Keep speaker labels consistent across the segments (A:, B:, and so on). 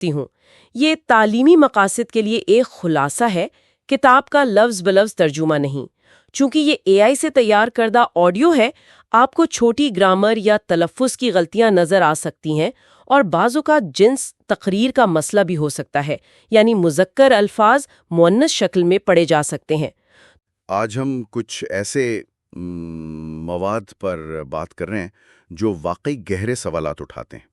A: سکتی ہوں۔ یہ تعلیمی مقاصد کے لیے ایک خلاصہ ہے، کتاب کا لفظ بلفظ ترجمہ نہیں۔ چونکہ یہ اے آئی سے تیار کردہ آڈیو ہے، آپ کو چھوٹی گرامر یا تلفظ کی غلطیاں نظر آ سکتی ہیں، اور بعض اوقات جنس تقریر کا مسئلہ بھی ہو سکتا ہے، یعنی مذکر الفاظ مؤنث شکل میں پڑھے جا سکتے ہیں۔
B: آج ہم کچھ ایسے مواد پر بات کر رہے ہیں جو واقعی گہرے سوالات اٹھاتے ہیں۔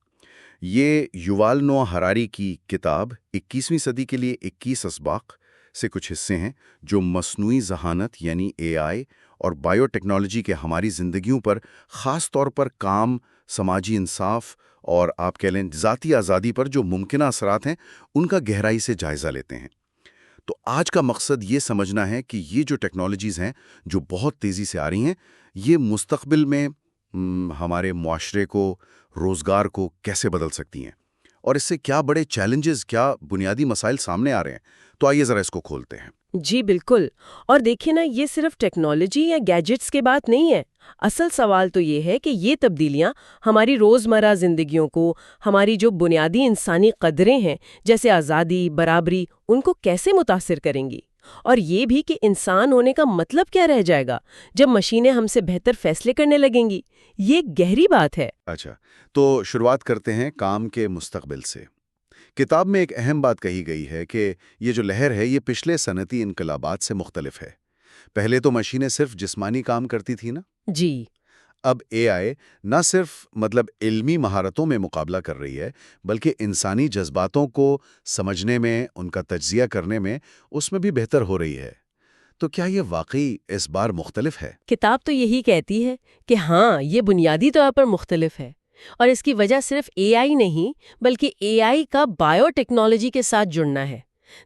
B: یہ یووال نوآ ہراری کی کتاب 21ویں صدی کے لیے 21 اسباق سے کچھ حصے ہیں جو مصنوعی ذہانت یعنی اے آئی اور بائیو ٹیکنالوجی کے ہماری زندگیوں پر، خاص طور پر کام، سماجی انصاف اور آپ کہہ لیں ذاتی آزادی پر جو ممکنہ اثرات ہیں ان کا گہرائی سے جائزہ لیتے ہیں۔ تو آج کا مقصد یہ سمجھنا ہے کہ یہ جو ٹیکنالوجیز ہیں جو بہت تیزی سے آ رہی ہیں، یہ مستقبل میں ہمارے معاشرے کو، روزگار کو کیسے بدل سکتی ہیں، اور اس سے کیا بڑے چیلنجز، کیا بنیادی مسائل سامنے آ رہے ہیں۔ تو آئیے ذرا اس کو کھولتے ہیں۔
A: جی بالکل، اور دیکھیں نا، یہ صرف ٹیکنالوجی یا گیجٹس کی بات نہیں ہے۔ اصل سوال تو یہ ہے کہ یہ تبدیلیاں ہماری روزمرہ زندگیوں کو، ہماری جو بنیادی انسانی قدریں ہیں جیسے آزادی، برابری، ان کو کیسے متاثر کریں گی، اور یہ بھی کہ انسان ہونے کا مطلب کیا رہ جائے گا جب مشینیں ہم سے بہتر فیصلے کرنے لگیں گی۔ یہ گہری بات ہے۔
B: اچھا، تو شروعات کرتے ہیں کام کے مستقبل سے۔ کتاب میں ایک اہم بات کہی گئی ہے کہ یہ جو لہر ہے یہ پچھلے صنعتی انقلابات سے مختلف ہے۔ پہلے تو مشینیں صرف جسمانی کام کرتی تھی نا؟
A: جی۔
B: اب اے آئی نہ صرف علمی مہارتوں میں مقابلہ کر رہی ہے، بلکہ انسانی جذباتوں کو سمجھنے میں، ان کا تجزیہ کرنے میں، اس میں بھی بہتر ہو رہی ہے۔ تو کیا یہ واقعی اس بار مختلف ہے؟
A: کتاب تو یہی کہتی ہے کہ ہاں، یہ بنیادی طور پر مختلف ہے، اور اس کی وجہ صرف اے آئی نہیں بلکہ اے آئی کا بائیو ٹیکنالوجی کے ساتھ جڑنا ہے۔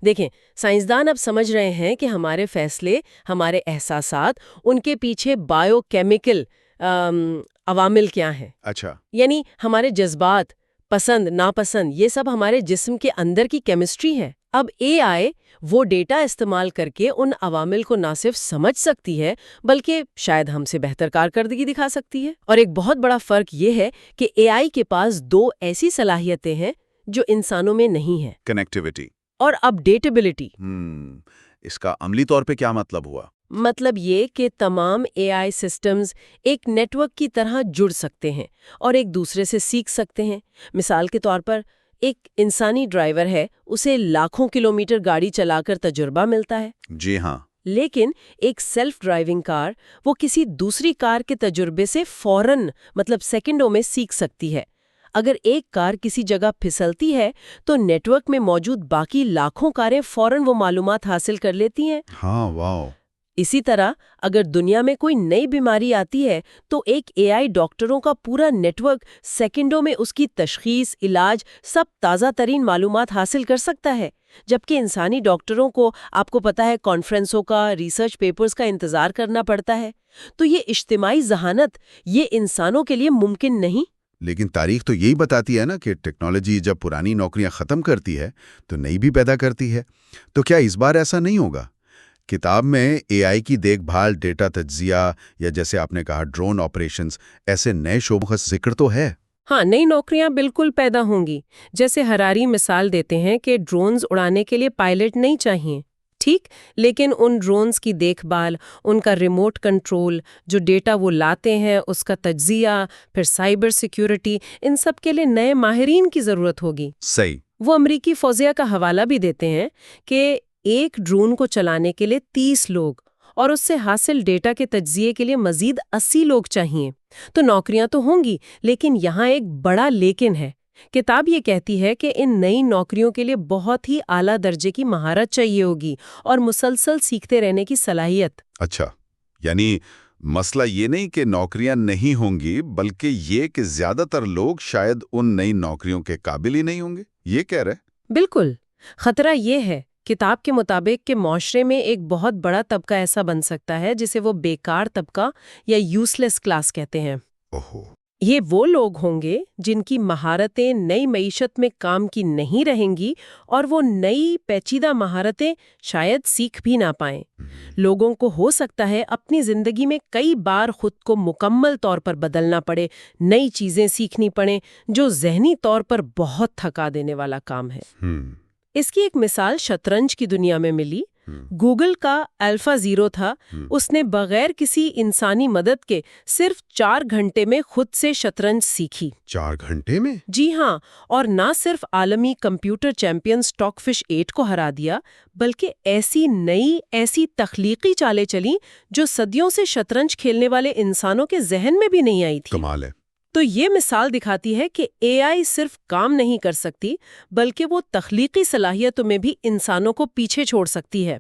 A: دیکھیں، سائنسدان اب سمجھ رہے ہیں کہ ہمارے فیصلے، ہمارے احساسات، ان کے پیچھے بائیو کیمیکل عوامل کیا ہیں۔
B: اچھا۔
A: یعنی ہمارے جذبات، پسند ناپسند، یہ سب ہمارے جسم کے اندر کی کیمسٹری ہے۔ اب اے آئی وہ ڈیٹا استعمال کر کے ان عوامل کو نہ صرف سمجھ سکتی ہے بلکہ شاید ہم سے بہتر کارکردگی دکھا سکتی ہے۔ اور ایک بہت بڑا فرق یہ ہے کہ اے آئی کے پاس دو ایسی صلاحیتیں ہیں جو انسانوں میں نہیں ہیں:
B: کنیکٹیوٹی
A: اور اپڈیٹیبلٹی۔
B: اس کا عملی طور پہ کیا مطلب ہوا؟
A: مطلب یہ کہ تمام اے آئی سسٹمز ایک نیٹ ورک کی طرح جڑ سکتے ہیں اور ایک دوسرے سے سیکھ سکتے ہیں۔ مثال کے طور پر، ایک انسانی ڈرائیور ہے، اسے لاکھوں کلومیٹر گاڑی چلا کر تجربہ ملتا ہے۔
B: جی ہاں۔
A: لیکن ایک سیلف ڈرائیونگ کار وہ کسی دوسری کار کے تجربے سے فوراً، سیکنڈوں میں سیکھ سکتی ہے۔ اگر ایک کار کسی جگہ پھسلتی ہے تو نیٹ ورک میں موجود باقی لاکھوں کاریں فوراً وہ معلومات حاصل کر لیتی ہیں۔
B: ہاں، واو۔
A: اسی طرح اگر دنیا میں کوئی نئی بیماری آتی ہے تو ایک اے آئی ڈاکٹروں کا پورا نیٹ ورک سیکنڈوں میں اس کی تشخیص، علاج، سب تازہ ترین معلومات حاصل کر سکتا ہے، جبکہ انسانی ڈاکٹروں کو، آپ کو پتا ہے، کانفرنسوں کا، ریسرچ پیپرز کا انتظار کرنا پڑتا ہے۔ تو یہ اجتماعی ذہانت، یہ انسانوں کے لیے ممکن نہیں۔
B: لیکن تاریخ تو یہی بتاتی ہے نا کہ ٹیکنالوجی جب پرانی نوکریاں ختم کرتی ہے تو نئی بھی پیدا کرتی ہے۔ تو کیا اس بار ایسا نہیں ہوگا؟ کتاب میں اے آئی کی دیکھ بھال، ڈیٹا تجزیہ، یا جیسے آپ نے کہا ڈرون آپریشنز، ایسے نئے شعبوں کا ذکر تو ہے۔
A: ہاں، نئی نوکریاں بالکل پیدا ہوں گی۔ جیسے ہراری مثال دیتے ہیں کہ ڈرونز اڑانے کے لیے پائلٹ نہیں چاہیے، ٹھیک، لیکن ان ڈرونز کی دیکھ بھال، ان کا ریموٹ کنٹرول، جو ڈیٹا وہ لاتے ہیں اس کا تجزیہ، پھر سائبر سیکیورٹی، ان سب کے لیے نئے ماہرین کی ضرورت ہوگی۔
B: صحیح۔
A: وہ امریکی فوجیہ کا حوالہ بھی دیتے ہیں کہ ایک ڈرون کو چلانے کے لیے 30 لوگ اور اس سے حاصل ڈیٹا کے تجزیے کے لیے مزید 80 لوگ چاہیے۔ تو نوکریاں تو ہوں گی، لیکن یہاں ایک بڑا لیکن ہے۔ کتاب یہ کہتی ہے کہ ان نئی نوکریوں کے لیے بہت ہی اعلیٰ درجے کی مہارت چاہیے ہوگی اور مسلسل سیکھتے رہنے کی صلاحیت۔
B: اچھا، یعنی مسئلہ یہ نہیں کہ نوکریاں نہیں ہوں گی، بلکہ یہ کہ زیادہ تر لوگ شاید ان نئی نوکریوں کے قابل ہی نہیں ہوں گے، یہ کہہ رہے؟
A: بالکل۔ خطرہ یہ ہے، کتاب کے مطابق، کہ معاشرے میں ایک بہت بڑا طبقہ ایسا بن سکتا ہے جسے وہ بیکار طبقہ یا یوز لیس کلاس کہتے ہیں۔
B: اوہو۔
A: یہ وہ لوگ ہوں گے جن کی مہارتیں نئی معیشت میں کام کی نہیں رہیں گی اور وہ نئی پیچیدہ مہارتیں شاید سیکھ بھی نہ پائیں۔ لوگوں کو ہو سکتا ہے اپنی زندگی میں کئی بار خود کو مکمل طور پر بدلنا پڑے، نئی چیزیں سیکھنی پڑیں، جو ذہنی طور پر بہت تھکا دینے والا کام ہے۔ اس کی ایک مثال شطرنج کی دنیا میں ملی۔ گوگل کا الفا زیرو تھا، اس نے بغیر کسی انسانی مدد کے صرف 4 گھنٹے میں خود سے شطرنج سیکھی۔
B: 4 گھنٹے میں؟
A: جی ہاں، اور نہ صرف عالمی کمپیوٹر چیمپئن سٹاک فش 8 کو ہرا دیا، بلکہ ایسی تخلیقی چالیں چلیں جو صدیوں سے شطرنج کھیلنے والے انسانوں کے ذہن میں بھی نہیں آئی تھی۔
B: کمال ہے۔
A: تو یہ مثال دکھاتی ہے کہ اے آئی صرف کام نہیں کر سکتی، بلکہ وہ تخلیقی صلاحیتوں میں بھی انسانوں کو پیچھے چھوڑ سکتی ہے۔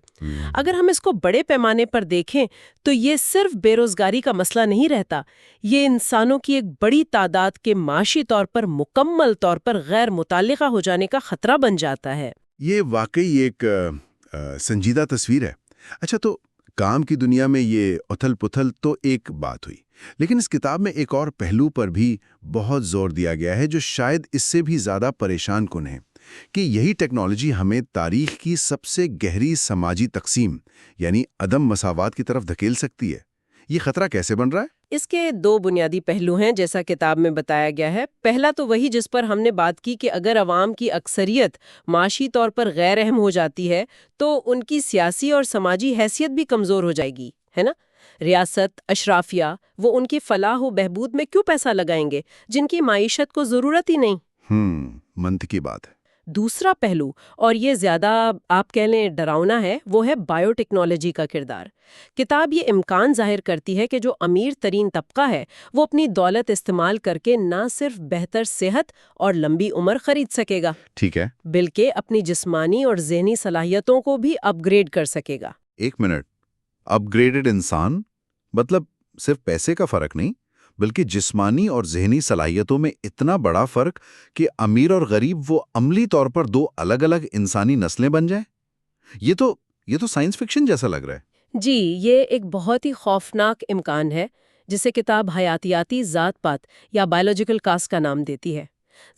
A: اگر ہم اس کو بڑے پیمانے پر دیکھیں تو یہ صرف بے روزگاری کا مسئلہ نہیں رہتا، یہ انسانوں کی ایک بڑی تعداد کے معاشی طور پر مکمل طور پر غیر متعلقہ ہو جانے کا خطرہ بن جاتا ہے۔
B: یہ واقعی ایک سنجیدہ تصویر ہے۔ اچھا، تو کام کی دنیا میں یہ اتھل پتھل تو ایک بات ہوئی، لیکن اس کتاب میں ایک اور پہلو پر بھی بہت زور دیا گیا ہے جو شاید اس سے بھی زیادہ پریشان کن ہے، کہ یہی ٹیکنالوجی ہمیں تاریخ کی سب سے گہری سماجی تقسیم یعنی عدم مساوات کی طرف دھکیل سکتی ہے۔ یہ خطرہ کیسے بن رہا ہے؟
A: اس کے 2 بنیادی پہلو ہیں جیسا کتاب میں بتایا گیا ہے۔ پہلا تو وہی جس پر ہم نے بات کی کہ اگر عوام کی اکثریت معاشی طور پر غیر اہم ہو جاتی ہے تو ان کی سیاسی اور سماجی حیثیت بھی کمزور ہو جائے گی، ہے نا؟ ریاست، اشرافیہ، وہ ان کی فلاح و بہبود میں کیوں پیسہ لگائیں گے جن کی معیشت کو ضرورت ہی نہیں؟
B: منطقی بات ہے۔
A: دوسرا پہلو، اور یہ زیادہ آپ کہہ لیں ڈراؤنا ہے، وہ ہے بائیو ٹیکنالوجی کا کردار۔ کتاب یہ امکان ظاہر کرتی ہے کہ جو امیر ترین طبقہ ہے وہ اپنی دولت استعمال کر کے نہ صرف بہتر صحت اور لمبی عمر خرید سکے گا،
B: ٹھیک ہے،
A: بلکہ اپنی جسمانی اور ذہنی صلاحیتوں کو بھی اپ گریڈ کر سکے گا۔
B: ایک منٹ، اپ گریڈڈ انسان مطلب صرف پیسے کا فرق نہیں، بلکہ جسمانی اور ذہنی صلاحیتوں میں اتنا بڑا فرق کہ امیر اور غریب وہ عملی طور پر 2 الگ الگ انسانی نسلیں بن جائیں؟ یہ تو سائنس فکشن جیسا لگ رہا ہے۔
A: جی، یہ ایک بہت ہی خوفناک امکان ہے جسے کتاب حیاتیاتی ذات پات یا بایولوجیکل کاسٹ کا نام دیتی ہے۔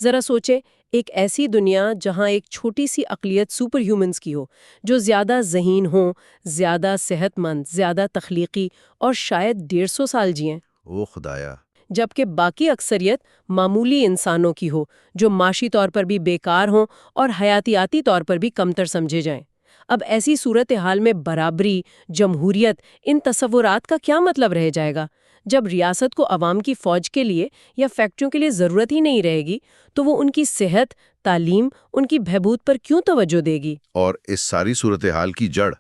A: ذرا سوچیں، ایک ایسی دنیا جہاں ایک چھوٹی سی اقلیت سپر ہیومنز کی ہو، جو زیادہ ذہین ہوں، زیادہ صحت مند، زیادہ تخلیقی اور شاید 150 سال جئیں۔
B: او خدایا!
A: جبکہ باقی اکثریت معمولی انسانوں کی ہو جو معاشی طور پر بھی بیکار ہوں اور حیاتیاتی طور پر بھی کمتر سمجھے جائیں۔ اب ایسی صورتحال میں برابری، جمہوریت، ان تصورات کا کیا مطلب رہ جائے گا؟ جب ریاست کو عوام کی فوج کے لیے یا فیکٹریوں کے لیے ضرورت ہی نہیں رہے گی تو وہ ان کی صحت، تعلیم، ان کی بہبود پر کیوں توجہ دے گی؟
B: اور اس ساری صورتحال کی جڑ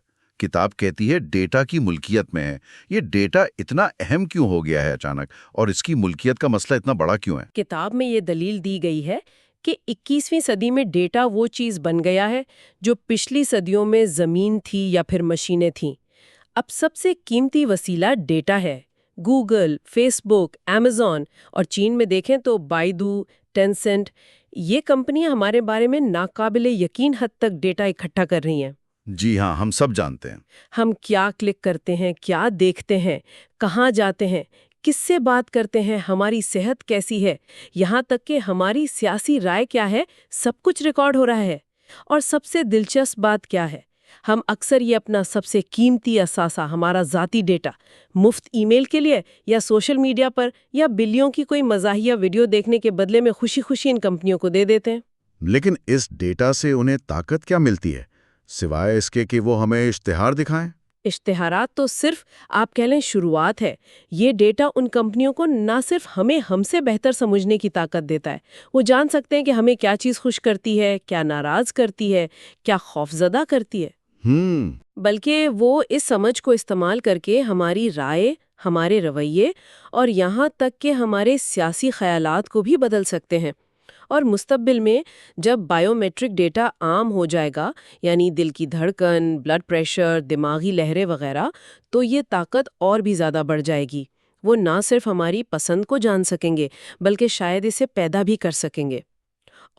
B: کتاب کہتی ہے ڈیٹا کی ملکیت میں ہے۔ یہ ڈیٹا اتنا اہم کیوں ہو گیا ہے اچانک، اور اس کی ملکیت کا مسئلہ اتنا بڑا کیوں ہے؟
A: کتاب میں یہ دلیل دی گئی ہے کہ 21ویں صدی میں ڈیٹا وہ چیز بن گیا ہے جو پچھلی صدیوں میں زمین تھی یا پھر مشینیں تھیں۔ اب سب سے قیمتی وسیلہ ڈیٹا ہے۔ گوگل، فیس بک، امیزون اور چین میں دیکھیں تو بائیدو، ٹینسنٹ، یہ کمپنیاں ہمارے بارے میں ناقابل یقین حد تک ڈیٹا اکٹھا کر رہی ہیں۔
B: جی ہاں، ہم سب جانتے ہیں
A: ہم کیا کلک کرتے ہیں، کیا دیکھتے ہیں، کہاں جاتے ہیں، کس سے بات کرتے ہیں، ہماری صحت کیسی ہے، یہاں تک کہ ہماری سیاسی رائے کیا ہے، سب کچھ ریکارڈ ہو رہا ہے۔ اور سب سے دلچسپ بات کیا ہے، ہم اکثر یہ اپنا سب سے قیمتی اثاثہ، ہمارا ذاتی ڈیٹا، مفت ای میل کے لیے یا سوشل میڈیا پر یا بلیوں کی کوئی مزاحیہ ویڈیو دیکھنے کے بدلے میں خوشی خوشی ان کمپنیوں کو دے دیتے ہیں۔
B: لیکن اس ڈیٹا سے انہیں طاقت کیا ملتی ہے، سوائے اس کے کہ وہ ہمیں اشتہار دکھائیں؟
A: اشتہارات تو صرف آپ کہہ لیں شروعات ہے۔ یہ ڈیٹا ان کمپنیوں کو نہ صرف ہم سے بہتر سمجھنے کی طاقت دیتا ہے، وہ جان سکتے ہیں کہ ہمیں کیا چیز خوش کرتی ہے، کیا ناراض کرتی ہے، کیا خوفزدہ کرتی ہے۔ بلکہ وہ اس سمجھ کو استعمال کر کے ہماری رائے، ہمارے رویے اور یہاں تک کہ ہمارے سیاسی خیالات کو بھی بدل سکتے ہیں۔ اور مستقبل میں جب بائیو میٹرک ڈیٹا عام ہو جائے گا، یعنی دل کی دھڑکن، بلڈ پریشر، دماغی لہریں وغیرہ، تو یہ طاقت اور بھی زیادہ بڑھ جائے گی۔ وہ نہ صرف ہماری پسند کو جان سکیں گے بلکہ شاید اسے پیدا بھی کر سکیں گے۔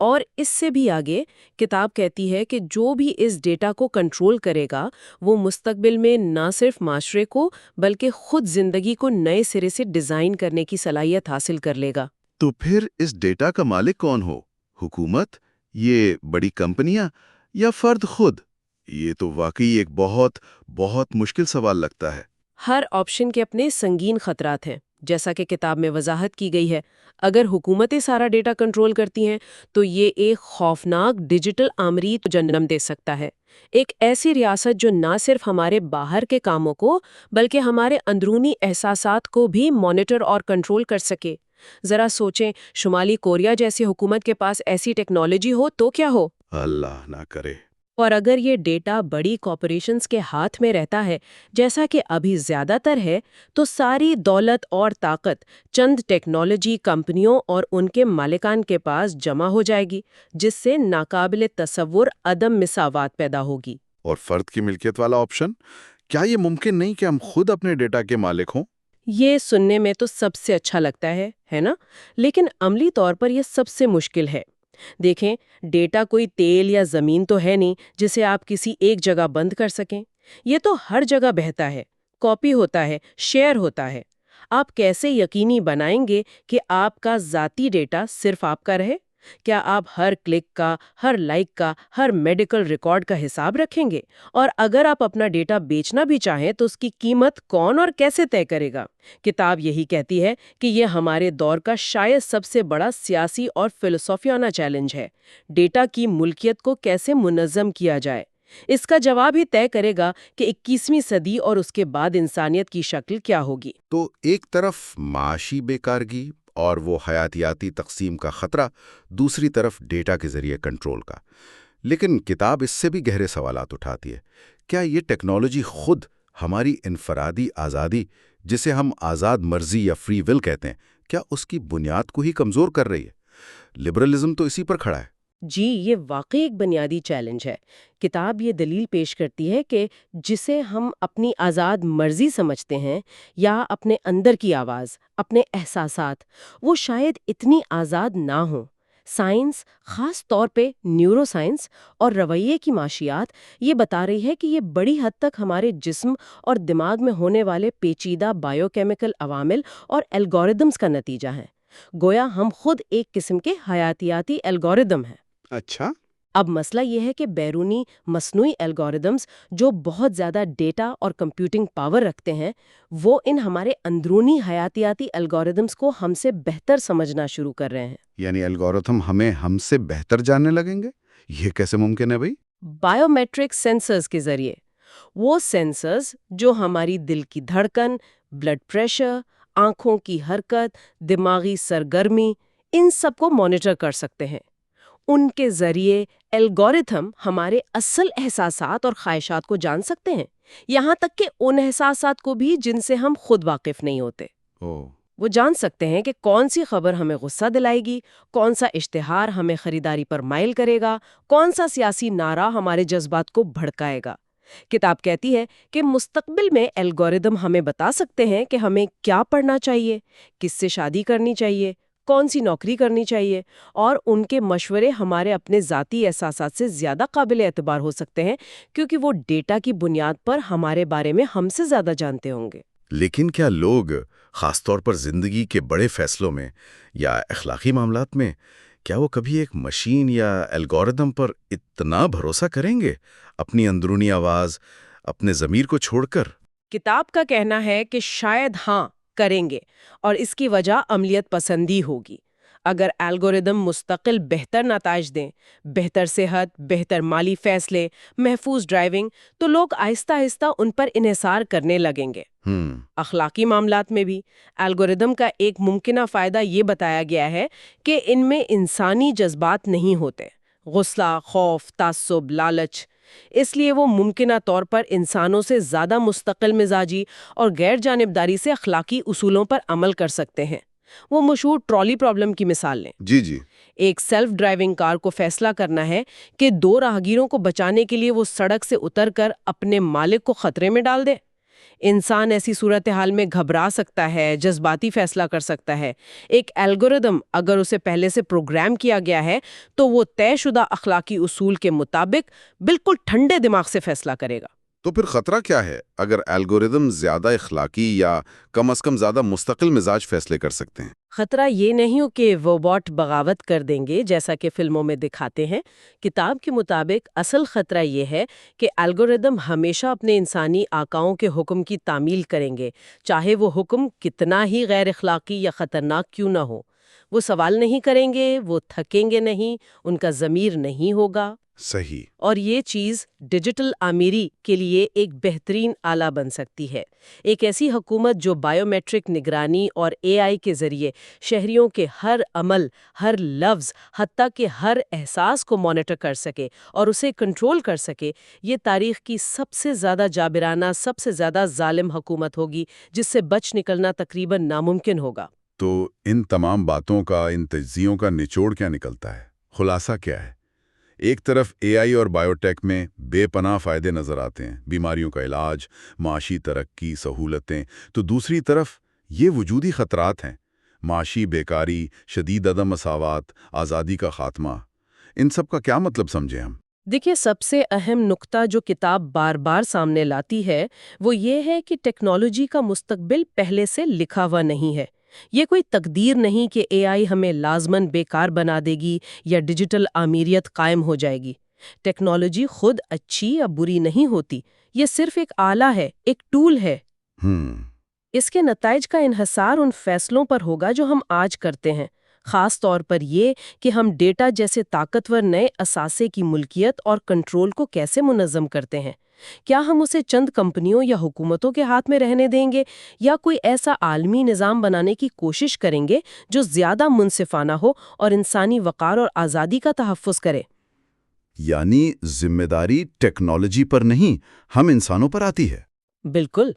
A: اور اس سے بھی آگے کتاب کہتی ہے کہ جو بھی اس ڈیٹا کو کنٹرول کرے گا وہ مستقبل میں نہ صرف معاشرے کو بلکہ خود زندگی کو نئے سرے سے ڈیزائن کرنے کی صلاحیت حاصل کر لے گا۔
B: تو پھر اس ڈیٹا کا مالک کون ہو؟ حکومت، یہ بڑی کمپنیاں، یا فرد خود؟ یہ تو واقعی ایک بہت بہت مشکل سوال لگتا ہے۔
A: ہر آپشن کے اپنے سنگین خطرات ہیں، جیسا کہ کتاب میں وضاحت کی گئی ہے۔ اگر حکومتیں سارا ڈیٹا کنٹرول کرتی ہیں تو یہ ایک خوفناک ڈیجیٹل آمری جنم دے سکتا ہے، ایک ایسی ریاست جو نہ صرف ہمارے باہر کے کاموں کو بلکہ ہمارے اندرونی احساسات کو بھی مانیٹر اور کنٹرول کر سکے۔ ذرا سوچیں، شمالی کوریا جیسی حکومت کے پاس ایسی ٹیکنالوجی ہو تو کیا ہو؟
B: اللہ نہ کرے۔
A: اور اگر یہ ڈیٹا بڑی کارپوریشنز کے ہاتھ میں رہتا ہے، جیسا کہ ابھی زیادہ تر ہے، تو ساری دولت اور طاقت چند ٹیکنالوجی کمپنیوں اور ان کے مالکان کے پاس جمع ہو جائے گی، جس سے ناقابل تصور عدم مساوات پیدا ہوگی۔
B: اور فرد کی ملکیت والا آپشن، کیا یہ ممکن نہیں کہ ہم خود اپنے ڈیٹا کے مالک ہوں؟
A: یہ سننے میں تو سب سے اچھا لگتا ہے نا؟ لیکن عملی طور پر یہ سب سے مشکل ہے۔ دیکھیں، ڈیٹا کوئی تیل یا زمین تو ہے نہیں جسے آپ کسی ایک جگہ بند کر سکیں۔ یہ تو ہر جگہ بہتا ہے، کاپی ہوتا ہے، شیئر ہوتا ہے۔ آپ کیسے یقینی بنائیں گے کہ آپ کا ذاتی ڈیٹا صرف آپ کا رہے؟ کیا آپ ہر کلک کا، ہر لائک کا، ہر میڈیکل ریکارڈ کا حساب رکھیں گے؟ اور اگر آپ اپنا ڈیٹا بیچنا بھی چاہیں تو اس کی قیمت کون اور کیسے طے کرے گا؟ کتاب یہی کہتی ہے کہ یہ ہمارے دور کا شاید سب سے بڑا سیاسی اور فلسفیانہ چیلنج ہے۔ ڈیٹا کی ملکیت کو کیسے منظم کیا جائے؟ اس کا جواب ہی طے کرے گا کہ 21ویں صدی اور اس کے بعد انسانیت کی شکل کیا ہوگی۔
B: تو ایک طرف معاشی بیکارگی اور وہ حیاتیاتی تقسیم کا خطرہ، دوسری طرف ڈیٹا کے ذریعے کنٹرول کا۔ لیکن کتاب اس سے بھی گہرے سوالات اٹھاتی ہے۔ کیا یہ ٹیکنالوجی خود ہماری انفرادی آزادی، جسے ہم آزاد مرضی یا فری ول کہتے ہیں، کیا اس کی بنیاد کو ہی کمزور کر رہی ہے؟ لبرلزم تو اسی پر کھڑا ہے۔
A: جی، یہ واقعی ایک بنیادی چیلنج ہے۔ کتاب یہ دلیل پیش کرتی ہے کہ جسے ہم اپنی آزاد مرضی سمجھتے ہیں یا اپنے اندر کی آواز، اپنے احساسات، وہ شاید اتنی آزاد نہ ہوں۔ سائنس، خاص طور پہ نیورو سائنس اور رویے کی معاشیات، یہ بتا رہی ہے کہ یہ بڑی حد تک ہمارے جسم اور دماغ میں ہونے والے پیچیدہ بائیو کیمیکل عوامل اور الگوریدمز کا نتیجہ ہے۔ گویا ہم خود ایک قسم کے حیاتیاتی الگوریدم ہیں۔
B: اچھا۔
A: اب مسئلہ یہ ہے کہ بیرونی مصنوعی الگوریدمز جو بہت زیادہ ڈیٹا اور کمپیوٹنگ پاور رکھتے ہیں، وہ ان ہمارے اندرونی حیاتیاتی الگوریدمز کو ہم سے بہتر سمجھنا شروع کر رہے ہیں۔
B: یعنی الگورتھم ہمیں ہم سے بہتر جاننے لگیں گے؟ یہ کیسے ممکن ہے بھائی؟
A: بائیو میٹرک سینسرز کے ذریعے، وہ سینسرز جو ہماری دل کی دھڑکن، بلڈ پریشر، آنکھوں کی حرکت، دماغی سرگرمی، ان سب کو مانیٹر کر سکتے ہیں۔ ان کے ذریعے الگوریتھم ہمارے اصل احساسات اور خواہشات کو جان سکتے ہیں، یہاں تک کہ ان احساسات کو بھی جن سے ہم خود واقف نہیں ہوتے۔ وہ جان سکتے ہیں کہ کون سی خبر ہمیں غصہ دلائے گی، کون سا اشتہار ہمیں خریداری پر مائل کرے گا، کون سا سیاسی نعرہ ہمارے جذبات کو بھڑکائے گا۔ کتاب کہتی ہے کہ مستقبل میں الگوریدم ہمیں بتا سکتے ہیں کہ ہمیں کیا پڑھنا چاہیے، کس سے شادی کرنی چاہیے، کون سی نوکری کرنی چاہیے، اور ان کے مشورے ہمارے اپنے ذاتی احساسات سے زیادہ قابل اعتبار ہو سکتے ہیں، کیونکہ وہ ڈیٹا کی بنیاد پر ہمارے بارے میں ہم سے زیادہ جانتے ہوں گے۔
B: لیکن کیا لوگ، خاص طور پر زندگی کے بڑے فیصلوں میں یا اخلاقی معاملات میں، کیا وہ کبھی ایک مشین یا الگوریدم پر اتنا بھروسہ کریں گے، اپنی اندرونی آواز، اپنے ضمیر کو چھوڑ کر؟
A: کتاب کا کہنا ہے کہ شاید ہاں کریں گے، اور اس کی وجہ عملیت پسندی ہوگی۔ اگر الگوریدم مستقل بہتر نتائج دیں، بہتر صحت، بہتر مالی فیصلے، محفوظ ڈرائیونگ، تو لوگ آہستہ آہستہ ان پر انحصار کرنے لگیں گے۔ اخلاقی معاملات میں بھی الگوریدم کا ایک ممکنہ فائدہ یہ بتایا گیا ہے کہ ان میں انسانی جذبات نہیں ہوتے، غصہ، خوف، تعصب، لالچ۔ اس لیے وہ ممکنہ طور پر انسانوں سے زیادہ مستقل مزاجی اور غیر جانبداری سے اخلاقی اصولوں پر عمل کر سکتے ہیں۔ وہ مشہور ٹرالی پرابلم کی مثال لیں۔
B: جی۔
A: ایک سیلف ڈرائیونگ کار کو فیصلہ کرنا ہے کہ دو راہگیروں کو بچانے کے لیے وہ سڑک سے اتر کر اپنے مالک کو خطرے میں ڈال دے۔ انسان ایسی صورتحال میں گھبرا سکتا ہے، جذباتی فیصلہ کر سکتا ہے۔ ایک الگوریدم اگر اسے پہلے سے پروگرام کیا گیا ہے تو وہ طے شدہ اخلاقی اصول کے مطابق بالکل ٹھنڈے دماغ سے فیصلہ کرے گا۔
B: تو پھر خطرہ کیا ہے اگر الگوریدم زیادہ اخلاقی یا کم از کم زیادہ مستقل مزاج فیصلے کر سکتے ہیں؟
A: خطرہ یہ نہیں ہو کہ وہ بوٹ بغاوت کر دیں گے جیسا کہ فلموں میں دکھاتے ہیں۔ کتاب کے مطابق اصل خطرہ یہ ہے کہ الگوریدم ہمیشہ اپنے انسانی آقاؤں کے حکم کی تعمیل کریں گے، چاہے وہ حکم کتنا ہی غیر اخلاقی یا خطرناک کیوں نہ ہو۔ وہ سوال نہیں کریں گے، وہ تھکیں گے نہیں، ان کا ضمیر نہیں ہوگا۔
B: صحیح۔
A: اور یہ چیز ڈیجیٹل آمیری کے لیے ایک بہترین آلہ بن سکتی ہے۔ ایک ایسی حکومت جو بائیو میٹرک نگرانی اور اے آئی کے ذریعے شہریوں کے ہر عمل، ہر لفظ، حتیٰ کہ ہر احساس کو مانیٹر کر سکے اور اسے کنٹرول کر سکے، یہ تاریخ کی سب سے زیادہ جابرانہ، سب سے زیادہ ظالم حکومت ہوگی، جس سے بچ نکلنا تقریباً ناممکن ہوگا۔
B: تو ان تمام باتوں کا، ان تجزیوں کا نچوڑ کیا نکلتا ہے؟ خلاصہ کیا ہے؟ ایک طرف اے آئی اور بائیوٹیک میں بے پناہ فائدے نظر آتے ہیں، بیماریوں کا علاج، معاشی ترقی، سہولتیں، تو دوسری طرف یہ وجودی خطرات ہیں، معاشی بیکاری، شدید عدم مساوات، آزادی کا خاتمہ۔ ان سب کا کیا مطلب سمجھیں ہم؟
A: دیکھیے، سب سے اہم نقطہ جو کتاب بار بار سامنے لاتی ہے وہ یہ ہے کہ ٹیکنالوجی کا مستقبل پہلے سے لکھا ہوا نہیں ہے۔ یہ کوئی تقدیر نہیں کہ اے آئی ہمیں لازماً بیکار بنا دے گی یا ڈیجیٹل آمیریت قائم ہو جائے گی۔ ٹیکنالوجی خود اچھی یا بری نہیں ہوتی، یہ صرف ایک آلہ ہے، ایک ٹول ہے۔ اس کے نتائج کا انحصار ان فیصلوں پر ہوگا جو ہم آج کرتے ہیں، خاص طور پر یہ کہ ہم ڈیٹا جیسے طاقتور نئے اثاثے کی ملکیت اور کنٹرول کو کیسے منظم کرتے ہیں۔ کیا ہم اسے چند کمپنیوں یا حکومتوں کے ہاتھ میں رہنے دیں گے، یا کوئی ایسا عالمی نظام بنانے کی کوشش کریں گے جو زیادہ منصفانہ ہو اور انسانی وقار اور آزادی کا تحفظ کرے؟
B: یعنی ذمہ داری ٹیکنالوجی پر نہیں، ہم انسانوں پر آتی ہے۔
A: بالکل۔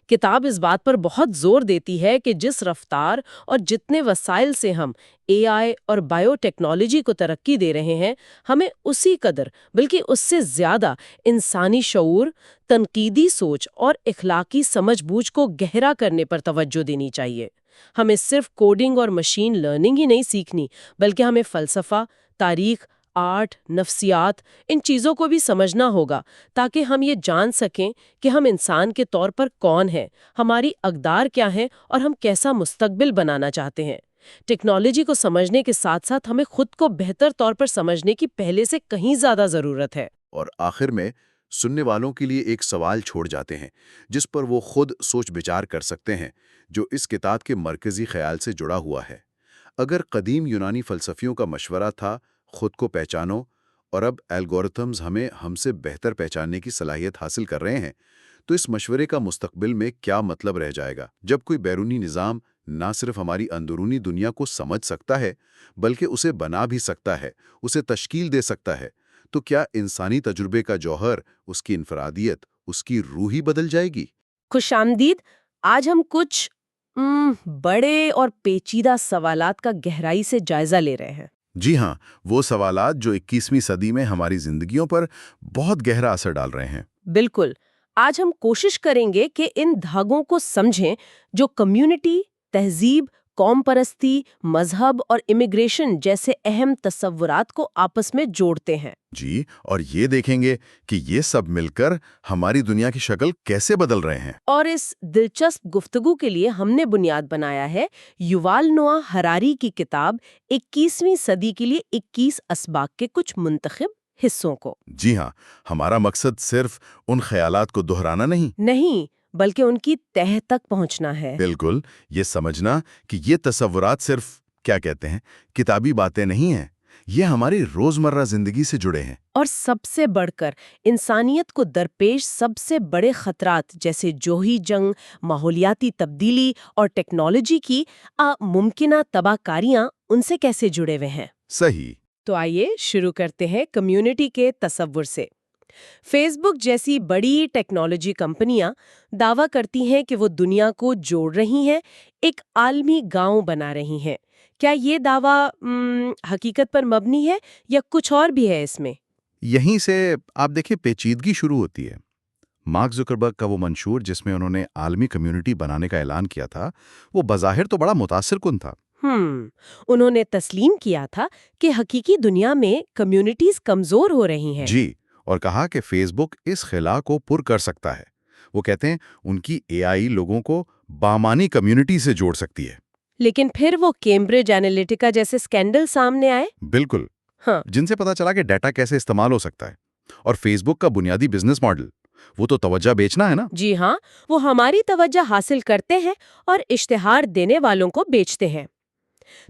A: کتاب اس بات پر بہت زور دیتی ہے کہ جس رفتار اور جتنے وسائل سے ہم اے آئی اور بائیو ٹیکنالوجی کو ترقی دے رہے ہیں، ہمیں اسی قدر بلکہ اس سے زیادہ انسانی شعور، تنقیدی سوچ اور اخلاقی سمجھ بوجھ کو گہرا کرنے پر توجہ دینی چاہیے۔ ہمیں صرف کوڈنگ اور مشین لرننگ ہی نہیں سیکھنی، بلکہ ہمیں فلسفہ، تاریخ، آرٹ، نفسیات، ان چیزوں کو بھی سمجھنا ہوگا، تاکہ ہم یہ جان سکیں کہ ہم انسان کے طور پر کون ہیں، ہماری اقدار کیا ہیں اور ہم کیسا مستقبل بنانا چاہتے ہیں۔ ٹیکنالوجی کو سمجھنے کے ساتھ ساتھ ہمیں خود کو بہتر طور پر سمجھنے کی پہلے سے کہیں زیادہ ضرورت ہے۔
B: اور آخر میں سننے والوں کے لیے ایک سوال چھوڑ جاتے ہیں جس پر وہ خود سوچ بچار کر سکتے ہیں، جو اس کتاب کے مرکزی خیال سے جڑا ہوا ہے۔ اگر قدیم یونانی فلسفیوں کا مشورہ تھا خود کو پہچانو، اور اب الگورتھمز ہمیں ہم سے بہتر پہچاننے کی صلاحیت حاصل کر رہے ہیں، تو اس مشورے کا مستقبل میں کیا مطلب رہ جائے گا؟ جب کوئی بیرونی نظام نہ صرف ہماری اندرونی دنیا کو سمجھ سکتا ہے بلکہ اسے بنا بھی سکتا ہے، اسے تشکیل دے سکتا ہے، تو کیا انسانی تجربے کا جوہر، اس کی انفرادیت، اس کی روح ہی بدل جائے گی؟
A: خوش آمدید۔ آج ہم کچھ بڑے اور پیچیدہ سوالات کا گہرائی سے جائزہ لے رہے ہیں۔
B: جی ہاں، وہ سوالات جو 21ویں صدی میں ہماری زندگیوں پر بہت گہرا اثر ڈال رہے ہیں۔
A: بالکل۔ آج ہم کوشش کریں گے کہ ان دھاگوں کو سمجھیں جو کمیونٹی، تہذیب، قوم پرستی، مذہب اور امیگریشن جیسے اہم تصورات کو آپس میں جوڑتے ہیں۔
B: جی، اور یہ دیکھیں گے کہ یہ سب مل کر ہماری دنیا کی شکل کیسے بدل رہے ہیں۔
A: اور اس دلچسپ گفتگو کے لیے ہم نے بنیاد بنایا ہے یووال نوآ ہراری کی کتاب 21ویں صدی کے لیے 21 اسباق کے کچھ منتخب حصوں کو۔
B: جی ہاں، ہمارا مقصد صرف ان خیالات کو دہرانا
A: نہیں، بلکہ ان کی تہہ تک پہنچنا ہے۔
B: بالکل، یہ سمجھنا کہ یہ تصورات صرف کیا کہتے ہیں کتابی باتیں نہیں ہیں، یہ ہماری روزمرہ زندگی سے جڑے ہیں۔
A: اور سب سے بڑھ کر انسانیت کو درپیش سب سے بڑے خطرات جیسے جوہری جنگ، ماحولیاتی تبدیلی اور ٹیکنالوجی کی ممکنہ تباہ کاریاں ان سے کیسے جڑے ہوئے ہیں۔
B: صحیح۔
A: تو آئیے شروع کرتے ہیں کمیونٹی کے تصور سے۔ فیس بک جیسی بڑی ٹیکنالوجی کمپنیاں دعویٰ کرتی ہیں کہ وہ دنیا کو جوڑ رہی ہیں، ایک عالمی گاؤں بنا رہی ہیں۔ کیا یہ دعویٰ حقیقت پر مبنی ہے یا کچھ اور بھی ہے اس میں؟
B: یہیں سے آپ دیکھیں پیچیدگی شروع ہوتی ہے۔ مارک زکربرگ کا وہ منشور جس میں انہوں نے عالمی کمیونٹی بنانے کا اعلان کیا تھا، وہ بظاہر تو بڑا متاثر کن تھا۔
A: انہوں نے تسلیم کیا تھا کہ حقیقی دنیا میں کمیونٹیز کمزور ہو رہی ہیں۔
B: جی، اور کہا کہ فیس بک اس خلا کو پر کر سکتا ہے۔ وہ کہتے ہیں ان کی اے آئی لوگوں کو بامانی کمیونٹی سے جوڑ سکتی ہے۔
A: لیکن پھر وہ کیمبرج اینالیٹیکا جیسے سکینڈل سامنے آئے۔
B: بالکل،
A: ہاں،
B: جن سے پتا چلا کہ ڈیٹا کیسے استعمال ہو سکتا ہے۔ اور فیس بک کا بنیادی بزنس ماڈل وہ تو توجہ بیچنا ہے نا۔
A: جی ہاں، وہ ہماری توجہ حاصل کرتے ہیں اور اشتہار دینے والوں کو بیچتے ہیں۔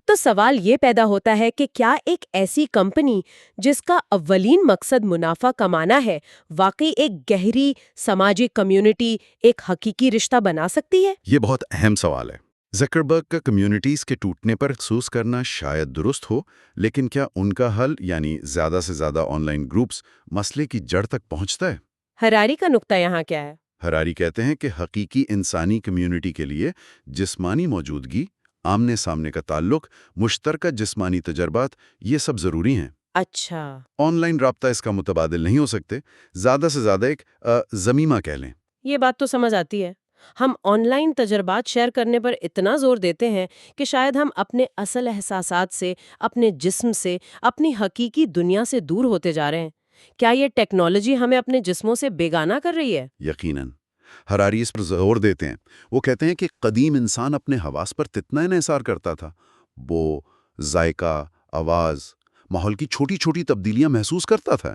A: تو سوال یہ پیدا ہوتا ہے کہ کیا ایک ایسی کمپنی جس کا اولین مقصد منافع کمانا ہے، واقعی ایک گہری سماجی کمیونٹی، ایک حقیقی رشتہ بنا سکتی ہے؟
B: یہ بہت اہم سوال ہے۔ زکربرگ کا کمیونٹیز کے ٹوٹنے پر افسوس کرنا شاید درست ہو، لیکن کیا ان کا حل یعنی زیادہ سے زیادہ آن لائن گروپس مسئلے کی جڑ تک پہنچتا ہے؟
A: ہراری کا نقطہ یہاں کیا ہے؟
B: ہراری کہتے ہیں کہ حقیقی انسانی کمیونٹی کے لیے جسمانی موجودگی، آمنے سامنے کا تعلق، مشترکہ جسمانی تجربات، یہ سب ضروری ہیں۔
A: اچھا،
B: آن لائن رابطہ اس کا متبادل نہیں ہو سکتے، زیادہ سے زیادہ ایک ضمیمہ کہہ لیں۔
A: یہ بات تو سمجھ آتی ہے۔ ہم آن لائن تجربات شیئر کرنے پر اتنا زور دیتے ہیں کہ شاید ہم اپنے اصل احساسات سے، اپنے جسم سے، اپنی حقیقی دنیا سے دور ہوتے جا رہے ہیں۔ کیا یہ ٹیکنالوجی ہمیں اپنے جسموں سے بیگانہ کر رہی ہے؟
B: یقیناً، ہراری اس پر زور دیتے ہیں۔ وہ کہتے ہیں کہ قدیم انسان اپنے حواس پر کتنا انحصار کرتا تھا۔ بو، ذائقہ، آواز، ماحول کی چھوٹی چھوٹی تبدیلیاں محسوس کرتا تھا۔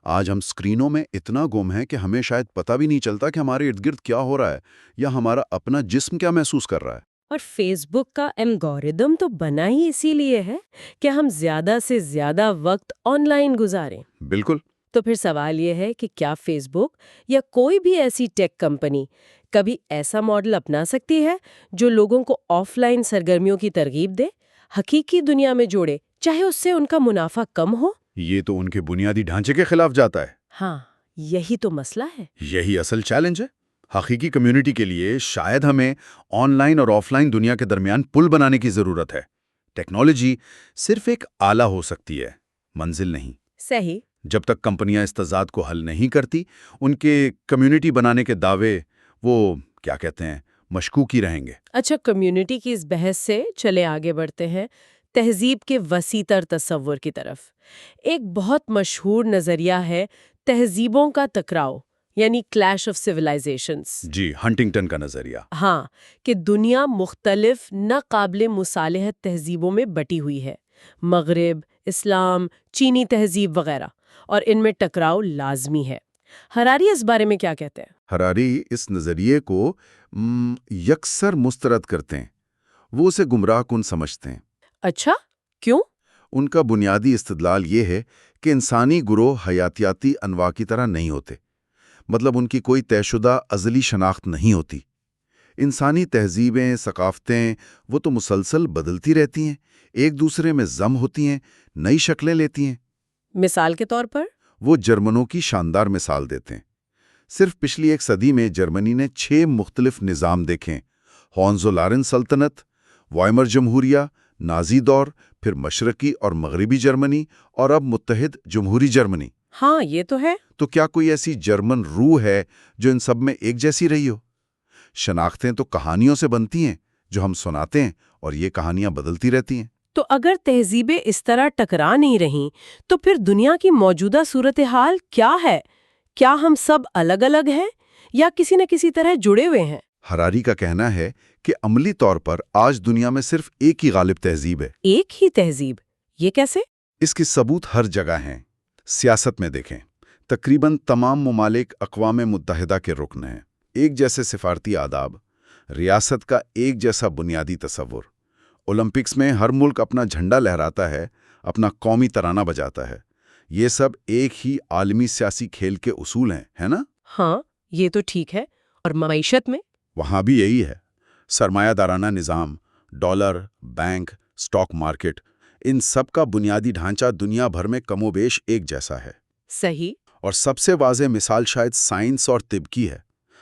B: آج ہم سکرینوں میں اتنا گم ہیں کہ ہمیں شاید پتہ بھی نہیں چلتا کہ ہمارے ارد گرد کیا ہو رہا ہے یا ہمارا اپنا جسم کیا محسوس کر رہا ہے۔
A: اور فیس بک کا ایلگورتھم تو بنا ہی اسی لیے ہے کہ ہم زیادہ سے زیادہ وقت آن لائن گزاریں۔
B: بالکل۔
A: تو پھر سوال یہ ہے کہ کیا فیس بک یا کوئی بھی ایسی ٹیک کمپنی کبھی ایسا ماڈل اپنا سکتی ہے جو لوگوں کو آف لائن سرگرمیوں کی ترغیب دے، حقیقی دنیا میں جوڑے، چاہے اس سے ان کا منافع کم ہو؟
B: یہ تو ان کے بنیادی ڈھانچے کے خلاف جاتا ہے۔
A: ہاں، یہی تو مسئلہ ہے۔
B: یہی اصل چیلنج ہے۔ حقیقی کمیونٹی کے لیے شاید ہمیں آن لائن اور آف لائن دنیا کے درمیان پل بنانے کی ضرورت ہے۔ ٹیکنالوجی صرف ایک آلہ ہو سکتی ہے، منزل نہیں۔
A: صحیح۔
B: جب تک کمپنیاں اس تضاد کو حل نہیں کرتی، ان کے کمیونٹی بنانے کے دعوے وہ کیا کہتے ہیں، مشکوک ہی رہیں گے۔
A: اچھا، کمیونٹی کی اس بحث سے چلے آگے بڑھتے ہیں تہذیب کے وسیع تر تصور کی طرف۔ ایک بہت مشہور نظریہ ہے تہذیبوں کا ٹکراؤ، یعنی کلیش آف سیولائزیشنز۔
B: جی، ہنٹنگٹن کا نظریہ۔
A: ہاں، کہ دنیا مختلف ناقابل مصالحت تہذیبوں میں بٹی ہوئی ہے، مغرب، اسلام، چینی تہذیب وغیرہ، اور ان میں ٹکراؤ لازمی ہے۔ ہراری اس بارے میں کیا کہتے ہیں؟
B: ہراری اس نظریے کو یکسر مسترد کرتے ہیں۔ وہ اسے گمراہ کن سمجھتے ہیں۔
A: اچھا، کیوں؟
B: ان کا بنیادی استدلال یہ ہے کہ انسانی گروہ حیاتیاتی انواع کی طرح نہیں ہوتے، مطلب ان کی کوئی طے شدہ ازلی شناخت نہیں ہوتی۔ انسانی تہذیبیں، ثقافتیں، وہ تو مسلسل بدلتی رہتی ہیں، ایک دوسرے میں ضم ہوتی ہیں، نئی شکلیں لیتی ہیں۔
A: مثال کے طور پر؟
B: وہ جرمنوں کی شاندار مثال دیتے ہیں۔ صرف پچھلی ایک صدی میں جرمنی نے 6 مختلف نظام دیکھیں: ہونزولارن سلطنت، وائمر جمہوریہ، نازی دور، پھر مشرقی اور مغربی جرمنی، اور اب متحد جمہوری جرمنی۔
A: ہاں، یہ تو ہے۔
B: تو کیا کوئی ایسی جرمن روح ہے جو ان سب میں ایک جیسی رہی ہو؟ شناختیں تو کہانیوں سے بنتی ہیں جو ہم سناتے ہیں، اور یہ کہانیاں بدلتی رہتی ہیں۔
A: تو اگر تہذیبیں اس طرح ٹکرا نہیں رہیں تو پھر دنیا کی موجودہ صورتحال کیا ہے؟ کیا ہم سب الگ الگ ہیں یا کسی نہ کسی طرح جڑے ہوئے ہیں؟
B: ہراری کا کہنا ہے کہ عملی طور پر آج دنیا میں صرف ایک ہی غالب تہذیب ہے۔
A: ایک ہی تہذیب؟ یہ کیسے؟
B: اس کی ثبوت ہر جگہ ہیں۔ سیاست میں دیکھیں، تقریباً تمام ممالک اقوام متحدہ کے رکن ہیں۔ ایک جیسے سفارتی آداب، ریاست کا ایک جیسا بنیادی تصور۔ اولمپکس میں ہر ملک اپنا جھنڈا لہراتا ہے، اپنا قومی ترانہ بجاتا ہے۔ یہ سب ایک ہی عالمی سیاسی کھیل کے اصول ہیں، ہے نا؟
A: ہاں، یہ تو ٹھیک ہے۔ اور معیشت میں؟
B: وہاں بھی یہی ہے۔ سرمایہ دارانہ نظام، ڈالر، بینک، سٹاک مارکیٹ، ان سب کا بنیادی ڈھانچہ دنیا بھر میں کم و بیش ایک جیسا ہے۔
A: صحیح۔
B: اور سب سے واضح مثال شاید سائنس اور طب کی ہے۔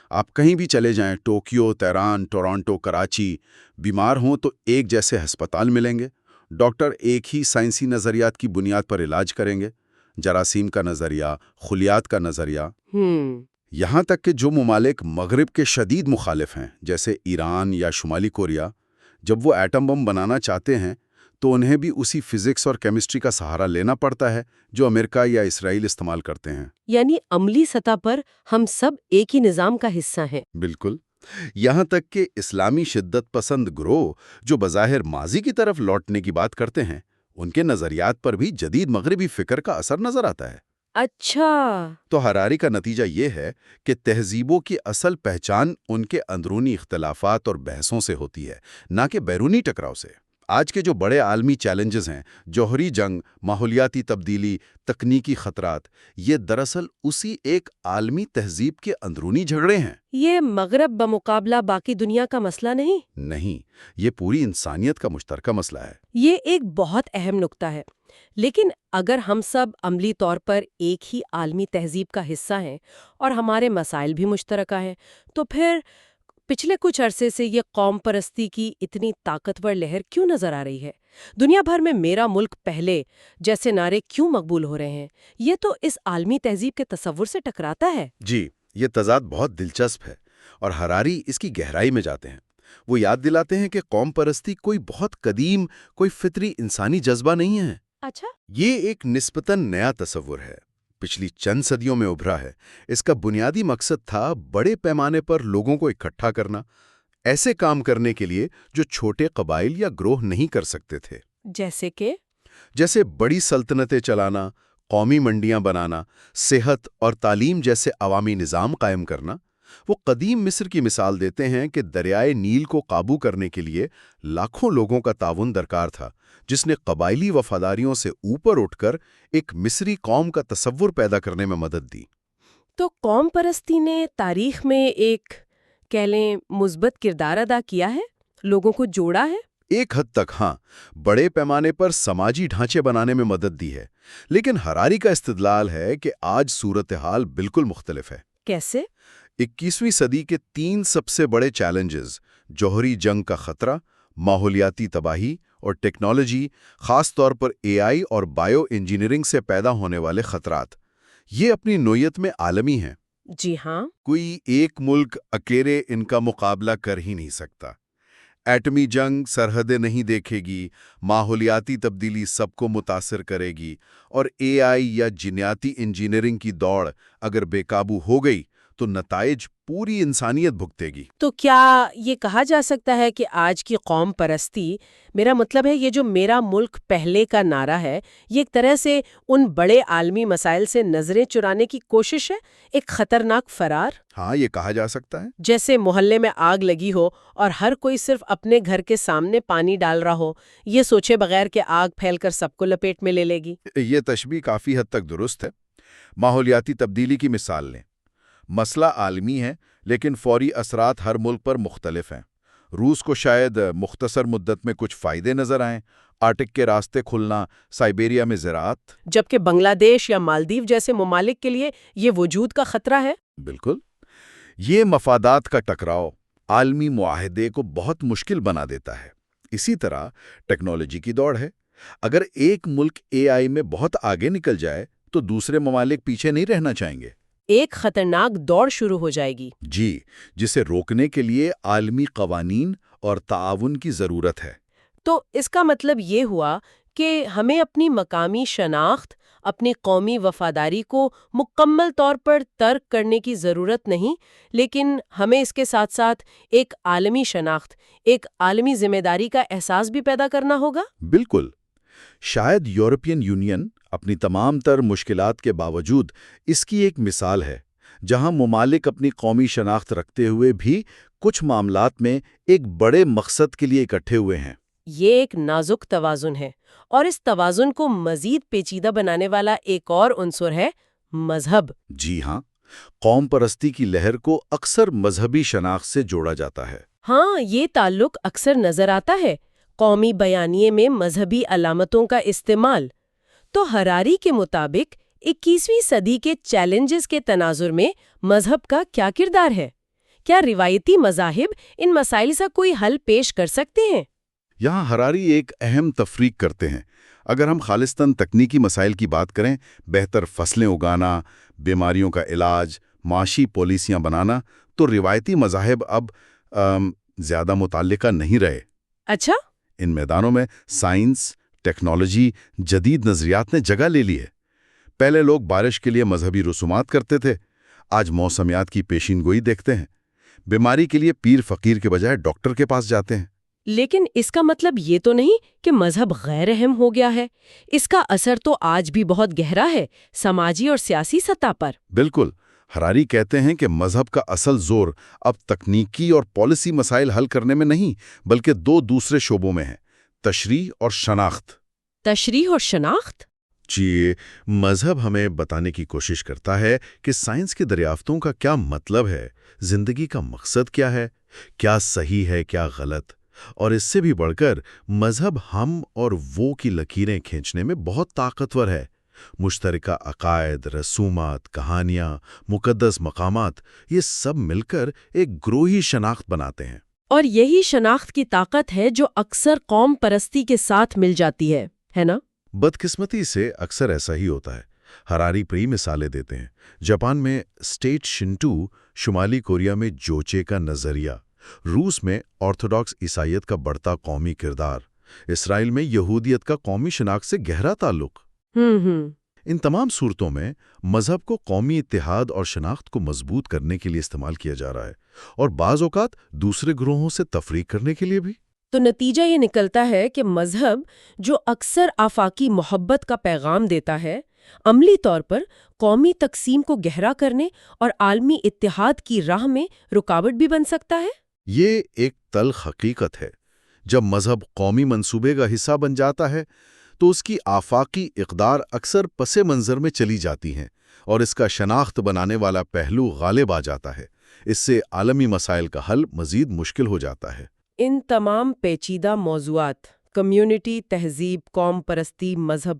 B: آپ کہیں بھی چلے جائیں، ٹوکیو، تہران، ٹورانٹو، کراچی، بیمار ہوں تو ایک جیسے ہسپتال ملیں گے، ڈاکٹر ایک ہی سائنسی نظریات کی بنیاد پر علاج کریں گے، جراثیم کا نظریہ، خلیات کا نظریہ۔ یہاں تک کہ جو ممالک مغرب کے شدید مخالف ہیں، جیسے ایران یا شمالی کوریا، جب وہ ایٹم بم بنانا چاہتے ہیں تو انہیں بھی اسی فزکس اور کیمسٹری کا سہارا لینا پڑتا ہے جو امریکہ یا اسرائیل استعمال کرتے ہیں۔
A: یعنی عملی سطح پر ہم سب ایک ہی نظام کا حصہ ہیں۔
B: بالکل، یہاں تک کہ اسلامی شدت پسند گروہ جو بظاہر ماضی کی طرف لوٹنے کی بات کرتے ہیں، ان کے نظریات پر بھی جدید مغربی فکر کا اثر نظر آتا ہے۔
A: اچھا۔
B: تو ہراری کا نتیجہ یہ ہے کہ تہذیبوں کی اصل پہچان ان کے اندرونی اختلافات اور بحثوں سے ہوتی ہے، نہ کہ بیرونی ٹکراؤ سے۔ آج کے جو بڑے عالمی چیلنجز ہیں، جوہری جنگ، ماحولیاتی تبدیلی، تکنیکی خطرات، یہ دراصل اسی ایک عالمی تہذیب کے اندرونی جھگڑے ہیں۔
A: یہ مغرب بمقابلہ باقی دنیا کا مسئلہ نہیں؟
B: نہیں، یہ پوری انسانیت کا مشترکہ مسئلہ ہے۔
A: یہ ایک بہت اہم نکتہ ہے۔ لیکن اگر ہم سب عملی طور پر ایک ہی عالمی تہذیب کا حصہ ہیں اور ہمارے مسائل بھی مشترکہ ہیں، تو پھر پچھلے کچھ عرصے سے یہ قوم پرستی کی اتنی طاقتور لہر کیوں نظر آ رہی ہے؟ دنیا بھر میں میرا ملک پہلے جیسے نعرے کیوں مقبول ہو رہے ہیں؟ یہ تو اس عالمی تہذیب کے تصور سے ٹکراتا ہے۔
B: جی، یہ تضاد بہت دلچسپ ہے اور ہراری اس کی گہرائی میں جاتے ہیں۔ وہ یاد دلاتے ہیں کہ قوم پرستی کوئی بہت قدیم، کوئی فطری انسانی جذبہ نہیں ہے۔
A: اچھا۔
B: یہ ایک نسبتاً نیا تصور ہے، پچھلی چند صدیوں میں ابھرا ہے۔ اس کا بنیادی مقصد تھا بڑے پیمانے پر لوگوں کو اکٹھا کرنا، ایسے کام کرنے کے لیے جو چھوٹے قبائل یا گروہ نہیں کر سکتے تھے۔ جیسے بڑی سلطنتیں چلانا، قومی منڈیاں بنانا، صحت اور تعلیم جیسے عوامی نظام قائم کرنا۔ وہ قدیم مصر کی مثال دیتے ہیں کہ دریائے نیل کو قابو کرنے کے لیے لاکھوں لوگوں کا تعاون درکار تھا، جس نے قبائلی وفاداریوں سے اوپر اٹھ کر ایک مصری قوم کا تصور پیدا کرنے میں مدد دی۔
A: تو قوم پرستی نے تاریخ میں ایک کہہ لیں مثبت کردار ادا کیا ہے، لوگوں کو جوڑا ہے؟
B: ایک حد تک ہاں، بڑے پیمانے پر سماجی ڈھانچے بنانے میں مدد دی ہے، لیکن ہراری کا استدلال ہے کہ آج صورتحال بالکل مختلف ہے۔
A: کیسے؟
B: 21ویں صدی کے 3 سب سے بڑے چیلنجز، جوہری جنگ کا خطرہ، ماحولیاتی تباہی اور ٹیکنالوجی، خاص طور پر AI اور بائیو انجینئرنگ سے پیدا ہونے والے خطرات، یہ اپنی نوعیت میں عالمی ہیں۔
A: جی ہاں۔
B: کوئی ایک ملک اکیلے ان کا مقابلہ کر ہی نہیں سکتا۔ ایٹمی جنگ سرحدیں نہیں دیکھے گی، ماحولیاتی تبدیلی سب کو متاثر کرے گی، اور AI یا جینیاتی انجینئرنگ کی دوڑ اگر بے قابو ہو گئی تو نتائج پوری انسانیت بھگتے گی۔
A: تو کیا یہ کہا جا سکتا ہے کہ آج کی قوم پرستی، میرا مطلب ہے یہ جو میرا ملک پہلے کا نعرہ ہے، یہ ایک طرح سے ان بڑے عالمی مسائل سے نظریں چرانے کی کوشش ہے، ایک خطرناک فرار؟
B: ہاں، یہ کہا جا سکتا ہے۔
A: جیسے محلے میں آگ لگی ہو اور ہر کوئی صرف اپنے گھر کے سامنے پانی ڈال رہا ہو، یہ سوچے بغیر کہ آگ پھیل کر سب کو لپیٹ میں لے لے گی۔
B: یہ تشبیہ کافی حد تک درست ہے۔ ماحولیاتی تبدیلی کی مثال لیں۔ مسئلہ عالمی ہے، لیکن فوری اثرات ہر ملک پر مختلف ہیں۔ روس کو شاید مختصر مدت میں کچھ فائدے نظر آئیں، آرکٹک کے راستے کھلنا، سائبیریا میں زراعت،
A: جبکہ بنگلہ دیش یا مالدیو جیسے ممالک کے لیے یہ وجود کا خطرہ ہے۔
B: بالکل۔ یہ مفادات کا ٹکراؤ عالمی معاہدے کو بہت مشکل بنا دیتا ہے۔ اسی طرح ٹیکنالوجی کی دوڑ ہے۔ اگر ایک ملک AI میں بہت آگے نکل جائے تو دوسرے ممالک پیچھے نہیں رہنا چاہیں گے۔
A: ایک خطرناک دوڑ شروع ہو جائے گی۔
B: جی، جسے روکنے کے لیے عالمی قوانین اور تعاون کی ضرورت ہے۔
A: تو اس کا مطلب یہ ہوا کہ ہمیں اپنی مقامی شناخت، اپنی قومی وفاداری کو مکمل طور پر ترک کرنے کی ضرورت نہیں، لیکن ہمیں اس کے ساتھ ساتھ ایک عالمی شناخت، ایک عالمی ذمہ داری کا احساس بھی پیدا کرنا ہوگا۔
B: بالکل۔ شاید یورپین یونین اپنی تمام تر مشکلات کے باوجود اس کی ایک مثال ہے، جہاں ممالک اپنی قومی شناخت رکھتے ہوئے بھی کچھ معاملات میں ایک بڑے مقصد کے لیے اکٹھے ہوئے ہیں۔
A: یہ ایک نازک توازن ہے، اور اس توازن کو مزید پیچیدہ بنانے والا ایک اور عنصر ہے مذہب۔
B: جی ہاں، قوم پرستی کی لہر کو اکثر مذہبی شناخت سے جوڑا جاتا ہے۔
A: ہاں، یہ تعلق اکثر نظر آتا ہے، قومی بیانیے میں مذہبی علامتوں کا استعمال۔ تو ہراری کے مطابق 21ویں صدی کے چیلنجز کے تناظر میں مذہب کا کیا کردار ہے؟ کیا روایتی مذاہب ان مسائل سے کوئی حل پیش کر سکتے ہیں؟
B: یہاں ہراری ایک اہم تفریق کرتے ہیں۔ اگر ہم خالصتاً تکنیکی مسائل کی بات کریں، بہتر فصلیں اگانا، بیماریوں کا علاج، معاشی پالیسیاں بنانا، تو روایتی مذاہب اب زیادہ متعلقہ نہیں رہے۔
A: اچھا؟
B: ان میدانوں میں سائنس، ٹیکنالوجی، جدید نظریات نے جگہ لے لی ہے۔ پہلے لوگ بارش کے لیے مذہبی رسومات کرتے تھے، آج موسمیات کی پیشین گوئی دیکھتے ہیں۔ بیماری کے لیے پیر فقیر کے بجائے ڈاکٹر کے پاس جاتے ہیں۔
A: لیکن اس کا مطلب یہ تو نہیں کہ مذہب غیر اہم ہو گیا ہے۔ اس کا اثر تو آج بھی بہت گہرا ہے، سماجی اور سیاسی سطح پر۔
B: بالکل، ہراری کہتے ہیں کہ مذہب کا اصل زور اب تکنیکی اور پالیسی مسائل حل کرنے میں نہیں، بلکہ دو دوسرے شعبوں میں ہے: تشریح اور شناخت۔
A: تشریح اور شناخت؟
B: جی، مذہب ہمیں بتانے کی کوشش کرتا ہے کہ سائنس کی دریافتوں کا کیا مطلب ہے، زندگی کا مقصد کیا ہے، کیا صحیح ہے، کیا غلط۔ اور اس سے بھی بڑھ کر مذہب ہم اور وہ کی لکیریں کھینچنے میں بہت طاقتور ہے۔ مشترکہ عقائد، رسومات، کہانیاں، مقدس مقامات، یہ سب مل کر ایک گروہی شناخت بناتے ہیں۔
A: اور یہی شناخت کی طاقت ہے جو اکثر قوم پرستی کے ساتھ مل جاتی ہے نا؟
B: بدقسمتی سے اکثر ایسا ہی ہوتا ہے۔ ہراری کئی مثالیں دیتے ہیں۔ جاپان میں اسٹیٹ شنٹو، شمالی کوریا میں جوچے کا نظریہ، روس میں آرتھوڈاکس عیسائیت کا بڑھتا قومی کردار، اسرائیل میں یہودیت کا قومی شناخت سے گہرا تعلق۔ ان تمام صورتوں میں مذہب کو قومی اتحاد اور شناخت کو مضبوط کرنے کے لیے استعمال کیا جا رہا ہے، اور بعض اوقات دوسرے گروہوں سے تفریق کرنے کے لیے بھی۔
A: تو نتیجہ یہ نکلتا ہے کہ مذہب جو اکثر آفاقی محبت کا پیغام دیتا ہے، عملی طور پر قومی تقسیم کو گہرا کرنے اور عالمی اتحاد کی راہ میں رکاوٹ بھی بن سکتا ہے۔
B: یہ ایک تلخ حقیقت ہے۔ جب مذہب قومی منصوبے کا حصہ بن جاتا ہے تو اس کی آفاقی اقدار اکثر پس منظر میں چلی جاتی ہیں، اور اس کا شناخت بنانے والا پہلو غالب آ جاتا ہے۔ اس سے عالمی مسائل کا حل مزید مشکل ہو جاتا ہے۔
A: ان تمام پیچیدہ موضوعات، کمیونٹی، تہذیب، قوم پرستی، مذہب،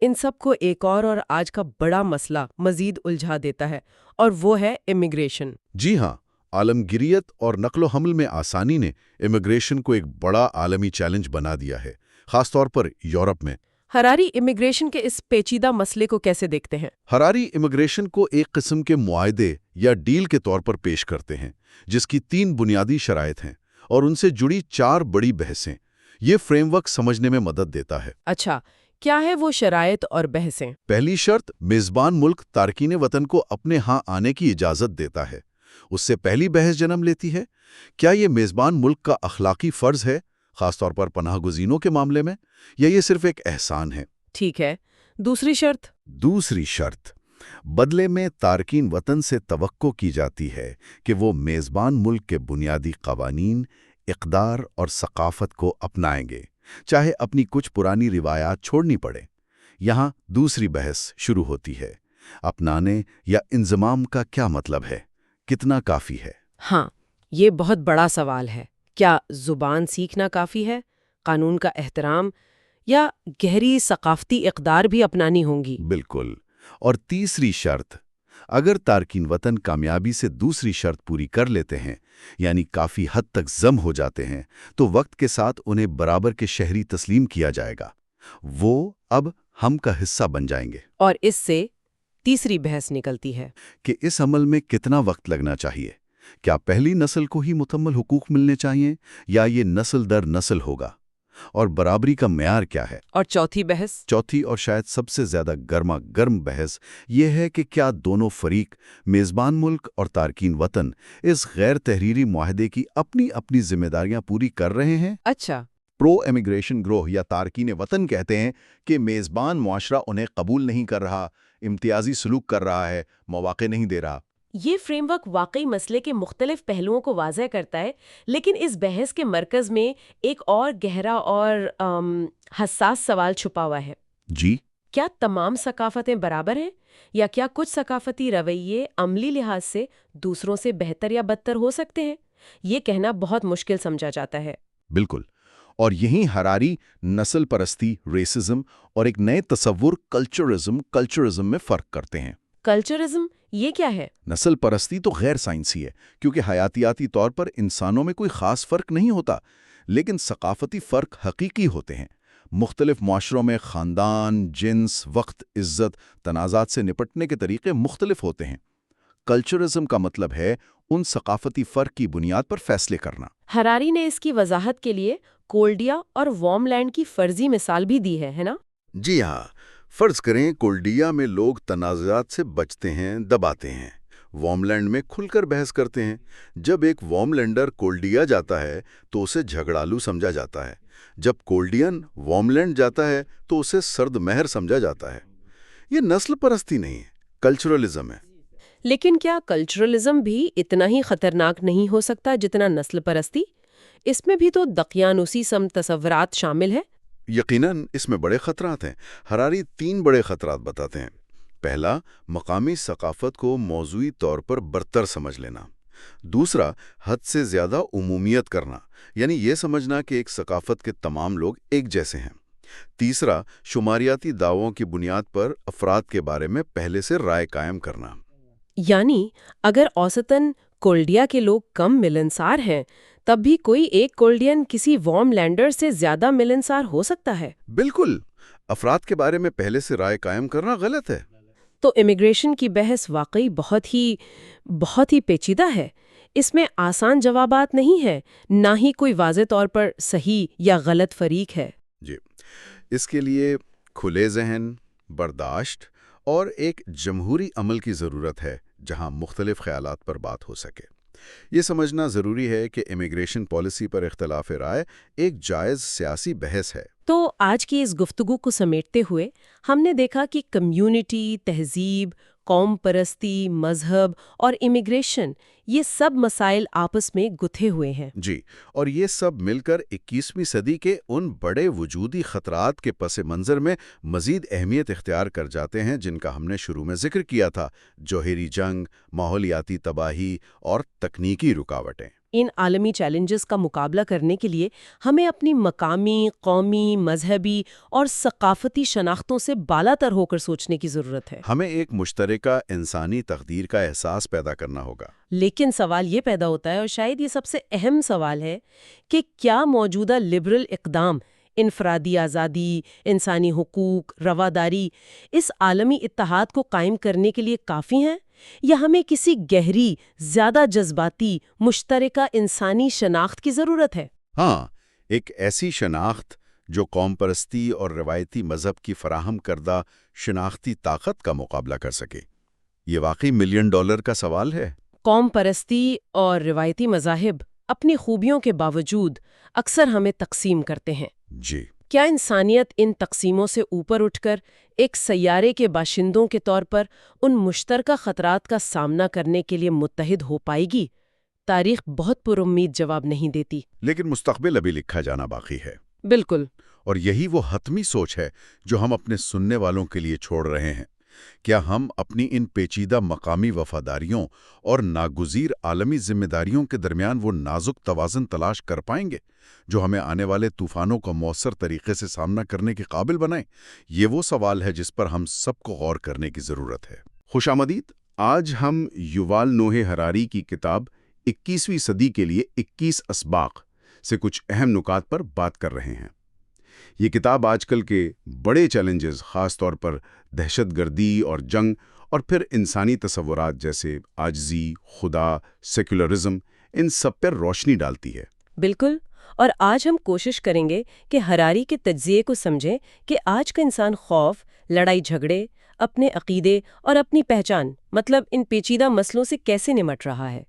A: ان سب کو ایک اور آج کا بڑا مسئلہ مزید الجھا دیتا ہے، اور وہ ہے امیگریشن۔
B: جی ہاں، عالمگیریت اور نقل و حمل میں آسانی نے امیگریشن کو ایک بڑا عالمی چیلنج بنا دیا ہے، خاص طور پر یورپ میں۔
A: ہراری امیگریشن کے اس پیچیدہ مسئلے کو کیسے دیکھتے ہیں؟
B: ہراری امیگریشن کو ایک قسم کے معاہدے یا ڈیل کے طور پر پیش کرتے ہیں، جس کی 3 بنیادی شرائط ہیں اور ان سے جڑی 4 بڑی بحثیں۔ یہ فریم ورک سمجھنے میں مدد دیتا ہے۔
A: اچھا، کیا ہے وہ شرائط اور بحثیں؟
B: پہلی شرط، میزبان ملک تارکین وطن کو اپنے ہاں آنے کی اجازت دیتا ہے۔ اس سے پہلی بحث جنم لیتی ہے: کیا یہ میزبان ملک کا اخلاقی فرض ہے، خاص طور پر پناہ گزینوں کے معاملے میں، یا یہ صرف ایک احسان ہے؟
A: ٹھیک ہے، دوسری شرط؟
B: دوسری شرط، بدلے میں تارکین وطن سے توقع کی جاتی ہے کہ وہ میزبان ملک کے بنیادی قوانین، اقدار اور ثقافت کو اپنائیں گے، چاہے اپنی کچھ پرانی روایات چھوڑنی پڑے۔ یہاں دوسری بحث شروع ہوتی ہے: اپنانے یا انضمام کا کیا مطلب ہے، کتنا کافی ہے؟
A: ہاں، یہ بہت بڑا سوال ہے۔ کیا زبان سیکھنا کافی ہے، قانون کا احترام، یا گہری ثقافتی اقدار بھی اپنانی ہوں گی؟
B: بالکل۔ اور تیسری شرط، اگر تارکین وطن کامیابی سے دوسری شرط پوری کر لیتے ہیں، یعنی کافی حد تک ضم ہو جاتے ہیں، تو وقت کے ساتھ انہیں برابر کے شہری تسلیم کیا جائے گا۔ وہ اب ہم کا حصہ بن جائیں گے۔
A: اور اس سے تیسری بحث نکلتی ہے
B: کہ اس عمل میں کتنا وقت لگنا چاہیے۔ کیا پہلی نسل کو ہی مکمل حقوق ملنے چاہیے، یا یہ نسل در نسل ہوگا؟ اور برابری کا معیار کیا ہے؟
A: اور چوتھی بحث؟
B: چوتھی اور شاید سب سے زیادہ گرما گرم بحث یہ ہے کہ کیا دونوں فریق، میزبان ملک اور تارکین وطن، اس غیر تحریری معاہدے کی اپنی اپنی ذمہ داریاں پوری کر رہے ہیں؟
A: اچھا۔
B: پرو امیگریشن گروہ یا تارکین وطن کہتے ہیں کہ میزبان معاشرہ انہیں قبول نہیں کر رہا، امتیازی سلوک کر رہا ہے، مواقع نہیں دے رہا۔
A: یہ فریم ورک واقعی مسئلے کے مختلف پہلوؤں کو واضح کرتا ہے، لیکن اس بحث کے مرکز میں ایک اور گہرا اور حساس سوال چھپا ہوا ہے۔
B: جی؟
A: کیا تمام ثقافتیں برابر ہیں، یا کیا کچھ ثقافتی رویے عملی لحاظ سے دوسروں سے بہتر یا بدتر ہو سکتے ہیں؟ یہ کہنا بہت مشکل سمجھا جاتا ہے۔
B: بالکل، اور یہیں ہراری نسل پرستی، ریسزم، اور ایک نئے تصور کلچرزم میں فرق کرتے ہیں۔
A: کلچرزم یہ کیا ہے؟
B: نسل پرستی تو غیر سائنسی ہے، کیونکہ حیاتیاتی طور پر انسانوں میں کوئی خاص فرق نہیں ہوتا، لیکن ثقافتی فرق حقیقی ہوتے ہیں۔ مختلف معاشروں میں خاندان، جنس، وقت، عزت، تنازعات سے نپٹنے کے طریقے مختلف ہوتے ہیں۔ کلچرزم کا مطلب ہے ان ثقافتی فرق کی بنیاد پر فیصلے کرنا۔
A: ہراری نے اس کی وضاحت کے لیے کولڈیا اور وارم لینڈ کی فرضی مثال بھی دی ہے نا؟
B: جی ہاں، فرض کریں کولڈیا میں لوگ تنازعات سے بچتے ہیں، دباتے ہیں، وارم لینڈ میں کھل کر بحث کرتے ہیں۔ جب ایک وارم لینڈر کولڈیا جاتا ہے تو اسے جھگڑالو سمجھا جاتا ہے، جب کولڈین وارم لینڈ جاتا ہے تو اسے سرد مہر سمجھا جاتا ہے۔ یہ نسل پرستی نہیں ہے، کلچرلزم ہے۔
A: لیکن کیا کلچرلزم بھی اتنا ہی خطرناک نہیں ہو سکتا جتنا نسل پرستی؟ اس میں بھی تو دقیانوسی سمت تصورات شامل ہے۔
B: یقیناً اس میں بڑے خطرات ہیں۔ ہراری 3 بڑے خطرات بتاتے ہیں۔ پہلا، مقامی ثقافت کو موضوعی طور پر برتر سمجھ لینا۔ دوسرا، حد سے زیادہ عمومیت کرنا، یعنی یہ سمجھنا کہ ایک ثقافت کے تمام لوگ ایک جیسے ہیں۔ تیسرا، شماریاتی دعووں کی بنیاد پر افراد کے بارے میں پہلے سے رائے قائم کرنا۔
A: یعنی اگر اوسطاً کولڈیا کے لوگ کم ملنسار ہیں، تب بھی کوئی ایک کولڈین کسی وارم لینڈر سے زیادہ ملنسار ہو سکتا ہے۔
B: بالکل، افراد کے بارے میں پہلے سے رائے قائم کرنا غلط ہے۔
A: تو امیگریشن کی بحث واقعی بہت ہی پیچیدہ ہے۔ اس میں آسان جوابات نہیں ہیں، نہ ہی کوئی واضح طور پر صحیح یا غلط فریق ہے۔
B: جی، اس کے لیے کھلے ذہن، برداشت اور ایک جمہوری عمل کی ضرورت ہے جہاں مختلف خیالات پر بات ہو سکے۔ یہ سمجھنا ضروری ہے کہ امیگریشن پالیسی پر اختلاف رائے ایک جائز سیاسی بحث ہے۔
A: تو آج کی اس گفتگو کو سمیٹتے ہوئے ہم نے دیکھا کہ کمیونٹی، تہذیب، قوم پرستی، مذہب اور امیگریشن، یہ سب مسائل آپس میں گتھے ہوئے ہیں۔
B: جی، اور یہ سب مل کر 21ویں صدی کے ان بڑے وجودی خطرات کے پس منظر میں مزید اہمیت اختیار کر جاتے ہیں جن کا ہم نے شروع میں ذکر کیا تھا: جوہری جنگ، ماحولیاتی تباہی اور تکنیکی رکاوٹیں۔
A: ان عالمی چیلنجز کا مقابلہ کرنے کے لیے ہمیں اپنی مقامی، قومی، مذہبی اور ثقافتی شناختوں سے بالا تر ہو کر سوچنے کی ضرورت ہے۔
B: ہمیں ایک مشترکہ انسانی تقدیر کا احساس پیدا کرنا ہوگا۔
A: لیکن سوال یہ پیدا ہوتا ہے، اور شاید یہ سب سے اہم سوال ہے، کہ کیا موجودہ لبرل اقدام، انفرادی آزادی، انسانی حقوق، رواداری، اس عالمی اتحاد کو قائم کرنے کے لیے کافی ہیں، یا ہمیں کسی گہری، زیادہ جذباتی، مشترکہ انسانی شناخت کی ضرورت ہے؟
B: ہاں، ایک ایسی شناخت جو قوم پرستی اور روایتی مذہب کی فراہم کردہ شناختی طاقت کا مقابلہ کر سکے۔ یہ واقعی $1 ملین کا سوال ہے۔
A: قوم پرستی اور روایتی مذاہب اپنی خوبیوں کے باوجود اکثر ہمیں تقسیم کرتے ہیں۔
B: جی،
A: کیا انسانیت ان تقسیموں سے اوپر اٹھ کر ایک سیارے کے باشندوں کے طور پر ان مشترکہ خطرات کا سامنا کرنے کے لیے متحد ہو پائے گی؟ تاریخ بہت پر امید جواب نہیں دیتی،
B: لیکن مستقبل ابھی لکھا جانا باقی ہے۔
A: بالکل۔
B: اور یہی وہ حتمی سوچ ہے جو ہم اپنے سننے والوں کے لیے چھوڑ رہے ہیں۔ کیا ہم اپنی ان پیچیدہ مقامی وفاداریوں اور ناگزیر عالمی ذمہ داریوں کے درمیان وہ نازک توازن تلاش کر پائیں گے جو ہمیں آنے والے طوفانوں کا مؤثر طریقے سے سامنا کرنے کے قابل بنائیں؟ یہ وہ سوال ہے جس پر ہم سب کو غور کرنے کی ضرورت ہے۔ خوش آمدید۔ آج ہم یووال نوح ہراری کی کتاب 21ویں صدی کے لیے 21 اسباق سے کچھ اہم نکات پر بات کر رہے ہیں۔ یہ کتاب آج کل کے بڑے چیلنجز، خاص طور پر دہشت گردی اور جنگ، اور پھر انسانی تصورات جیسے عاجزی، خدا، سیکولرزم، ان سب پر روشنی ڈالتی ہے۔
A: بالکل، اور آج ہم کوشش کریں گے کہ ہراری کے تجزیے کو سمجھیں کہ آج کا انسان خوف، لڑائی جھگڑے، اپنے عقیدے اور اپنی پہچان، مطلب ان پیچیدہ مسئلوں سے کیسے نمٹ رہا ہے،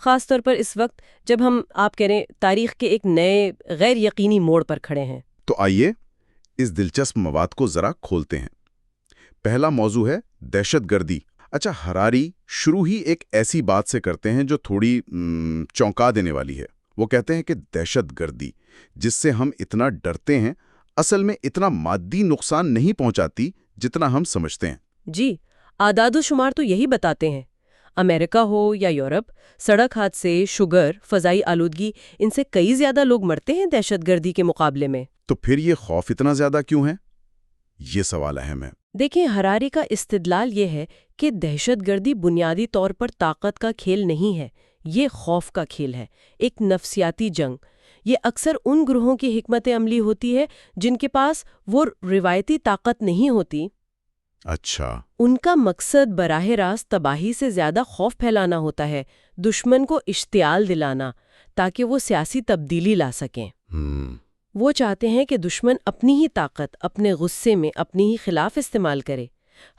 A: خاص طور پر اس وقت جب ہم کہہ تاریخ کے ایک نئے غیر یقینی موڑ پر کھڑے ہیں۔
B: تو آئیے اس دلچسپ مواد کو ذرا کھولتے ہیں۔ پہلا موضوع ہے دہشت گردی۔ اچھا، ہراری شروع ہی ایک ایسی بات سے کرتے ہیں جو تھوڑی چونکا دینے والی ہے۔ وہ کہتے ہیں کہ دہشت گردی جس سے ہم اتنا ڈرتے ہیں اصل میں اتنا مادی نقصان نہیں پہنچاتی جتنا ہم سمجھتے ہیں۔
A: جی، اعداد و شمار تو یہی بتاتے ہیں۔ امریکہ ہو یا یورپ، سڑک حادثے، شوگر، فضائی آلودگی، ان سے کئی زیادہ لوگ مرتے ہیں دہشت گردی کے مقابلے میں۔
B: تو پھر یہ خوف اتنا زیادہ کیوں ہے؟ یہ سوال اہم ہے۔
A: دیکھیں، ہراری کا استدلال یہ ہے کہ دہشت گردی بنیادی طور پر طاقت کا کھیل نہیں ہے، یہ خوف کا کھیل ہے، ایک نفسیاتی جنگ۔ یہ اکثر ان گروہوں کی حکمت عملی ہوتی ہے جن کے پاس وہ روایتی طاقت نہیں ہوتی،
B: اچھا،
A: ان کا مقصد براہ راست تباہی سے زیادہ خوف پھیلانا ہوتا ہے، دشمن کو اشتعال دلانا تاکہ وہ سیاسی تبدیلی لا سکیں۔ وہ چاہتے ہیں کہ دشمن اپنی ہی طاقت اپنے غصے میں اپنی ہی خلاف استعمال کرے۔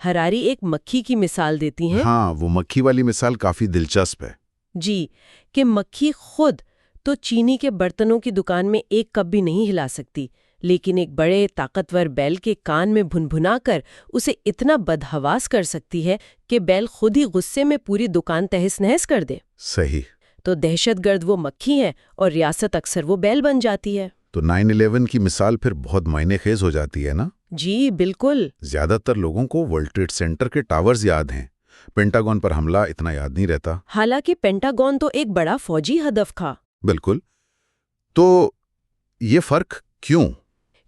A: ہراری ایک مکھی کی مثال دیتی ہیں۔
B: ہاں، وہ مکھی والی مثال کافی دلچسپ ہے۔
A: جی، کہ مکھی خود تو چینی کے برتنوں کی دکان میں ایک کپ بھی نہیں ہلا سکتی، لیکن ایک بڑے طاقتور بیل کے کان میں بھنبھنا کر اسے اتنا بدحواس کر سکتی ہے کہ بیل خود ہی غصے میں پوری دکان تہس نہس کر دے۔
B: صحیح۔
A: تو دہشت گرد وہ مکھی ہے اور ریاست اکثر وہ بیل بن جاتی ہے۔
B: تو 9/11 کی مثال پھر بہت معنی خیز ہو جاتی ہے نا؟
A: جی بالکل۔
B: زیادہ تر لوگوں کو ورلڈ ٹریڈ سینٹر کے ٹاورز یاد ہیں، پینٹاگون پر حملہ اتنا یاد نہیں رہتا۔
A: حالانکہ پینٹاگون تو ایک بڑا فوجی ہدف تھا۔
B: بالکل۔ تو یہ فرق کیوں؟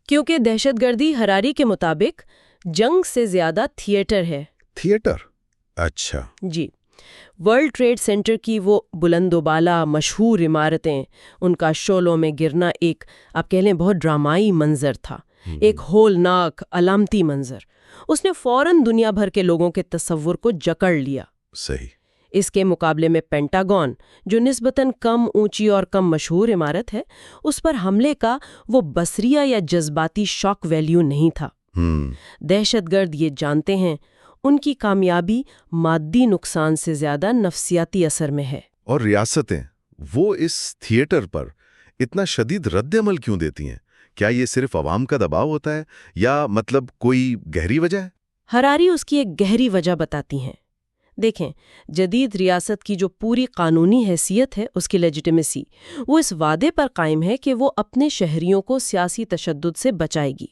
A: کیونکہ دہشت گردی ہراری کے مطابق جنگ سے زیادہ تھیٹر ہے۔
B: تھیٹر؟ اچھا۔
A: جی، ورلڈ ٹریڈ سینٹر کی وہ بلند و بالا مشہور عمارتیں، ان کا شعلوں میں گرنا ایک آپ کہہ لیں بہت ڈرامائی منظر تھا، ایک ہولناک علامتی منظر۔ اس نے فوراً دنیا بھر کے لوگوں کے تصور کو جکڑ لیا۔
B: صحیح۔
A: اس کے مقابلے میں پینٹاگون، جو نسبتاً کم اونچی اور کم مشہور عمارت ہے، اس پر حملے کا وہ بصریہ یا جذباتی شاک ویلیو نہیں تھا۔ دہشت گرد یہ جانتے ہیں ان کی کامیابی مادی نقصان سے زیادہ نفسیاتی اثر میں ہے۔
B: اور ریاستیں وہ اس تھیٹر پر اتنا شدید رد عمل کیوں دیتی ہیں؟ کیا یہ صرف عوام کا دباؤ ہوتا ہے یا مطلب کوئی گہری وجہ ہے؟
A: ہراری اس کی ایک گہری وجہ بتاتی ہیں۔ دیکھیں، جدید ریاست کی جو پوری قانونی حیثیت ہے، اس کی لیجیٹیمیسی، وہ اس وعدے پر قائم ہے کہ وہ اپنے شہریوں کو سیاسی تشدد سے بچائے گی۔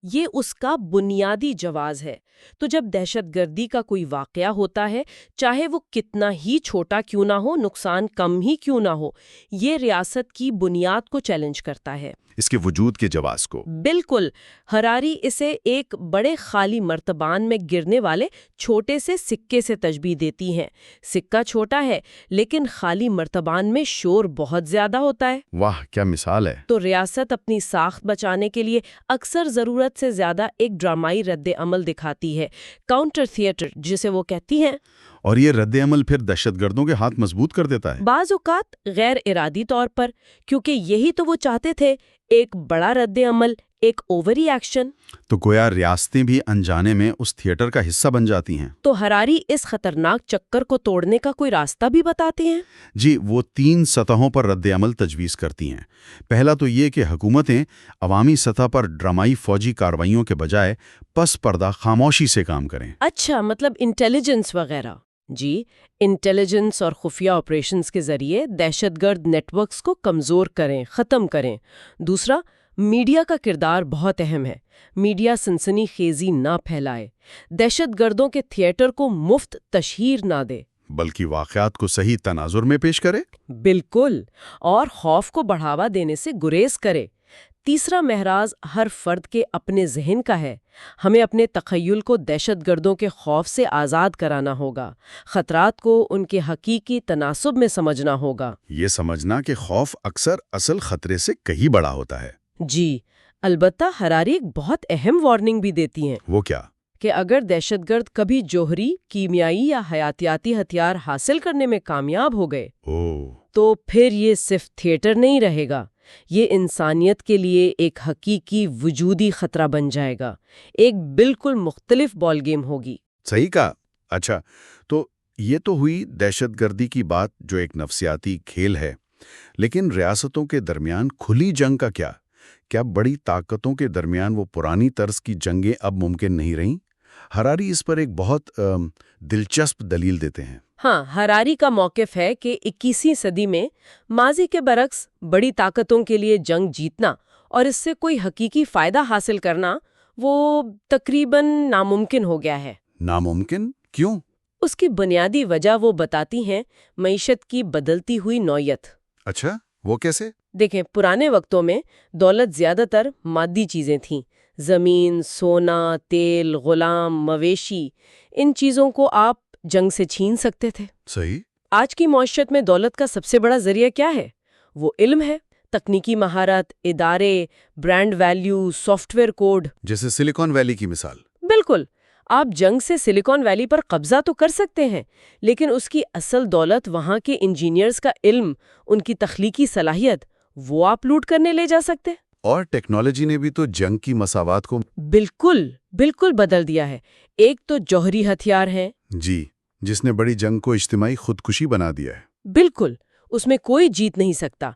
A: یہ اس کا بنیادی جواز ہے۔ تو جب دہشت گردی کا کوئی واقعہ ہوتا ہے، چاہے وہ کتنا ہی چھوٹا کیوں نہ ہو، نقصان کم ہی کیوں نہ ہو، یہ ریاست کی بنیاد کو چیلنج کرتا ہے،
B: اس کے وجود کے جواز کو۔
A: بالکل۔ ہراری اسے ایک بڑے خالی مرتبان میں گرنے والے چھوٹے سے سکے سے تشبیہ دیتی ہیں۔ سکہ چھوٹا ہے لیکن خالی مرتبان میں شور بہت زیادہ ہوتا ہے۔
B: واہ، کیا مثال ہے!
A: تو ریاست اپنی ساخت بچانے کے لیے اکثر ضرورت سے زیادہ ایک ڈرامائی رد عمل دکھاتی ہے، کاؤنٹر تھیٹر جسے وہ کہتی ہیں۔
B: اور یہ رد عمل پھر دہشت گردوں کے ہاتھ مضبوط کر دیتا ہے؟
A: بعض اوقات غیر ارادی طور پر، کیونکہ یہی تو وہ چاہتے تھے، ایک بڑا رد عمل، ایک اووری ایکشن۔
B: تو گویا ریاستیں بھی انجانے میں اس تھیٹر کا حصہ بن جاتی ہیں۔
A: تو ہراری اس خطرناک چکر کو توڑنے کا کوئی راستہ بھی بتاتے ہیں۔
B: جی، وہ 3 سطحوں پر رد عمل تجویز کرتی ہیں۔ پہلا تو یہ کہ حکومتیں عوامی سطح پر ڈرامائی فوجی کارروائیوں کے بجائے پس پردہ خاموشی سے کام کریں۔
A: اچھا، مطلب انٹیلیجنس وغیرہ۔ جی، انٹیلیجنس اور خفیہ آپریشنز کے ذریعے دہشت گرد نیٹ ورکس کو کمزور کریں، ختم کریں۔ دوسرا، میڈیا کا کردار بہت اہم ہے۔ میڈیا سنسنی خیزی نہ پھیلائے، دہشت گردوں کے تھیٹر کو مفت تشہیر نہ دے،
B: بلکہ واقعات کو صحیح تناظر میں پیش کرے۔
A: بالکل، اور خوف کو بڑھاوا دینے سے گریز کرے۔ تیسرا محراز ہر فرد کے اپنے ذہن کا ہے۔ ہمیں اپنے تخیل کو دہشت گردوں کے خوف سے آزاد کرانا ہوگا، خطرات کو ان کے حقیقی تناسب میں سمجھنا ہوگا۔
B: یہ سمجھنا کہ خوف اکثر اصل خطرے سے کہیں بڑا ہوتا ہے۔
A: جی، البتہ ہراری ایک بہت اہم وارننگ بھی دیتی ہیں۔
B: وہ کیا؟
A: کہ اگر دہشت گرد کبھی جوہری، کیمیائی یا حیاتیاتی ہتھیار حاصل کرنے میں کامیاب ہو گئے تو پھر یہ صرف تھیٹر نہیں رہے گا، یہ انسانیت کے لیے ایک حقیقی وجودی خطرہ بن جائے گا، ایک بالکل مختلف بال گیم ہوگی۔
B: صحیح کہا۔ اچھا، تو یہ تو ہوئی دہشت گردی کی بات جو ایک نفسیاتی کھیل ہے، لیکن ریاستوں کے درمیان کھلی جنگ کا کیا؟ کیا بڑی طاقتوں کے درمیان وہ پرانی طرز کی جنگیں اب ممکن نہیں رہیں؟ ہراری اس پر ایک بہت دلچسپ دلیل دیتے ہیں۔
A: ہاں، ہراری کا موقف ہے کہ 21ویں صدی میں ماضی کے برعکس بڑی طاقتوں کے لیے جنگ جیتنا اور اس سے کوئی حقیقی فائدہ حاصل کرنا وہ تقریباً ناممکن ہو گیا ہے۔
B: ناممکن کیوں؟
A: اس کی بنیادی وجہ وہ بتاتی ہیں معیشت کی بدلتی ہوئی نوعیت۔
B: اچھا، وہ کیسے؟
A: دیکھیں، پرانے وقتوں میں دولت زیادہ تر مادی چیزیں تھیں، زمین، سونا، تیل، غلام، مویشی، ان چیزوں کو آپ جنگ سے چھین سکتے تھے۔
B: صحیح۔
A: آج کی معیشت میں دولت کا سب سے بڑا ذریعہ کیا ہے؟ وہ علم ہے، تکنیکی مہارت، ادارے، brand value, software code.
B: جیسے سلیکن ویلی کی مثال۔
A: بالکل، آپ جنگ سے سلیکن ویلی پر قبضہ تو کر سکتے ہیں، لیکن اس کی اصل دولت وہاں کے انجینئرز کا علم، ان کی تخلیقی صلاحیت، وہ آپ لوٹ کرنے لے جا سکتے۔
B: اور ٹیکنالوجی نے بھی تو جنگ کی مساوات کو
A: بالکل بالکل بدل دیا ہے۔ ایک تو جوہری ہتھیار ہیں۔
B: جی، جس نے بڑی جنگ کو اجتماعی خودکشی بنا دیا ہے۔
A: بالکل، اس میں کوئی جیت نہیں سکتا۔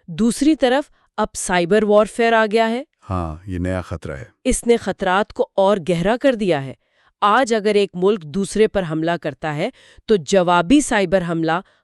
A: دوسری طرف اب سائبر وارفیئر آ گیا ہے۔
B: ہاں، یہ نیا خطرہ ہے۔
A: اس نے خطرات کو اور گہرا کر دیا ہے۔ آج اگر ایک ملک دوسرے پر حملہ کرتا ہے تو جوابی سائبر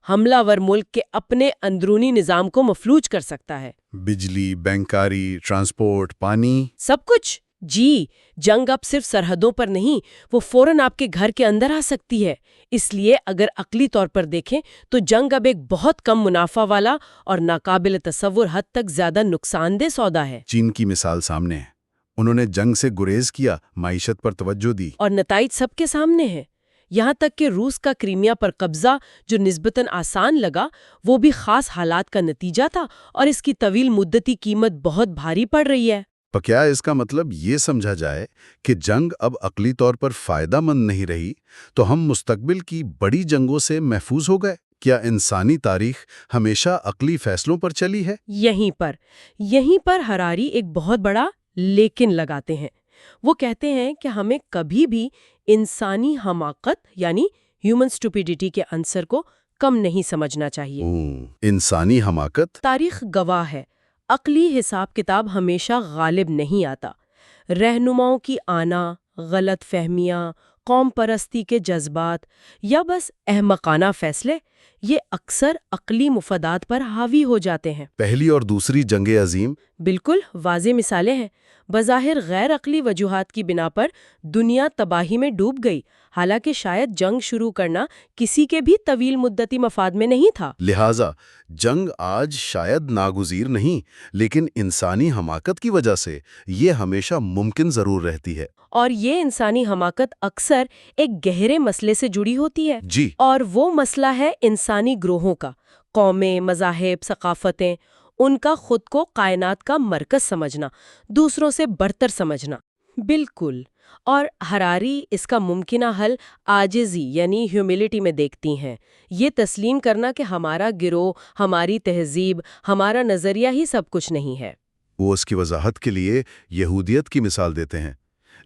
A: حملہ ور ملک کے اپنے اندرونی نظام کو مفلوج کر سکتا ہے۔
B: بجلی، بینکاری، ٹرانسپورٹ، پانی،
A: سب کچھ۔ جی، جنگ اب صرف سرحدوں پر نہیں، وہ فوراً آپ کے گھر کے اندر آ سکتی ہے۔ اس لیے اگر عقلی طور پر دیکھیں تو جنگ اب ایک بہت کم منافع والا اور ناقابل تصور حد تک زیادہ نقصان دہ سودا ہے۔
B: چین کی مثال سامنے ہے۔ انہوں نے جنگ سے گریز کیا، معیشت پر توجہ دی،
A: اور نتائج سب کے سامنے ہیں۔ یہاں تک کہ روس کا کرائمیا پر قبضہ، جو نسبتاً آسان لگا، وہ بھی خاص حالات کا نتیجہ تھا، اور اس کی طویل مدتی قیمت بہت بھاری پڑ رہی ہے۔
B: تو کیا اس کا مطلب یہ سمجھا جائے کہ جنگ اب عقلی طور پر فائدہ مند نہیں رہی تو ہم مستقبل کی بڑی جنگوں سے محفوظ ہو گئے؟ کیا انسانی تاریخ ہمیشہ عقلی فیصلوں پر چلی ہے؟
A: یہیں پر ہراری ایک بہت بڑا لیکن لگاتے ہیں۔ وہ کہتے ہیں کہ ہمیں کبھی بھی انسانی حماقت یعنی ہیومن اسٹوپیڈیٹی کے عنصر کو کم نہیں سمجھنا چاہیے۔
B: انسانی حماقت؟
A: تاریخ گواہ ہے، عقلی حساب کتاب ہمیشہ غالب نہیں آتا۔ رہنماؤں کی آنا، غلط فہمیاں، قوم پرستی کے جذبات یا بس احمقانہ فیصلے، یہ اکثر عقلی مفادات پر حاوی ہو جاتے ہیں۔
B: پہلی اور دوسری جنگ عظیم
A: بالکل واضح مثالیں ہیں۔ بظاہر غیر عقلی وجوہات کی بنا پر دنیا تباہی میں ڈوب گئی، حالانکہ شاید جنگ شروع کرنا کسی کے بھی طویل مدتی مفاد میں نہیں تھا۔
B: لہٰذا جنگ آج شاید ناگزیر نہیں، لیکن انسانی حماقت کی وجہ سے یہ ہمیشہ ممکن ضرور رہتی ہے۔
A: اور یہ انسانی حماقت اکثر ایک گہرے مسئلے سے جڑی ہوتی ہے۔
B: جی،
A: اور وہ مسئلہ ہے انسانی گروہوں کا، قومیں، مذاہب، ثقافتیں، ان کا خود کو کائنات کا مرکز سمجھنا، دوسروں سے برتر سمجھنا۔ بالکل، اور ہراری اس کا ممکنہ حل عاجزی یعنی ہیوملٹی میں دیکھتی ہیں۔ یہ تسلیم کرنا کہ ہمارا گروہ، ہماری تہذیب، ہمارا نظریہ ہی سب کچھ نہیں ہے۔
B: وہ اس کی وضاحت کے لیے یہودیت کی مثال دیتے ہیں،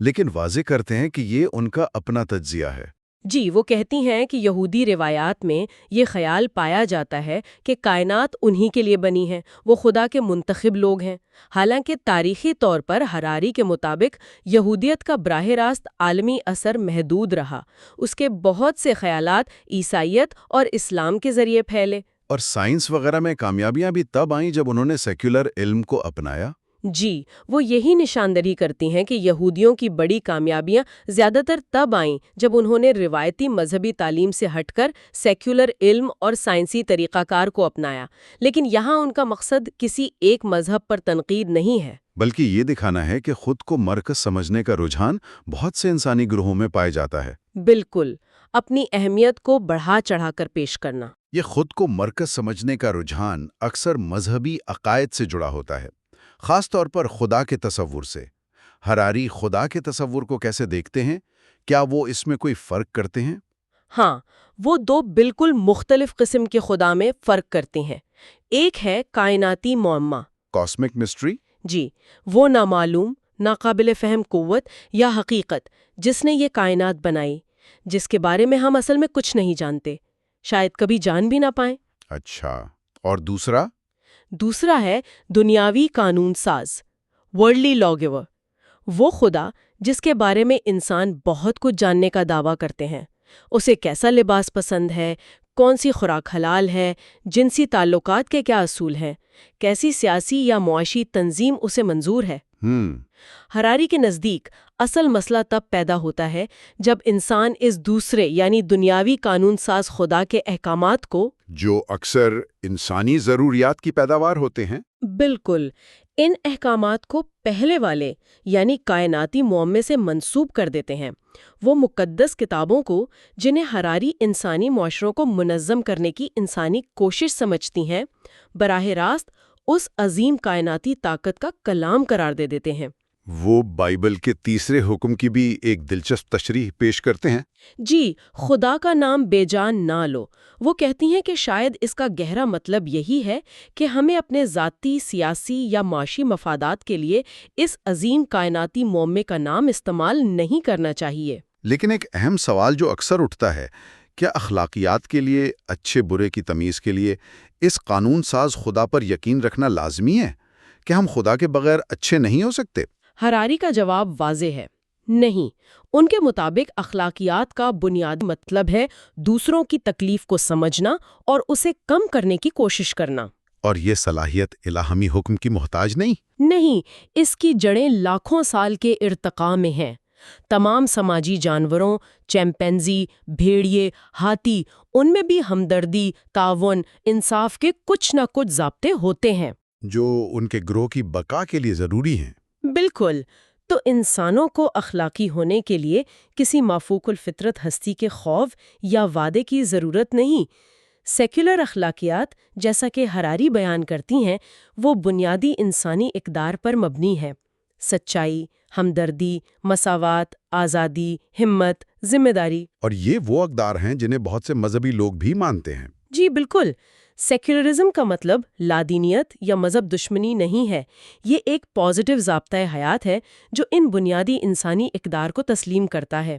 B: لیکن واضح کرتے ہیں کہ یہ ان کا اپنا تجزیہ ہے۔
A: جی، وہ کہتی ہیں کہ یہودی روایات میں یہ خیال پایا جاتا ہے کہ کائنات انہی کے لیے بنی ہے، وہ خدا کے منتخب لوگ ہیں۔ حالانکہ تاریخی طور پر ہراری کے مطابق یہودیت کا براہ راست عالمی اثر محدود رہا۔ اس کے بہت سے خیالات عیسائیت اور اسلام کے ذریعے پھیلے۔
B: اور سائنس وغیرہ میں کامیابیاں بھی تب آئیں جب انہوں نے سیکولر علم کو اپنایا۔
A: جی، وہ یہی نشاندہی کرتی ہیں کہ یہودیوں کی بڑی کامیابیاں زیادہ تر تب آئیں جب انہوں نے روایتی مذہبی تعلیم سے ہٹ کر سیکولر علم اور سائنسی طریقہ کار کو اپنایا۔ لیکن یہاں ان کا مقصد کسی ایک مذہب پر تنقید نہیں ہے،
B: بلکہ یہ دکھانا ہے کہ خود کو مرکز سمجھنے کا رجحان بہت سے انسانی گروہوں میں پائے جاتا ہے۔
A: بالکل، اپنی اہمیت کو بڑھا چڑھا کر پیش کرنا۔
B: یہ خود کو مرکز سمجھنے کا رجحان اکثر مذہبی عقائد سے جڑا ہوتا ہے، خاص طور پر خدا کے تصور سے۔ ہراری خدا کے تصور کو کیسے دیکھتے ہیں؟ کیا وہ اس میں کوئی فرق کرتے ہیں؟
A: ہاں، وہ دو بالکل مختلف قسم کے خدا میں فرق کرتے ہیں۔ ایک ہے کائناتی معمہ،
B: کاسمک مسٹری۔
A: جی، وہ نامعلوم، ناقابل فہم قوت یا حقیقت جس نے یہ کائنات بنائی، جس کے بارے میں ہم اصل میں کچھ نہیں جانتے، شاید کبھی جان بھی نہ پائیں۔
B: اچھا، اور دوسرا؟
A: دوسرا ہے دنیاوی قانون ساز، ورلڈلی لا گیور، وہ خدا جس کے بارے میں انسان بہت کچھ جاننے کا دعویٰ کرتے ہیں۔ اسے کیسا لباس پسند ہے، کون سی خوراک حلال ہے، جنسی تعلقات کے کیا اصول ہیں، کیسی سیاسی یا معاشی تنظیم اسے منظور ہے۔ ہراری کے نزدیک اصل مسئلہ تب پیدا ہوتا ہے جب انسان اس دوسرے یعنی دنیاوی قانون ساز خدا کے احکامات کو،
B: جو اکثر انسانی ضروریات کی پیداوار ہوتے ہیں،
A: بالکل، ان احکامات کو پہلے والے یعنی کائناتی معمے سے منسوب کر دیتے ہیں۔ وہ مقدس کتابوں کو، جنہیں ہراری انسانی معاشروں کو منظم کرنے کی انسانی کوشش سمجھتی ہیں، براہ راست اس عظیم کائناتی طاقت کا کلام قرار دے دیتے ہیں۔
C: وہ بائبل کے تیسرے حکم کی بھی ایک دلچسپ تشریح پیش کرتے ہیں۔
A: جی، خدا کا نام بے جان نہ لو۔ وہ کہتی ہیں کہ شاید اس کا گہرا مطلب یہی ہے کہ ہمیں اپنے ذاتی، سیاسی یا معاشی مفادات کے لیے اس عظیم کائناتی معمے کا نام استعمال نہیں کرنا چاہیے۔
C: لیکن ایک اہم سوال جو اکثر اٹھتا ہے، کیا اخلاقیات کے لیے، اچھے برے کی تمیز کے لیے اس قانون ساز خدا پر یقین رکھنا لازمی ہے؟ کہ ہم خدا کے بغیر اچھے نہیں ہو سکتے؟
A: ہراری کا جواب واضح ہے، نہیں۔ ان کے مطابق اخلاقیات کا بنیادی مطلب ہے دوسروں کی تکلیف کو سمجھنا اور اسے کم کرنے کی کوشش کرنا۔
C: اور یہ صلاحیت الہامی حکم کی محتاج نہیں؟
A: نہیں، اس کی جڑیں لاکھوں سال کے ارتقاء میں ہیں۔ تمام سماجی جانوروں، چیمپینزی، بھیڑیے، ہاتھی، ان میں بھی ہمدردی، تعاون، انصاف کے کچھ نہ کچھ ضابطے ہوتے ہیں
C: جو ان کے گروہ کی بقا کے لیے ضروری ہیں۔
A: بالکل۔ تو انسانوں کو اخلاقی ہونے کے لیے کسی مافوق الفطرت ہستی کے خوف یا وعدے کی ضرورت نہیں۔ سیکولر اخلاقیات، جیسا کہ ہراری بیان کرتی ہیں، وہ بنیادی انسانی اقدار پر مبنی ہے: سچائی، ہمدردی، مساوات، آزادی، ہمت، ذمہ داری۔
C: اور یہ وہ اقدار ہیں جنہیں بہت سے مذہبی لوگ بھی مانتے ہیں۔
A: جی بالکل۔ سیکولرزم کا مطلب لادینیت یا مذہب دشمنی نہیں ہے، یہ ایک پازیٹیو ضابطۂ حیات ہے جو ان بنیادی انسانی اقدار کو تسلیم کرتا ہے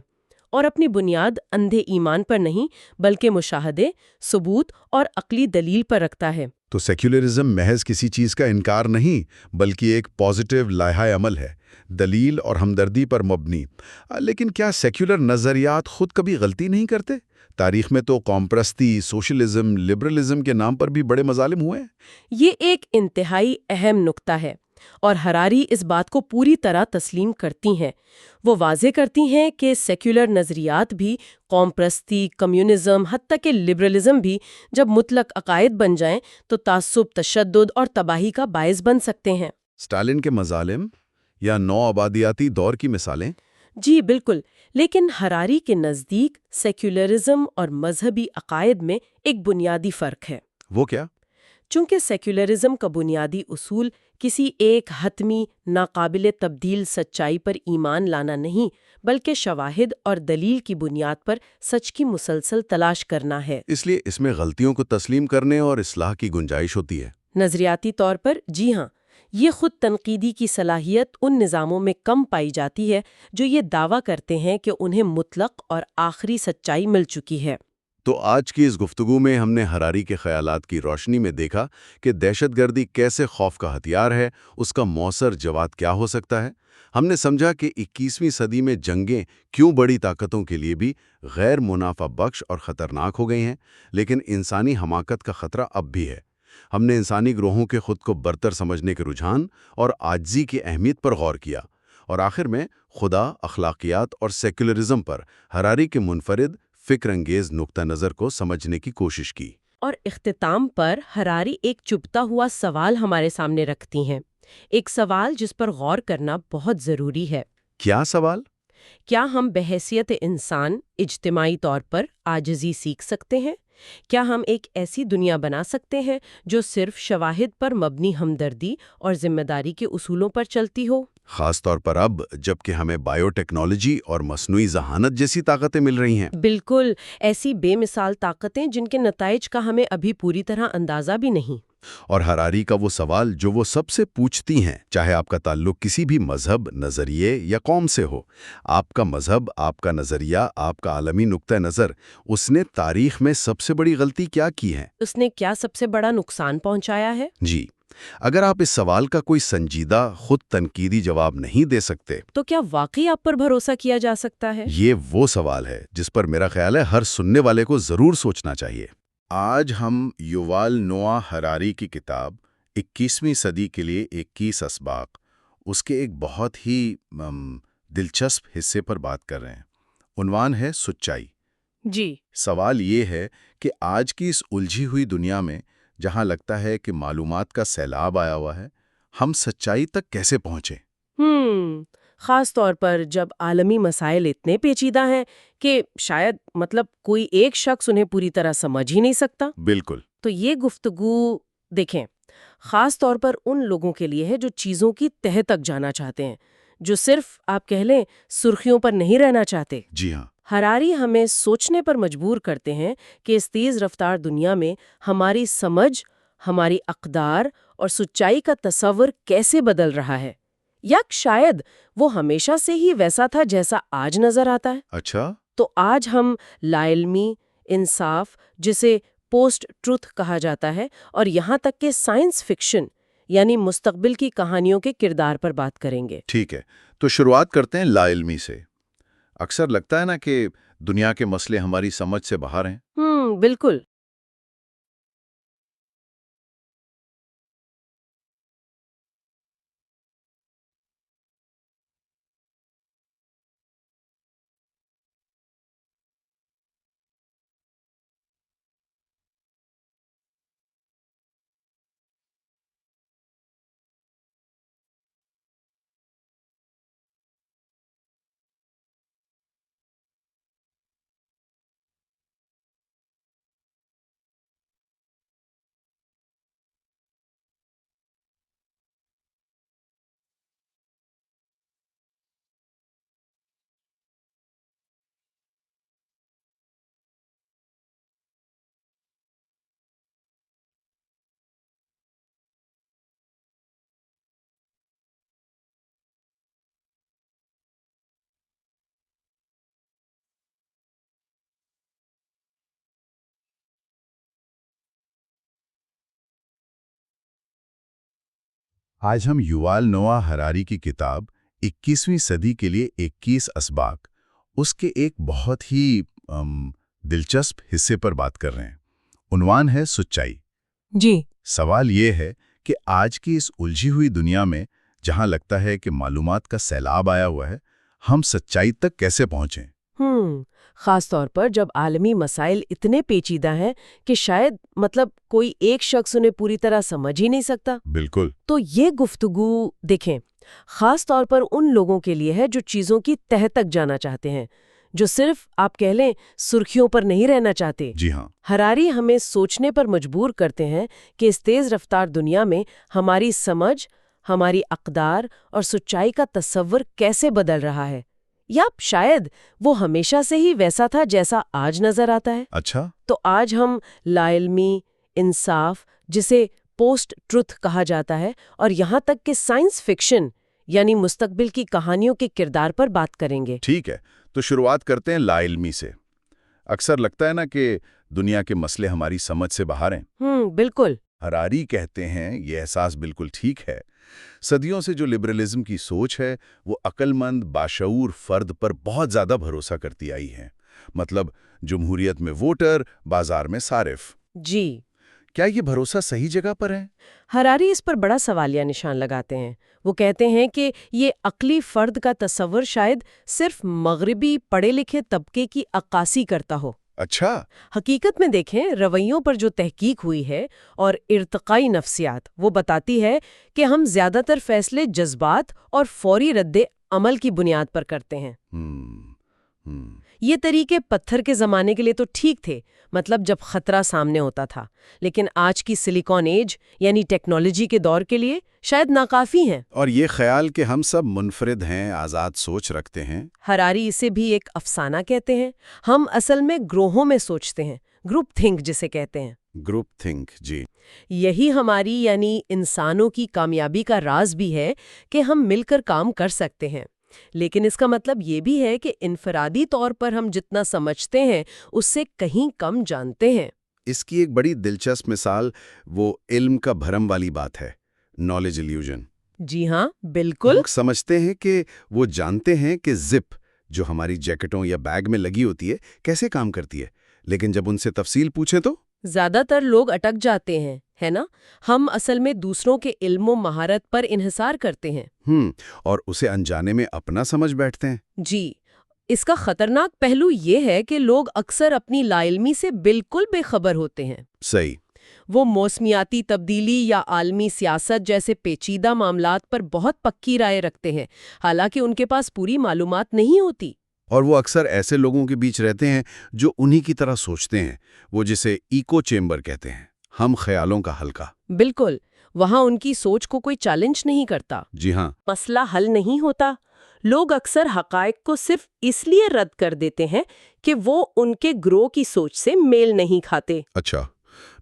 A: اور اپنی بنیاد اندھے ایمان پر نہیں بلکہ مشاہدے، ثبوت اور عقلی دلیل پر رکھتا ہے۔
C: تو سیکولرزم محض کسی چیز کا انکار نہیں بلکہ ایک پازیٹیو لائحہ عمل ہے، دلیل اور ہمدردی پر مبنی۔ لیکن کیا سیکولر نظریات خود کبھی غلطی نہیں کرتے؟ تاریخ میں تو قوم پرستی، سوشلزم، لبرلزم کے نام پر بھی بڑے مظالم ہوئے ہیں۔
A: یہ ایک انتہائی اہم نکتہ ہے اور ہراری اس بات کو پوری طرح تسلیم کرتی ہیں۔ وہ واضح کرتی ہیں کہ سیکولر نظریات بھی، قوم پرستی، کمیونزم، حتیٰ کہ لبرلزم بھی، جب مطلق عقائد بن جائیں تو تعصب، تشدد اور تباہی کا باعث بن سکتے ہیں۔
C: اسٹالن کے مظالم یا نو آبادیاتی دور کی مثالیں؟
A: جی بالکل، لیکن ہراری کے نزدیک سیکولرزم اور مذہبی عقائد میں ایک بنیادی فرق ہے۔
C: وہ کیا؟
A: چونکہ سیکولرزم کا بنیادی اصول کسی ایک حتمی، ناقابل تبدیل سچائی پر ایمان لانا نہیں بلکہ شواہد اور دلیل کی بنیاد پر سچ کی مسلسل تلاش کرنا ہے۔
C: اس لیے اس میں غلطیوں کو تسلیم کرنے اور اصلاح کی گنجائش ہوتی ہے۔
A: نظریاتی طور پر جی ہاں، یہ خود تنقیدی کی صلاحیت ان نظاموں میں کم پائی جاتی ہے جو یہ دعویٰ کرتے ہیں کہ انہیں مطلق اور آخری سچائی مل چکی ہے۔
C: تو آج کی اس گفتگو میں ہم نے ہراری کے خیالات کی روشنی میں دیکھا کہ دہشت گردی کیسے خوف کا ہتھیار ہے، اس کا مؤثر جواب کیا ہو سکتا ہے۔ ہم نے سمجھا کہ 21ویں صدی میں جنگیں کیوں بڑی طاقتوں کے لیے بھی غیر منافع بخش اور خطرناک ہو گئی ہیں، لیکن انسانی حماقت کا خطرہ اب بھی ہے۔ ہم نے انسانی گروہوں کے خود کو برتر سمجھنے کے رجحان اور عاجزی کی اہمیت پر غور کیا، اور آخر میں خدا، اخلاقیات اور سیکولرزم پر ہراری کے منفرد فکر انگیز نقطہ نظر کو سمجھنے کی کوشش کی۔
A: اور اختتام پر ہراری ایک چبھتا ہوا سوال ہمارے سامنے رکھتی ہیں، ایک سوال جس پر غور کرنا بہت ضروری ہے۔
C: کیا سوال؟
A: کیا ہم بحیثیت انسان اجتماعی طور پر عاجزی سیکھ سکتے ہیں؟ کیا ہم ایک ایسی دنیا بنا سکتے ہیں جو صرف شواہد پر مبنی ہمدردی اور ذمہ داری کے اصولوں پر چلتی ہو؟
C: خاص طور پر اب جب کہ ہمیں بائیو ٹیکنالوجی اور مصنوعی ذہانت جیسی طاقتیں مل رہی ہیں۔
A: بالکل، ایسی بے مثال طاقتیں جن کے نتائج کا ہمیں ابھی پوری طرح اندازہ بھی نہیں۔
C: اور ہراری کا وہ سوال جو وہ سب سے پوچھتی ہیں، چاہے آپ کا تعلق کسی بھی مذہب، نظریے یا قوم سے ہو، آپ کا مذہب، آپ کا نظریہ، آپ کا عالمی نقطہ نظر، اس نے تاریخ میں سب سے بڑی غلطی کیا کی ہے؟
A: اس نے کیا سب سے بڑا نقصان پہنچایا ہے؟
C: جی، اگر آپ اس سوال کا کوئی سنجیدہ، خود تنقیدی جواب نہیں دے سکتے،
A: تو کیا واقعی آپ پر بھروسہ کیا جا سکتا ہے؟
C: یہ وہ سوال ہے جس پر میرا خیال ہے ہر سننے والے کو ضرور سوچنا چاہیے۔
B: آج ہم یووال نوآ ہراری کی کتاب 21ویں صدی کے لیے 21 اسباق، اس کے ایک بہت ہی دلچسپ حصے پر بات کر رہے ہیں۔ عنوان ہے سچائی۔
A: جی۔
B: سوال یہ ہے کہ آج کی اس الجھی ہوئی دنیا میں جہاں لگتا ہے کہ معلومات کا سیلاب آیا ہوا ہے، ہم سچائی تک کیسے پہنچیں؟
A: خاص طور پر جب عالمی مسائل اتنے پیچیدہ ہیں کہ شاید کوئی ایک شخص انہیں پوری طرح سمجھ ہی نہیں سکتا۔
B: بالکل۔
A: تو یہ گفتگو دیکھیں، خاص طور پر ان لوگوں کے لیے ہے جو چیزوں کی تہہ تک جانا چاہتے ہیں، جو صرف آپ کہہ لیں سرخیوں پر نہیں رہنا چاہتے۔
C: جی ہاں،
A: ہراری ہمیں سوچنے پر مجبور کرتے ہیں کہ اس تیز رفتار دنیا میں ہماری سمجھ، ہماری اقدار اور سچائی کا تصور کیسے بدل رہا ہے، یا شاید وہ ہمیشہ سے ہی ویسا تھا جیسا آج نظر آتا ہے۔
C: اچھا،
A: تو آج ہم لا علمی، انصاف، جسے پوسٹ ٹروتھ کہا جاتا ہے، اور یہاں تک کہ سائنس فکشن یعنی مستقبل کی کہانیوں کے کردار پر بات کریں گے۔
C: ٹھیک ہے، تو شروعات کرتے ہیں لا علمی سے۔ اکثر لگتا ہے نا کہ دنیا کے مسئلے ہماری سمجھ سے باہر ہیں۔
A: بالکل۔
C: آج ہم یووال نوآ ہراری کی کتاب 21ویں صدی کے لیے 21 اسباق اس کے ایک بہت ہی دلچسپ حصے پر بات کر رہے ہیں۔ عنوان ہے سچائی۔
A: جی۔
C: سوال یہ ہے کہ آج کی اس الجھی ہوئی دنیا میں جہاں لگتا ہے کہ معلومات کا سیلاب آیا ہوا ہے، ہم سچائی تک کیسے پہنچیں؟
A: خاص طور پر جب عالمی مسائل اتنے پیچیدہ ہیں کہ شاید کوئی ایک شخص انہیں پوری طرح سمجھ ہی نہیں سکتا۔
C: بالکل۔
A: تو یہ گفتگو دیکھیں، خاص طور پر ان لوگوں کے لیے ہے جو چیزوں کی تہہ تک جانا چاہتے ہیں، جو صرف آپ کہہ لیں سرخیوں پر نہیں رہنا چاہتے۔
C: جی ہاں،
A: ہراری ہمیں سوچنے پر مجبور کرتے ہیں کہ اس تیز رفتار دنیا میں ہماری سمجھ، ہماری اقدار اور سچائی کا تصور کیسے بدل رہا ہے، یا شاید وہ ہمیشہ سے ہی ویسا تھا جیسا آج نظر آتا ہے۔
C: اچھا،
A: تو آج ہم لا علمی، انصاف، جسے پوسٹ ٹروتھ کہا جاتا ہے، اور یہاں تک کہ سائنس فکشن یعنی مستقبل کی کہانیوں کے کردار پر بات کریں گے۔
C: ٹھیک ہے، تو شروعات کرتے ہیں لا علمی سے۔ اکثر لگتا ہے نا کہ دنیا کے مسئلے ہماری سمجھ سے باہر ہیں۔
A: بالکل۔
C: ہراری کہتے ہیں یہ احساس بالکل ٹھیک ہے۔ صدیوں سے جو لبرلزم کی سوچ ہے وہ عقل مند باشعور فرد پر بہت زیادہ بھروسہ کرتی آئی ہے، مطلب جمہوریت میں ووٹر، بازار میں صارف۔
A: جی۔
C: کیا یہ بھروسہ صحیح جگہ پر ہے؟
A: ہراری اس پر بڑا سوالیہ نشان لگاتے ہیں۔ وہ کہتے ہیں کہ یہ عقلی فرد کا تصور شاید صرف مغربی پڑھے لکھے طبقے کی عکاسی کرتا ہو۔
C: اچھا،
A: حقیقت میں دیکھیں، رویوں پر جو تحقیق ہوئی ہے اور ارتقائی نفسیات، وہ بتاتی ہے کہ ہم زیادہ تر فیصلے جذبات اور فوری رد عمل کی بنیاد پر کرتے ہیں۔ یہ طریقے پتھر کے زمانے کے لیے تو ٹھیک تھے، جب خطرہ سامنے ہوتا تھا، لیکن آج کی سلیکون ایج یعنی ٹیکنالوجی کے دور کے لیے شاید ناکافی ہیں۔
C: اور یہ خیال کہ ہم سب منفرد ہیں، آزاد سوچ رکھتے ہیں،
A: ہراری اسے بھی ایک افسانہ کہتے ہیں۔ ہم اصل میں گروہوں میں سوچتے ہیں، گروپ تھنک جسے کہتے ہیں۔
C: گروپ تھنک، جی۔
A: یہی ہماری یعنی انسانوں کی کامیابی کا راز بھی ہے کہ ہم مل کر کام کر سکتے ہیں، لیکن اس کا مطلب یہ بھی ہے کہ انفرادی طور پر ہم جتنا سمجھتے ہیں اس سے کہیں کم جانتے ہیں۔
C: اس کی ایک بڑی دلچسپ مثال وہ علم کا بھرم والی بات ہے، نالج ایلیوژن۔
A: جی ہاں، بالکل۔
C: لوگ سمجھتے ہیں کہ وہ جانتے ہیں کہ زپ جو ہماری جیکٹوں یا بیگ میں لگی ہوتی ہے کیسے کام کرتی ہے، لیکن جب ان سے تفصیل پوچھیں تو
A: زیادہ تر لوگ اٹک جاتے ہیں، ہے نا؟ ہم اصل میں دوسروں کے علم و مہارت پر انحصار کرتے ہیں۔
C: اور اسے انجانے میں اپنا سمجھ بیٹھتے ہیں۔
A: جی، اس کا خطرناک پہلو یہ ہے کہ لوگ اکثر اپنی لا علمی سے بالکل بے خبر ہوتے ہیں۔
C: صحیح۔
A: وہ موسمیاتی تبدیلی یا عالمی سیاست جیسے پیچیدہ معاملات پر بہت پکی رائے رکھتے ہیں، حالانکہ ان کے پاس پوری معلومات نہیں ہوتی۔
C: اور وہ اکثر ایسے لوگوں کے بیچ رہتے ہیں جو انہی کی طرح سوچتے ہیں، وہ جسے ایکو چیمبر کہتے ہیں، ہم خیالوں کا حلقہ۔
A: بالکل، وہاں ان کی سوچ کو کوئی چیلنج نہیں کرتا۔
C: جی ہاں۔
A: مسئلہ حل نہیں ہوتا، لوگ اکثر حقائق کو صرف اس لیے رد کر دیتے ہیں کہ وہ ان کے گروہ کی سوچ سے میل نہیں کھاتے۔
C: اچھا،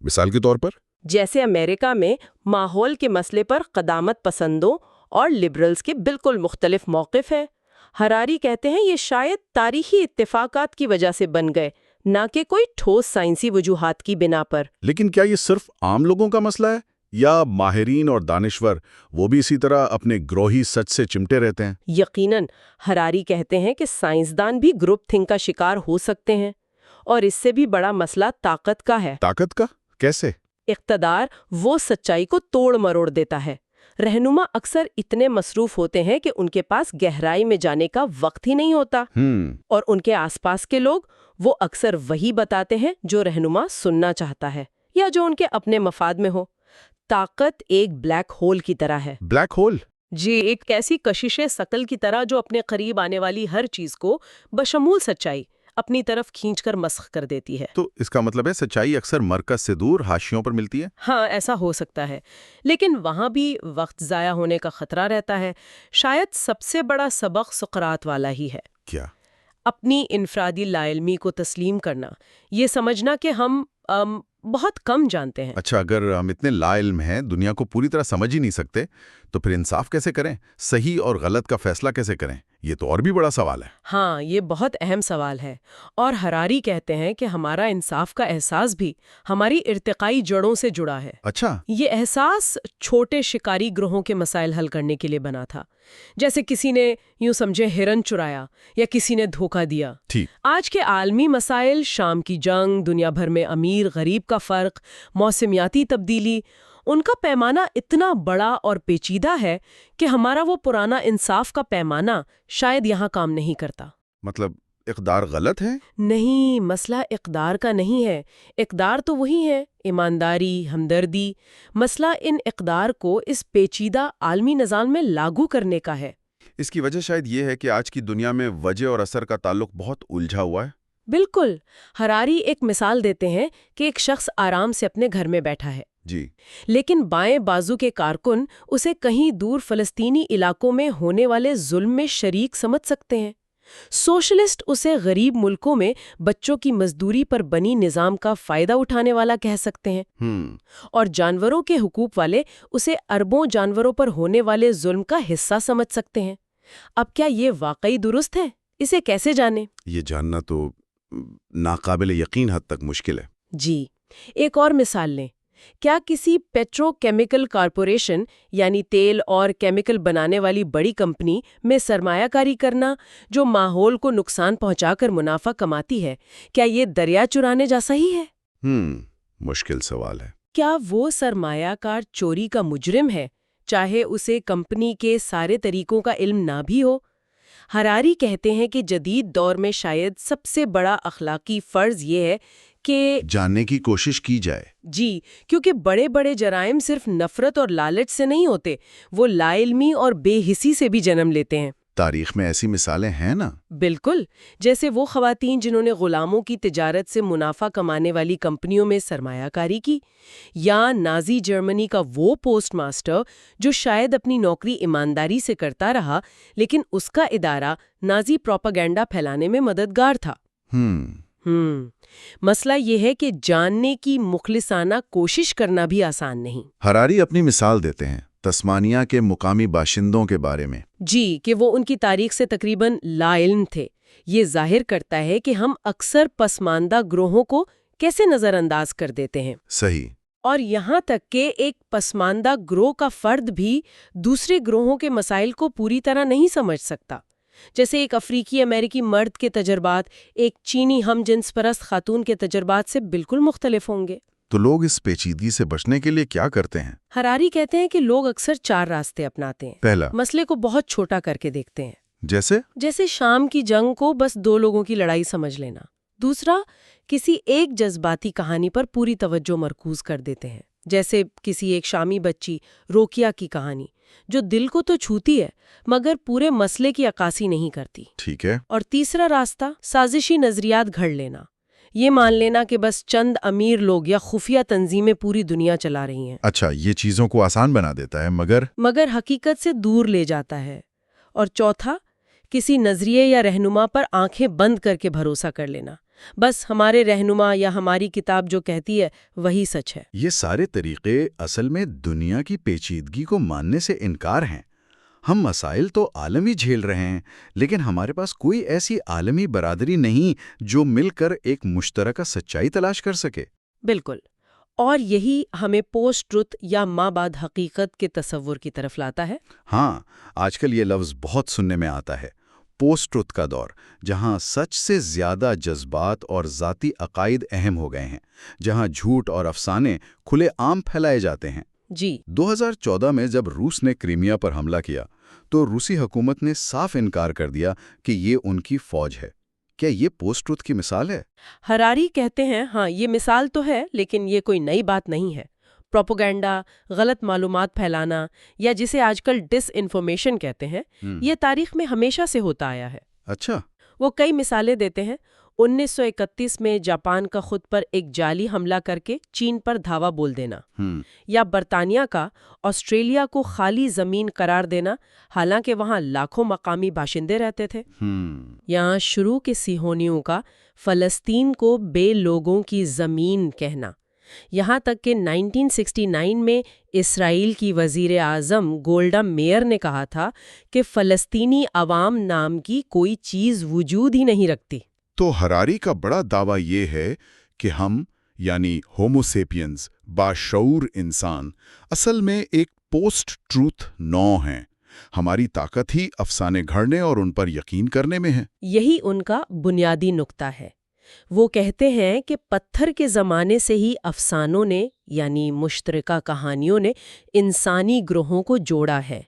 C: مثال کے طور پر؟
A: جیسے امریکہ میں ماحول کے مسئلے پر قدامت پسندوں اور لبرلز کے بالکل مختلف موقف ہیں۔ ہراری کہتے ہیں یہ شاید تاریخی اتفاقات کی وجہ سے بن گئے، نہ کہ کوئی ٹھوس سائنسی وجوہات کی بنا پر۔
C: لیکن کیا یہ صرف عام لوگوں کا مسئلہ ہے، یا ماہرین اور دانشور وہ بھی اسی طرح اپنے گروہی سچ سے چمٹے رہتے ہیں؟
A: یقیناً، ہراری کہتے ہیں کہ سائنسدان بھی گروپ تھنک کا شکار ہو سکتے ہیں، اور اس سے بھی بڑا مسئلہ طاقت کا ہے۔
C: طاقت کا؟ کیسے؟
A: اقتدار وہ سچائی کو توڑ مروڑ دیتا ہے۔ رہنما اکثر اتنے مصروف ہوتے ہیں کہ ان کے پاس گہرائی میں جانے کا وقت ہی نہیں ہوتا، اور ان کے آس پاس کے لوگ وہ اکثر وہی بتاتے ہیں جو رہنما سننا چاہتا ہے یا جو ان کے اپنے مفاد میں ہو۔ طاقت ایک بلیک ہول کی طرح ہے۔
C: Black hole?
A: جی، ایک ایسی کشش ثقل کی طرح جو اپنے قریب آنے والی ہر چیز کو بشمول سچائی اپنی طرف کھینچ کر مسخ کر دیتی ہے۔
C: تو اس کا مطلب ہے سچائی اکثر مرکز سے دور حاشیوں پر ملتی ہے؟
A: ہاں، ایسا ہو سکتا ہے، لیکن وہاں بھی وقت ضائع ہونے کا خطرہ رہتا ہے۔ شاید سب سے بڑا سبق سقراط والا ہی ہے۔
C: کیا؟
A: اپنی انفرادی لا علمی کو تسلیم کرنا، یہ سمجھنا کہ ہم بہت کم جانتے ہیں۔
C: اچھا، اگر ہم اتنے لا علم ہیں، دنیا کو پوری طرح سمجھ ہی نہیں سکتے، تو پھر انصاف کیسے کریں؟ صحیح اور غلط کا فیصلہ کیسے کریں؟ یہ تو اور بھی بڑا سوال ہے۔
A: ہاں، یہ بہت اہم سوال ہے، اور ہراری کہتے ہیں کہ ہمارا انصاف کا احساس بھی ہماری ارتقائی جڑوں سے جڑا ہے۔
C: اچھا۔
A: یہ احساس چھوٹے شکاری گروہوں کے مسائل حل کرنے کے لیے بنا تھا، جیسے کسی نے یوں سمجھے ہرن چرایا یا کسی نے دھوکہ دیا۔
C: ٹھیک۔
A: آج کے عالمی مسائل، شام کی جنگ، دنیا بھر میں امیر غریب کا فرق، موسمیاتی تبدیلی، ان کا پیمانہ اتنا بڑا اور پیچیدہ ہے کہ ہمارا وہ پرانا انصاف کا پیمانہ شاید یہاں کام نہیں کرتا۔
C: مطلب اقدار غلط ہے؟
A: نہیں، مسئلہ اقدار کا نہیں ہے۔ اقدار تو وہی ہے، ایمانداری، ہمدردی۔ مسئلہ ان اقدار کو اس پیچیدہ عالمی نظام میں لاگو کرنے کا ہے۔
C: اس کی وجہ شاید یہ ہے کہ آج کی دنیا میں وجہ اور اثر کا تعلق بہت الجھا ہوا ہے۔
A: بالکل۔ ہراری ایک مثال دیتے ہیں کہ ایک شخص آرام سے اپنے گھر میں بیٹھا ہے،
C: جی،
A: لیکن بائیں بازو کے کارکن اسے کہیں دور فلسطینی علاقوں میں ہونے والے ظلم میں شریک سمجھ سکتے ہیں۔ سوشلسٹ اسے غریب ملکوں میں بچوں کی مزدوری پر بنی نظام کا فائدہ اٹھانے والا کہہ سکتے ہیں، اور جانوروں کے حقوق والے اسے اربوں جانوروں پر ہونے والے ظلم کا حصہ سمجھ سکتے ہیں۔ اب کیا یہ واقعی درست ہے؟ اسے کیسے جانیں؟
C: یہ جاننا تو ناقابل یقین حد تک مشکل ہے۔
A: جی، ایک اور مثال لیں۔ کیا کسی پیٹرو کیمیکل کارپوریشن یعنی تیل اور کیمیکل بنانے والی بڑی کمپنی میں سرمایہ کاری کرنا جو ماحول کو نقصان پہنچا کر منافع کماتی ہے، کیا یہ دریا چرانے جیسا ہی ہے؟
C: مشکل سوال ہے۔
A: کیا وہ سرمایہ کار چوری کا مجرم ہے، چاہے اسے کمپنی کے سارے طریقوں کا علم نہ بھی ہو؟ ہراری کہتے ہیں کہ جدید دور میں شاید سب سے بڑا اخلاقی فرض یہ ہے کہ
C: جاننے کی کوشش کی جائے۔
A: جی، کیونکہ بڑے بڑے جرائم صرف نفرت اور لالچ سے نہیں ہوتے، وہ لا علمی اور بے حسی سے بھی جنم لیتے ہیں۔
C: تاریخ میں ایسی مثالیں ہیں نا؟
A: بالکل، جیسے وہ خواتین جنہوں نے غلاموں کی تجارت سے منافع کمانے والی کمپنیوں میں سرمایہ کاری کی، یا نازی جرمنی کا وہ پوسٹ ماسٹر جو شاید اپنی نوکری ایمانداری سے کرتا رہا لیکن اس کا ادارہ نازی پروپیگنڈا پھیلانے میں مددگار تھا۔ مسئلہ یہ ہے کہ جاننے کی مخلصانہ کوشش کرنا بھی آسان نہیں۔
C: ہراری اپنی مثال دیتے ہیں تسمانیہ کے مقامی باشندوں کے بارے میں۔
A: جی، کہ وہ ان کی تاریخ سے تقریباً لا علم تھے۔ یہ ظاہر کرتا ہے کہ ہم اکثر پسماندہ گروہوں کو کیسے نظر انداز کر دیتے ہیں۔
C: صحیح۔
A: اور یہاں تک کہ ایک پسماندہ گروہ کا فرد بھی دوسرے گروہوں کے مسائل کو پوری طرح نہیں سمجھ سکتا۔ جیسے ایک افریقی امریکی مرد کے تجربات ایک چینی ہم جنس پرست خاتون کے تجربات سے بالکل مختلف ہوں گے۔
C: تو لوگ اس پیچیدگی سے بچنے کے لیے کیا کرتے ہیں؟
A: ہراری کہتے ہیں کہ لوگ اکثر 4 راستے اپناتے ہیں۔
C: پہلا،
A: مسئلے کو بہت چھوٹا کر کے دیکھتے ہیں،
C: جیسے
A: شام کی جنگ کو بس 2 لوگوں کی لڑائی سمجھ لینا۔ دوسرا، کسی ایک جذباتی کہانی پر پوری توجہ مرکوز کر دیتے ہیں، جیسے کسی ایک شامی بچی روکیا کی کہانی جو دل کو تو چھوتی ہے مگر پورے مسئلے کی عکاسی نہیں کرتی۔
C: ٹھیک ہے۔
A: اور تیسرا راستہ، سازشی نظریات گھڑ لینا، یہ مان لینا کہ بس چند امیر لوگ یا خفیہ تنظیمیں پوری دنیا چلا رہی ہیں۔
C: اچھا، یہ چیزوں کو آسان بنا دیتا ہے مگر
A: حقیقت سے دور لے جاتا ہے۔ اور چوتھا، کسی نظریے یا رہنما پر آنکھیں بند کر کے بھروسہ کر لینا، بس ہمارے رہنما یا ہماری کتاب جو کہتی ہے وہی سچ ہے۔
D: یہ سارے طریقے اصل میں دنیا کی پیچیدگی کو ماننے سے انکار ہیں۔ ہم مسائل تو عالمی جھیل رہے ہیں، لیکن ہمارے پاس کوئی ایسی عالمی برادری نہیں جو مل کر ایک مشترکہ سچائی تلاش کر سکے۔
A: بالکل، اور یہی ہمیں پوسٹ ٹروتھ یا ما بعد حقیقت کے تصور کی طرف لاتا ہے۔
D: ہاں، آج کل یہ لفظ بہت سننے میں آتا ہے، پوسٹ ٹروتھ کا دور، جہاں سچ سے زیادہ جذبات اور ذاتی عقائد اہم ہو گئے ہیں، جہاں جھوٹ اور افسانے کھلے عام پھیلائے جاتے ہیں۔
A: جی
D: 2014 میں جب روس نے کرائمیا پر حملہ کیا تو روسی حکومت نے صاف انکار کر دیا کہ یہ ان کی فوج ہے۔ کیا یہ پوسٹ ٹروتھ کی مثال ہے؟
A: ہراری کہتے ہیں ہاں یہ مثال تو ہے، لیکن یہ کوئی نئی بات نہیں ہے۔ پروپیگنڈا، غلط معلومات پھیلانا یا جسے آج کل ڈس انفارمیشن کہتے ہیں، یہ تاریخ میں ہمیشہ سے ہوتا آیا ہے۔
D: اچھا،
A: وہ کئی مثالیں دیتے ہیں۔ 1931 میں جاپان کا خود پر ایک جعلی حملہ کر کے چین پر دھاوا بول دینا، یا برطانیہ کا آسٹریلیا کو خالی زمین قرار دینا حالانکہ وہاں لاکھوں مقامی باشندے رہتے تھے۔ یہاں شروع کے صہیونیوں کا فلسطین کو بے لوگوں کی زمین کہنا، یہاں تک کہ 1969 میں اسرائیل کی وزیر اعظم گولڈا میئر نے کہا تھا کہ فلسطینی عوام نام کی کوئی چیز وجود ہی نہیں رکھتی۔
E: تو ہراری کا بڑا دعویٰ یہ ہے کہ ہم یعنی ہومو سیپینز، باشعور انسان، اصل میں ایک پوسٹ ٹروتھ نو ہیں۔ ہماری طاقت ہی افسانے گھڑنے اور ان پر یقین کرنے میں ہے۔
A: یہی ان کا بنیادی نقطہ ہے۔ وہ کہتے ہیں کہ پتھر کے زمانے سے ہی افسانوں نے یعنی مشترکہ کہانیوں نے انسانی گروہوں کو جوڑا ہے۔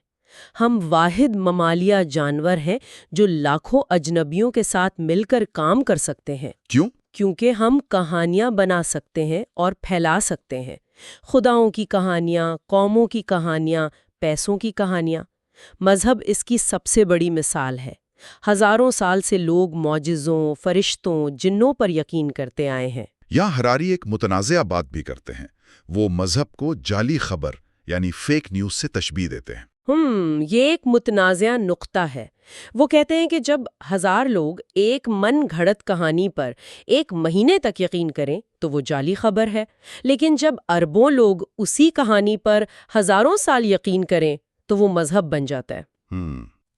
A: ہم واحد ممالیہ جانور ہیں جو لاکھوں اجنبیوں کے ساتھ مل کر کام کر سکتے ہیں۔
E: کیوں؟
A: کیونکہ ہم کہانیاں بنا سکتے ہیں اور پھیلا سکتے ہیں، خداؤں کی کہانیاں، قوموں کی کہانیاں، پیسوں کی کہانیاں۔ مذہب اس کی سب سے بڑی مثال ہے۔ ہزاروں سال سے لوگ معجزوں، فرشتوں، جنوں پر یقین کرتے آئے ہیں۔
E: یہاں ہراری ایک متنازع بات بھی کرتے ہیں۔ وہ مذہب کو جعلی خبر یعنی فیک نیوز سے تشبیہ دیتے ہیں۔
A: یہ ایک متنازع نقطہ ہے۔ وہ کہتے ہیں کہ جب 1000 لوگ ایک من گھڑت کہانی پر 1 مہینے تک یقین کریں تو وہ جعلی خبر ہے، لیکن جب اربوں لوگ اسی کہانی پر ہزاروں سال یقین کریں تو وہ مذہب بن جاتا ہے۔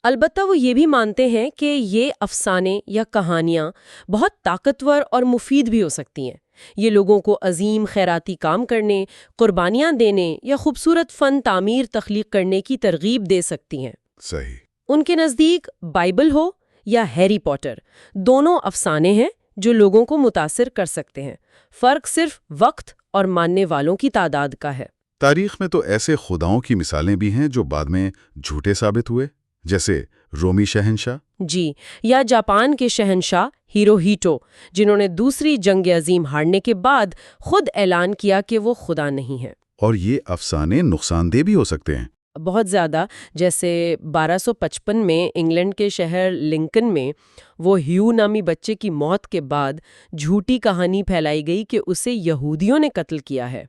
A: البتہ وہ یہ بھی مانتے ہیں کہ یہ افسانے یا کہانیاں بہت طاقتور اور مفید بھی ہو سکتی ہیں۔ یہ لوگوں کو عظیم خیراتی کام کرنے، قربانیاں دینے یا خوبصورت فن تعمیر تخلیق کرنے کی ترغیب دے سکتی ہیں۔
E: صحیح۔
A: ان کے نزدیک بائبل ہو یا ہیری پوٹر، دونوں افسانے ہیں جو لوگوں کو متاثر کر سکتے ہیں۔ فرق صرف وقت اور ماننے والوں کی تعداد کا ہے۔
E: تاریخ میں تو ایسے خداؤں کی مثالیں بھی ہیں جو بعد میں جھوٹے ثابت ہوئے، جیسے رومی شہنشاہ۔
A: جی، یا جاپان کے شہنشاہ ہیروہیٹو، جنہوں نے دوسری جنگ عظیم ہارنے کے بعد خود اعلان کیا کہ وہ خدا نہیں ہیں۔
E: اور یہ افسانے نقصان دہ بھی ہو سکتے ہیں۔
A: بہت زیادہ، جیسے 1255 میں انگلینڈ کے شہر لنکن میں وہ ہیو نامی بچے کی موت کے بعد جھوٹی کہانی پھیلائی گئی کہ اسے یہودیوں نے قتل کیا ہے۔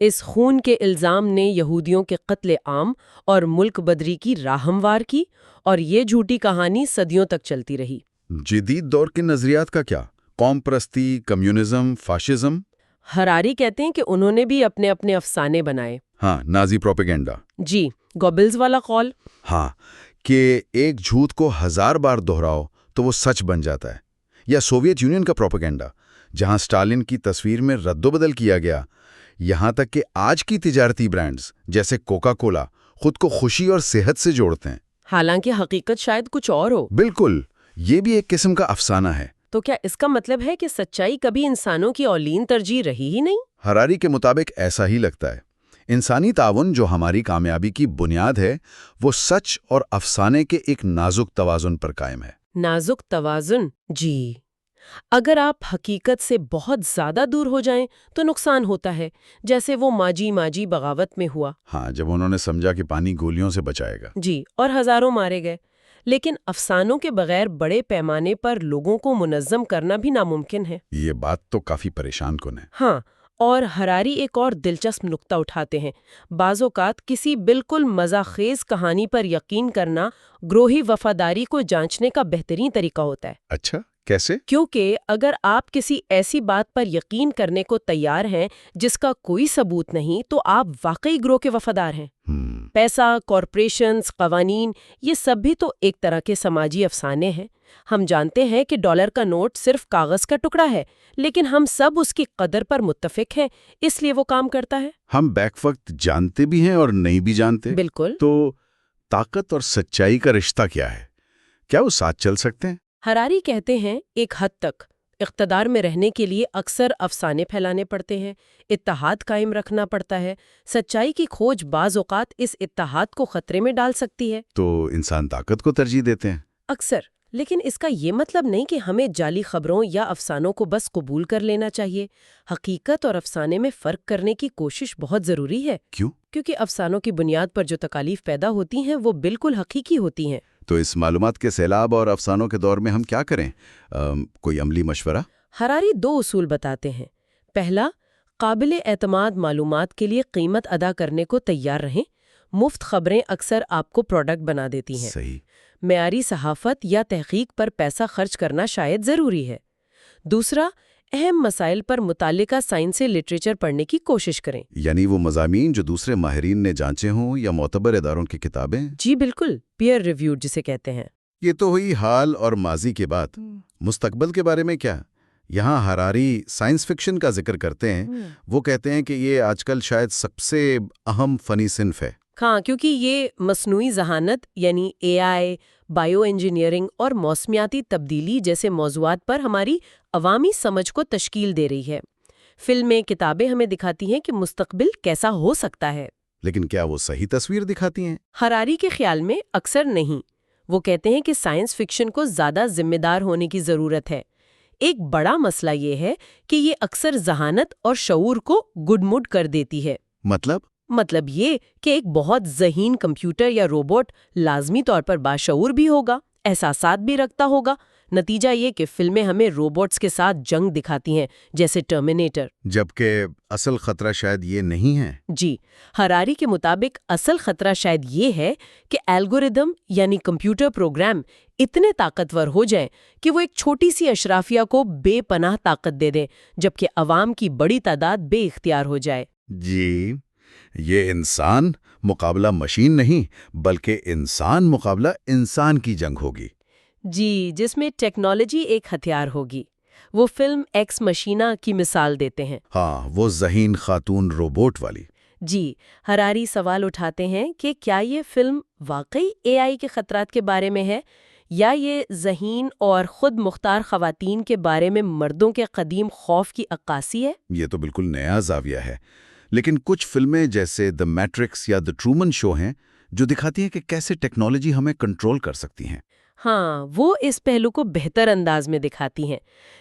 A: اس خون کے الزام نے یہودیوں کے قتل عام اور ملک بدری کی راہ ہموار کی، اور یہ جھوٹی کہانی صدیوں تک چلتی رہی۔
E: جدید دور کے نظریات کا کیا؟ قوم پرستی، کمیونزم، فاشزم؟
A: ہراری کہتے ہیں کہ انہوں نے بھی اپنے اپنے افسانے بنائے۔
E: ہاں، نازی پروپیگنڈا۔
A: جی، گوبلز والا قول۔
E: ہاں، کہ ایک جھوٹ کو 1000 بار دہراؤ تو وہ سچ بن جاتا ہے۔ یا سوویت یونین کا پروپیگنڈا، جہاں سٹالن کی تصویر میں رد و بدل کیا گیا۔ یہاں تک کہ آج کی تجارتی برانڈز جیسے کوکا کولا خود کو خوشی اور صحت سے جوڑتے ہیں،
A: حالانکہ حقیقت شاید کچھ اور ہو۔
E: بالکل، یہ بھی ایک قسم کا افسانہ ہے۔
A: تو کیا اس کا مطلب ہے کہ سچائی کبھی انسانوں کی اولین ترجیح رہی ہی نہیں؟
E: ہراری کے مطابق ایسا ہی لگتا ہے۔ انسانی تعاون جو ہماری کامیابی کی بنیاد ہے، وہ سچ اور افسانے کے ایک نازک توازن پر قائم ہے۔
A: نازک توازن؟ جی، اگر آپ حقیقت سے بہت زیادہ دور ہو جائیں تو نقصان ہوتا ہے، جیسے وہ ماجی ماجی بغاوت میں ہوا۔
E: ہاں، جب انہوں نے سمجھا کہ پانی گولیوں سے بچائے گا۔
A: جی، اور ہزاروں مارے گئے۔ لیکن افسانوں کے بغیر بڑے پیمانے پر لوگوں کو منظم کرنا بھی ناممکن ہے۔
E: یہ بات تو کافی پریشان کن ہے۔
A: ہاں، اور ہراری ایک اور دلچسپ نقطہ اٹھاتے ہیں۔ بعض اوقات کسی بالکل مزہ خیز کہانی پر یقین کرنا گروہی وفاداری کو جانچنے کا بہترین طریقہ ہوتا ہے۔
C: اچھا، کیسے؟
A: کیونکہ اگر آپ کسی ایسی بات پر یقین کرنے کو تیار ہیں جس کا کوئی ثبوت نہیں، تو آپ واقعی گروہ کے وفادار ہیں۔ پیسہ، کارپوریشنز، قوانین، یہ سب بھی تو ایک طرح کے سماجی افسانے ہیں۔ ہم جانتے ہیں کہ ڈالر کا نوٹ صرف کاغذ کا ٹکڑا ہے، لیکن ہم سب اس کی قدر پر متفق ہیں، اس لیے وہ کام کرتا ہے۔
C: ہم بیک وقت جانتے بھی ہیں اور نہیں بھی جانتے۔
A: بالکل۔
C: تو طاقت اور سچائی کا رشتہ کیا ہے؟ کیا وہ ساتھ چل سکتے ہیں؟
A: ہراری کہتے ہیں ایک حد تک اقتدار میں رہنے کے لیے اکثر افسانے پھیلانے پڑتے ہیں، اتحاد قائم رکھنا پڑتا ہے۔ سچائی کی کھوج بعض اوقات اس اتحاد کو خطرے میں ڈال سکتی ہے۔
C: تو انسان طاقت کو ترجیح دیتے ہیں؟
A: اکثر، لیکن اس کا یہ مطلب نہیں کہ ہمیں جعلی خبروں یا افسانوں کو بس قبول کر لینا چاہیے۔ حقیقت اور افسانے میں فرق کرنے کی کوشش بہت ضروری ہے۔
C: کیوں؟
A: کیونکہ افسانوں کی بنیاد پر جو تکالیف پیدا ہوتی ہیں وہ بالکل حقیقی ہوتی ہیں۔
C: تو اس معلومات کے سیلاب اور افسانوں کے دور میں ہم کیا کریں؟ کوئی عملی مشورہ؟
A: ہراری 2 اصول بتاتے ہیں۔ پہلا، قابل اعتماد معلومات کے لیے قیمت ادا کرنے کو تیار رہیں۔ مفت خبریں اکثر آپ کو پروڈکٹ بنا دیتی ہیں۔
C: صحیح۔
A: معیاری صحافت یا تحقیق پر پیسہ خرچ کرنا شاید ضروری ہے۔ دوسرا، اہم مسائل پر متعلقہ سائنسی لٹریچر پڑھنے کی کوشش کریں۔
C: یعنی وہ مضامین جو دوسرے ماہرین نے جانچے ہوں یا معتبر اداروں کی کتابیں؟
A: جی بالکل، پیئر ریویوڈ جسے کہتے ہیں۔
C: یہ تو ہوئی حال اور ماضی کی بات۔ مستقبل کے بارے میں کیا؟ یہاں ہراری سائنس فکشن کا ذکر کرتے ہیں۔ وہ کہتے ہیں کہ یہ آج کل شاید سب سے اہم فنی صنف ہے۔
A: ہاں، کیونکہ یہ مصنوعی ذہانت یعنی اے آئی، بائیو انجینئرنگ اور موسمیاتی تبدیلی جیسے موضوعات پر ہماری عوامی سمجھ کو تشکیل دے رہی ہے۔ فلمیں، کتابیں ہمیں دکھاتی ہیں کہ مستقبل کیسا ہو سکتا ہے۔
C: لیکن کیا وہ صحیح تصویر دکھاتی ہیں؟
A: ہراری کے خیال میں اکثر نہیں۔ وہ کہتے ہیں کہ سائنس فکشن کو زیادہ ذمہ دار ہونے کی ضرورت ہے۔ ایک بڑا مسئلہ یہ ہے کہ یہ اکثر ذہانت اور شعور کو گڈ کر دیتی ہے۔ مطلب یہ کہ ایک بہت ذہین کمپیوٹر یا روبوٹ لازمی طور پر باشعور بھی ہوگا، احساسات بھی رکھتا ہوگا۔ نتیجہ یہ کہ فلمیں ہمیں روبوٹس کے ساتھ جنگ دکھاتی ہیں، جیسے ٹرمینیٹر۔
C: جبکہ اصل خطرہ شاید یہ نہیں ہے۔
A: جی، ہراری کے مطابق اصل خطرہ شاید یہ ہے کہ الگوریدم یعنی کمپیوٹر پروگرام اتنے طاقتور ہو جائیں کہ وہ ایک چھوٹی سی اشرافیہ کو بے پناہ طاقت دے دیں، جبکہ عوام کی بڑی تعداد بے اختیار ہو جائے۔
C: جی، یہ انسان مقابلہ مشین نہیں بلکہ انسان مقابلہ انسان کی جنگ ہوگی۔
A: جی، جس میں ٹیکنالوجی ایک ہتھیار ہوگی۔ وہ فلم ایکس مشینہ کی مثال دیتے ہیں۔
C: ہاں، وہ ذہین خاتون روبوٹ والی۔
A: جی، ہراری سوال اٹھاتے ہیں کہ کیا یہ فلم واقعی اے آئی کے خطرات کے بارے میں ہے، یا یہ ذہین اور خود مختار خواتین کے بارے میں مردوں کے قدیم خوف کی عکاسی ہے؟
C: یہ تو بالکل نیا زاویہ ہے۔ لیکن کچھ فلمیں جیسے دی میٹرکس یا دی ٹرومن شو ہیں جو دکھاتی ہیں کہ کیسے ٹیکنالوجی ہمیں کنٹرول کر سکتی ہیں۔
A: ہاں، وہ اس پہلو کو بہتر انداز میں دکھاتی ہیں،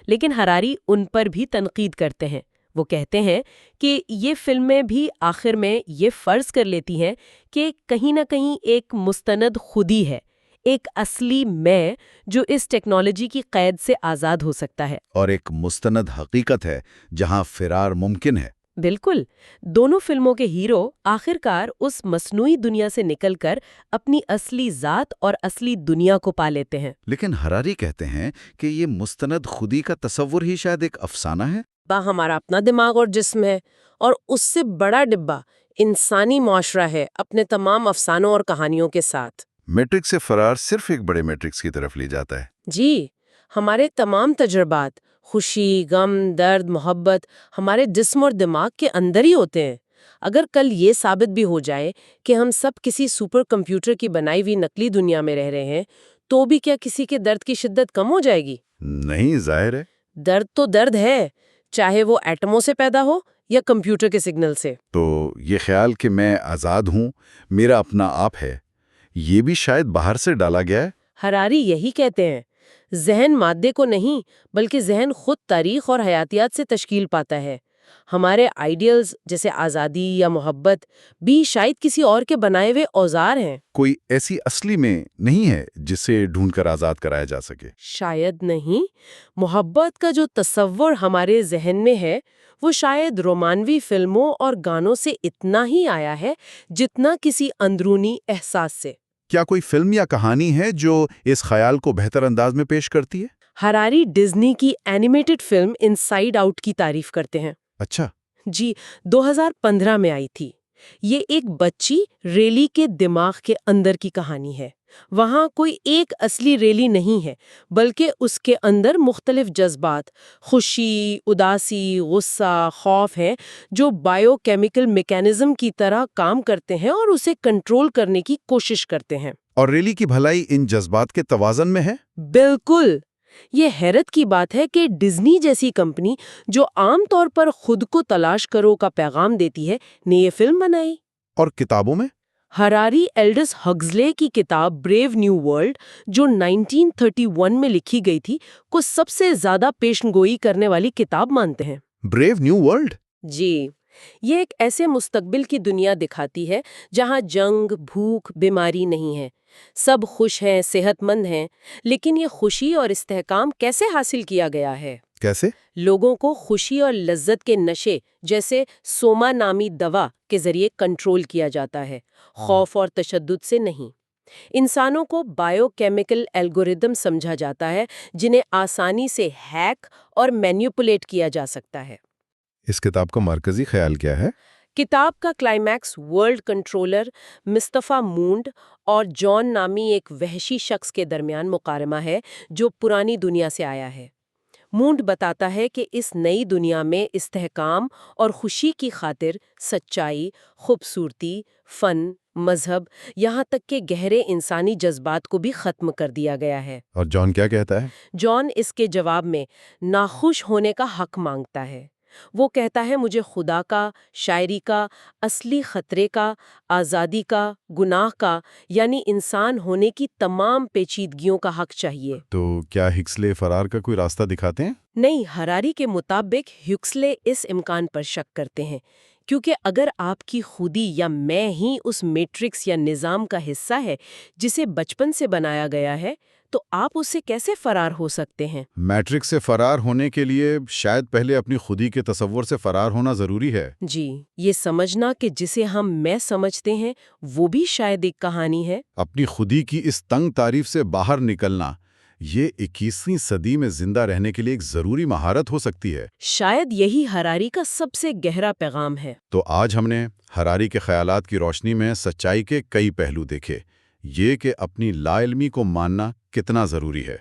A: لیکن ہراری ان پر بھی تنقید کرتے ہیں۔ وہ کہتے ہیں کہ یہ فلمیں بھی آخر میں یہ فرض کر لیتی ہیں کہ کہیں نہ کہیں ایک مستند خودی ہے، ایک اصلی میں جو اس ٹیکنالوجی کی قید سے آزاد ہو سکتا ہے،
C: اور ایک مستند حقیقت ہے جہاں فرار ممکن ہے۔
A: بالکل۔ دونوں فلموں کے ہیرو آخر کار اس مصنوعی دنیا سے نکل کر اپنی اصلی ذات اور اصلی دنیا کو پا لیتے ہیں۔
C: لیکن ہراری کہتے ہیں کہ یہ مستند خودی کا تصور ہی شاید ایک افسانہ ہے۔
A: ہمارا اپنا دماغ اور جسم ہے، اور اس سے بڑا ڈبہ انسانی معاشرہ ہے، اپنے تمام افسانوں اور کہانیوں کے ساتھ۔
C: میٹرکس سے فرار صرف ایک بڑے میٹرکس کی طرف لے جاتا ہے۔
A: جی، ہمارے تمام تجربات، خوشی، غم، درد، محبت ہمارے جسم اور دماغ کے اندر ہی ہوتے ہیں۔ اگر کل یہ ثابت بھی ہو جائے کہ ہم سب کسی سپر کمپیوٹر کی بنائی ہوئی نقلی دنیا میں رہ رہے ہیں، تو بھی کیا کسی کے درد کی شدت کم ہو جائے گی؟
C: نہیں، ظاہر ہے۔
A: درد تو درد ہے، چاہے وہ ایٹموں سے پیدا ہو یا کمپیوٹر کے سگنل سے۔
C: تو یہ خیال کہ میں آزاد ہوں، میرا اپنا آپ ہے، یہ بھی شاید باہر سے ڈالا گیا ہے۔
A: ہراری یہی کہتے ہیں، ذہن مادے کو نہیں بلکہ ذہن خود تاریخ اور حیاتیات سے تشکیل پاتا ہے۔ ہمارے آئیڈیلز جیسے آزادی یا محبت بھی شاید کسی اور کے بنائے ہوئے اوزار ہیں۔
E: کوئی ایسی اصلی میں نہیں ہے جسے ڈھونڈ کر آزاد کرایا جا سکے؟
A: شاید نہیں۔ محبت کا جو تصور ہمارے ذہن میں ہے وہ شاید رومانوی فلموں اور گانوں سے اتنا ہی آیا ہے جتنا کسی اندرونی احساس سے۔
E: کیا کوئی فلم یا کہانی ہے جو اس خیال کو بہتر انداز میں پیش کرتی ہے؟
A: ہراری ڈزنی کی اینیمیٹڈ فلم انسائیڈ آؤٹ کی تعریف کرتے ہیں۔
E: اچھا،
A: جی 2015 میں آئی تھی۔ یہ ایک بچی ریلی کے دماغ کے اندر کی کہانی ہے۔ وہاں کوئی ایک اصلی ریلی نہیں ہے بلکہ اس کے اندر مختلف جذبات، خوشی، اداسی، غصہ، خوف ہیں جو بائیو کیمیکل میکینزم کی طرح کام کرتے ہیں اور اسے کنٹرول کرنے کی کوشش کرتے ہیں۔
E: اور ریلی کی بھلائی ان جذبات کے توازن میں ہے؟
A: بالکل۔ یہ حیرت کی بات ہے کہ ڈزنی جیسی کمپنی جو عام طور پر خود کو تلاش کرو کا پیغام دیتی ہے نے یہ فلم بنائی۔
E: اور کتابوں میں؟
A: ہراری ایلڈس ہگزلے کی کتاب بریو نیو ورلڈ جو 1931 میں لکھی گئی تھی کو سب سے زیادہ پیشن گوئی کرنے والی کتاب مانتے ہیں۔
E: Brave new world?
A: جی، یہ ایک ایسے مستقبل کی دنیا دکھاتی ہے جہاں جنگ، بھوک، بیماری نہیں ہے، سب خوش ہیں، صحت مند ہیں، لیکن یہ خوشی اور استحکام کیسے حاصل کیا گیا ہے؟
E: کیسے؟
A: لوگوں کو خوشی اور لذت کے نشے جیسے سوما نامی دوا کے ذریعے کنٹرول کیا جاتا ہے، خوف اور تشدد سے نہیں۔ انسانوں کو بائیو کیمیکل الگوریدم سمجھا جاتا ہے جنہیں آسانی سے ہیک اور مینیپولیٹ کیا جا سکتا ہے۔
E: اس کتاب کا مرکزی خیال کیا ہے؟
A: کتاب کا کلائمیکس ورلڈ کنٹرولر مصطفیٰ مونڈ اور جان نامی ایک وحشی شخص کے درمیان مکالمہ ہے جو پرانی دنیا سے آیا ہے۔ مونڈ بتاتا ہے کہ اس نئی دنیا میں استحکام اور خوشی کی خاطر سچائی، خوبصورتی، فن، مذہب، یہاں تک کہ گہرے انسانی جذبات کو بھی ختم کر دیا گیا ہے۔
E: اور جان کیا کہتا ہے؟
A: جان اس کے جواب میں ناخوش ہونے کا حق مانگتا ہے۔ وہ کہتا ہے مجھے خدا کا، شاعری کا، اصلی خطرے کا، آزادی کا، گناہ کا، یعنی انسان ہونے کی تمام پیچیدگیوں کا حق چاہیے۔
E: تو کیا ہکسلے فرار کا کوئی راستہ دکھاتے ہیں؟
A: نہیں، ہراری کے مطابق ہیوکسلے اس امکان پر شک کرتے ہیں کیونکہ اگر آپ کی خودی یا میں ہی اس میٹرکس یا نظام کا حصہ ہے جسے بچپن سے بنایا گیا ہے تو آپ اس سے کیسے فرار ہو سکتے ہیں؟
E: میٹرکس سے فرار ہونے کے لیے شاید پہلے اپنی خودی کے تصور سے فرار ہونا ضروری ہے۔
A: جی، یہ سمجھنا کہ جسے ہم میں سمجھتے ہیں وہ بھی شاید ایک کہانی ہے۔
E: اپنی خودی کی اس تنگ تعریف سے باہر نکلنا، یہ 21ویں صدی میں زندہ رہنے کے لیے ایک ضروری مہارت ہو سکتی ہے۔
A: شاید یہی ہراری کا سب سے گہرا پیغام ہے۔
E: تو آج ہم نے ہراری کے خیالات کی روشنی میں سچائی کے کئی پہلو دیکھے۔ یہ کہ اپنی لا علمی کو ماننا کتنا ضروری ہے،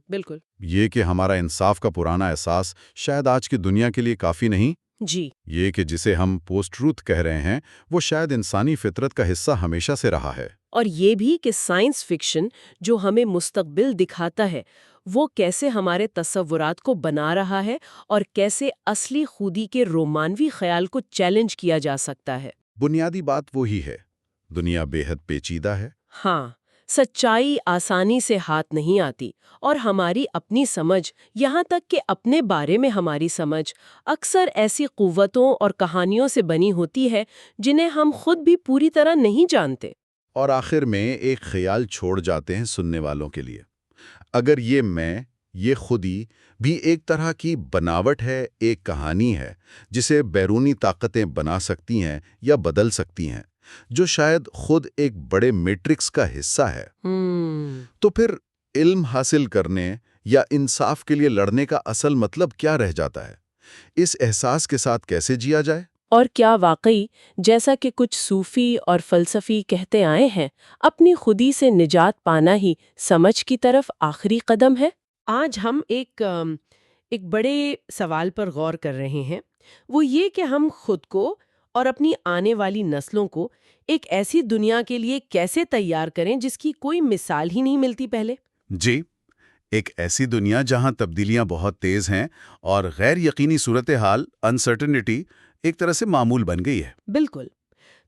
A: بالکل۔
E: یہ کہ ہمارا انصاف کا پرانا احساس شاید آج کی دنیا کے لیے کافی نہیں،
A: جی،
E: یہ کہ جسے ہم پوسٹ ٹروتھ کہہ رہے ہیں وہ شاید انسانی فطرت کا حصہ ہمیشہ سے رہا ہے۔
A: اور یہ بھی کہ سائنس فکشن جو ہمیں مستقبل دکھاتا ہے وہ کیسے ہمارے تصورات کو بنا رہا ہے اور کیسے اصلی خودی کے رومانوی خیال کو چیلنج کیا جا سکتا ہے۔
E: بنیادی بات وہی ہے، دنیا بے حد پیچیدہ ہے۔
A: ہاں، سچائی آسانی سے ہاتھ نہیں آتی اور ہماری اپنی سمجھ، یہاں تک کہ اپنے بارے میں ہماری سمجھ، اکثر ایسی قوتوں اور کہانیوں سے بنی ہوتی ہے جنہیں ہم خود بھی پوری طرح نہیں جانتے۔
E: اور آخر میں ایک خیال چھوڑ جاتے ہیں سننے والوں کے لیے، اگر یہ خودی بھی ایک طرح کی بناوٹ ہے، ایک کہانی ہے جسے بیرونی طاقتیں بنا سکتی ہیں یا بدل سکتی ہیں، جو شاید خود ایک بڑے میٹرکس کا حصہ ہے، تو پھر علم حاصل کرنے یا انصاف کے لیے لڑنے کا اصل مطلب کیا رہ جاتا ہے؟ اس احساس کے ساتھ کیسے جیا جائے؟
A: اور کیا واقعی جیسا کہ کچھ صوفی اور فلسفی کہتے آئے ہیں اپنی خودی سے نجات پانا ہی سمجھ کی طرف آخری قدم ہے؟ آج ہم ایک بڑے سوال پر غور کر رہے ہیں، وہ یہ کہ ہم خود کو اور اپنی آنے والی نسلوں کو ایک ایسی دنیا کے لیے کیسے تیار کریں جس کی کوئی مثال ہی نہیں ملتی پہلے۔
E: جی، ایک ایسی دنیا جہاں تبدیلیاں بہت تیز ہیں اور غیر یقینی صورتحال انسرٹنٹی ایک طرح سے معمول بن گئی ہے۔
A: بالکل۔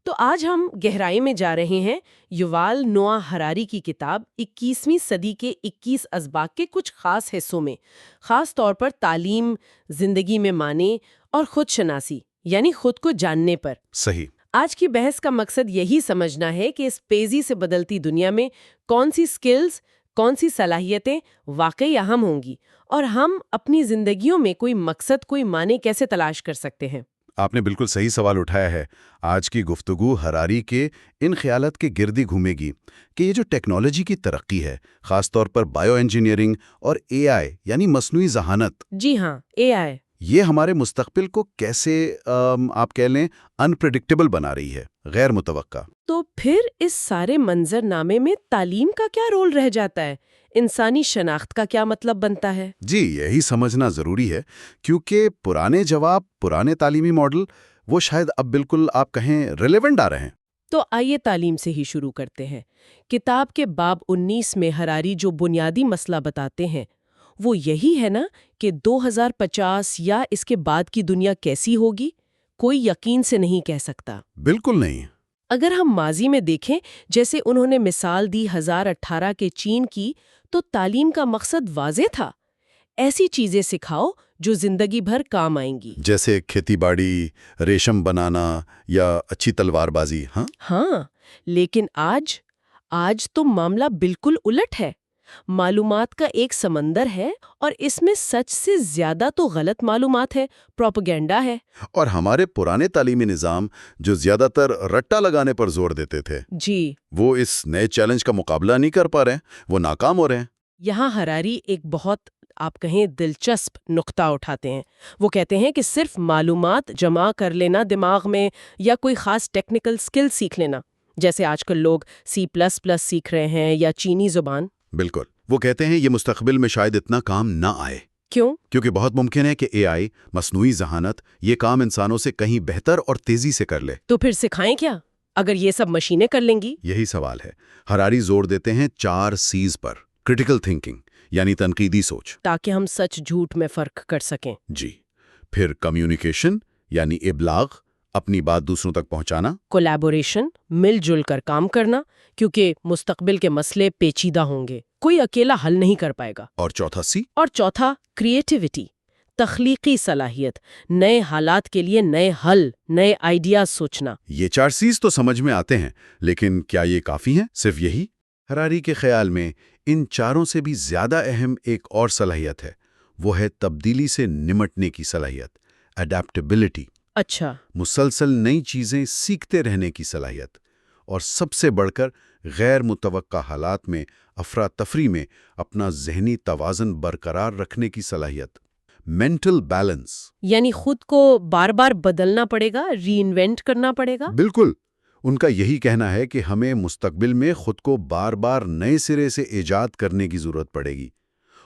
A: تو آج ہم گہرائی میں جا رہے ہیں یووال نوآ ہراری کی کتاب 21ویں صدی کے 21 اسباق کے کچھ خاص حصوں میں، خاص طور پر تعلیم، زندگی میں معنی اور خود شناسی یعنی خود کو جاننے پر۔
C: صحیح۔
A: آج کی بحث کا مقصد یہی سمجھنا ہے کہ اس تیزی سے بدلتی دنیا میں کون سی سکلز، کون سی صلاحیتیں واقعی اہم ہوں گی، اور ہم اپنی زندگیوں میں کوئی مقصد، کوئی معنی کیسے تلاش کر سکتے ہیں۔
C: آپ نے بالکل صحیح سوال اٹھایا ہے۔ آج کی گفتگو ہراری کے ان خیالات کے گرد ہی گھومے گی کہ یہ جو ٹیکنالوجی کی ترقی ہے، خاص طور پر بائیو انجینئرنگ اور اے آئی یعنی مصنوعی ذہانت،
A: جی ہاں، اے آئی
C: یہ ہمارے مستقبل کو کیسے آپ کہہ لیں انپریڈکٹیبل بنا رہی ہے، غیر متوقع۔
A: تو پھر اس سارے منظر نامے میں تعلیم کا کیا رول رہ جاتا ہے؟ انسانی شناخت کا کیا مطلب بنتا ہے؟
C: جی، یہی سمجھنا ضروری ہے، کیونکہ پرانے جواب، پرانے تعلیمی ماڈل وہ شاید اب بالکل آپ کہیں ریلیونٹ آ رہے ہیں۔
A: تو آئیے تعلیم سے ہی شروع کرتے ہیں۔ کتاب کے باب 19 میں ہراری جو بنیادی مسئلہ بتاتے ہیں وہ یہی ہے نا کہ 2050 یا اس کے بعد کی دنیا کیسی ہوگی، کوئی یقین سے نہیں کہہ سکتا۔
C: بالکل نہیں۔
A: اگر ہم ماضی میں دیکھیں، جیسے انہوں نے مثال دی 1018 کے چین کی، تو تعلیم کا مقصد واضح تھا، ایسی چیزیں سکھاؤ جو زندگی بھر کام آئیں گی،
C: جیسے کھیتی باڑی، ریشم بنانا یا اچھی تلوار بازی۔
A: ہاں، لیکن آج تو معاملہ بالکل الٹ ہے۔ معلومات کا ایک سمندر ہے اور اس میں سچ سے زیادہ تو غلط معلومات ہے، پروپیگنڈا ہے۔
C: اور ہمارے پرانے تعلیمی نظام جو زیادہ تر رٹا لگانے پر زور دیتے تھے،
A: جی،
C: وہ اس نئے چیلنج کا مقابلہ نہیں کر پا رہے، وہ ناکام ہو رہے ہیں۔
A: یہاں ہراری ایک بہت آپ کہیں دلچسپ نقطہ اٹھاتے ہیں۔ وہ کہتے ہیں کہ صرف معلومات جمع کر لینا دماغ میں یا کوئی خاص ٹیکنیکل سکل سیکھ لینا، جیسے آج کل لوگ C++ سیکھ رہے ہیں یا چینی زبان۔
C: بالکل، وہ کہتے ہیں یہ مستقبل میں شاید اتنا کام نہ آئے۔
A: کیوں؟
C: کیونکہ بہت ممکن ہے کہ اے آئی، مصنوعی ذہانت، یہ کام انسانوں سے کہیں بہتر اور تیزی سے کر لے۔
A: تو پھر سکھائیں کیا اگر یہ سب مشینیں کر لیں گی؟
C: یہی سوال ہے۔ ہراری زور دیتے ہیں 4 C's پر: کرٹیکل تھنکنگ یعنی تنقیدی سوچ،
A: تاکہ ہم سچ جھوٹ میں فرق کر سکیں۔
C: جی، پھر کمیونیکیشن یعنی ابلاغ، اپنی بات دوسروں تک پہنچانا،
A: کولیبوریشن، مل جل کر کام کرنا، کیونکہ مستقبل کے مسئلے پیچیدہ ہوں گے، کوئی اکیلا حل نہیں کر پائے گا۔
C: اور چوتھا C،
A: اور چوتھا کریٹیوٹی، تخلیقی صلاحیت، نئے حالات کے لیے نئے حل، نئے آئیڈیاز سوچنا۔
C: یہ 4 C's تو سمجھ میں آتے ہیں، لیکن کیا یہ کافی ہیں؟ صرف یہی؟ ہراری کے خیال میں ان چاروں سے بھی زیادہ اہم ایک اور صلاحیت ہے، وہ ہے تبدیلی سے نمٹنے کی صلاحیت، اڈیپٹیبلٹی۔
A: اچھا،
C: مسلسل نئی چیزیں سیکھتے رہنے کی صلاحیت، اور سب سے بڑھ کر غیر متوقع حالات میں افراتفری میں اپنا ذہنی توازن برقرار رکھنے کی صلاحیت، مینٹل بیلنس۔
A: یعنی خود کو بار بار بدلنا پڑے گا، ری انوینٹ کرنا پڑے گا۔
C: بالکل، ان کا یہی کہنا ہے کہ ہمیں مستقبل میں خود کو بار بار نئے سرے سے ایجاد کرنے کی ضرورت پڑے گی۔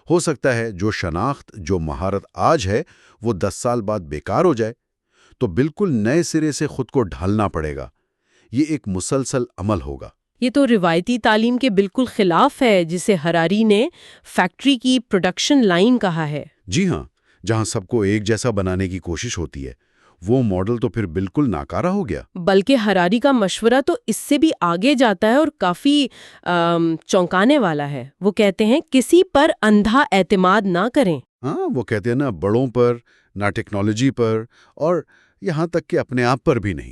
C: ہو سکتا ہے جو شناخت، جو مہارت آج ہے وہ 10 سال بعد بیکار ہو جائے، تو بالکل نئے سرے سے خود کو ڈھالنا پڑے گا۔ یہ ایک مسلسل عمل ہوگا۔
A: یہ تو روایتی تعلیم کے بالکل خلاف ہے، جسے ہراری نے فیکٹری کی پروڈکشن لائن کہا ہے۔
C: جی ہاں، جہاں سب کو ایک جیسا بنانے کی کوشش ہوتی ہے، وہ ماڈل تو پھر بالکل ناکارہ ہو گیا۔
A: بلکہ ہراری کا مشورہ تو اس سے بھی آگے جاتا ہے اور کافی چونکانے والا ہے۔ وہ کہتے ہیں کسی پر اندھا اعتماد نہ کریں۔
C: ہاں، وہ کہتے ہیں نہ بڑوں پر، نہ ٹیکنالوجی پر، اور یہاں تک کہ اپنے آپ پر بھی نہیں،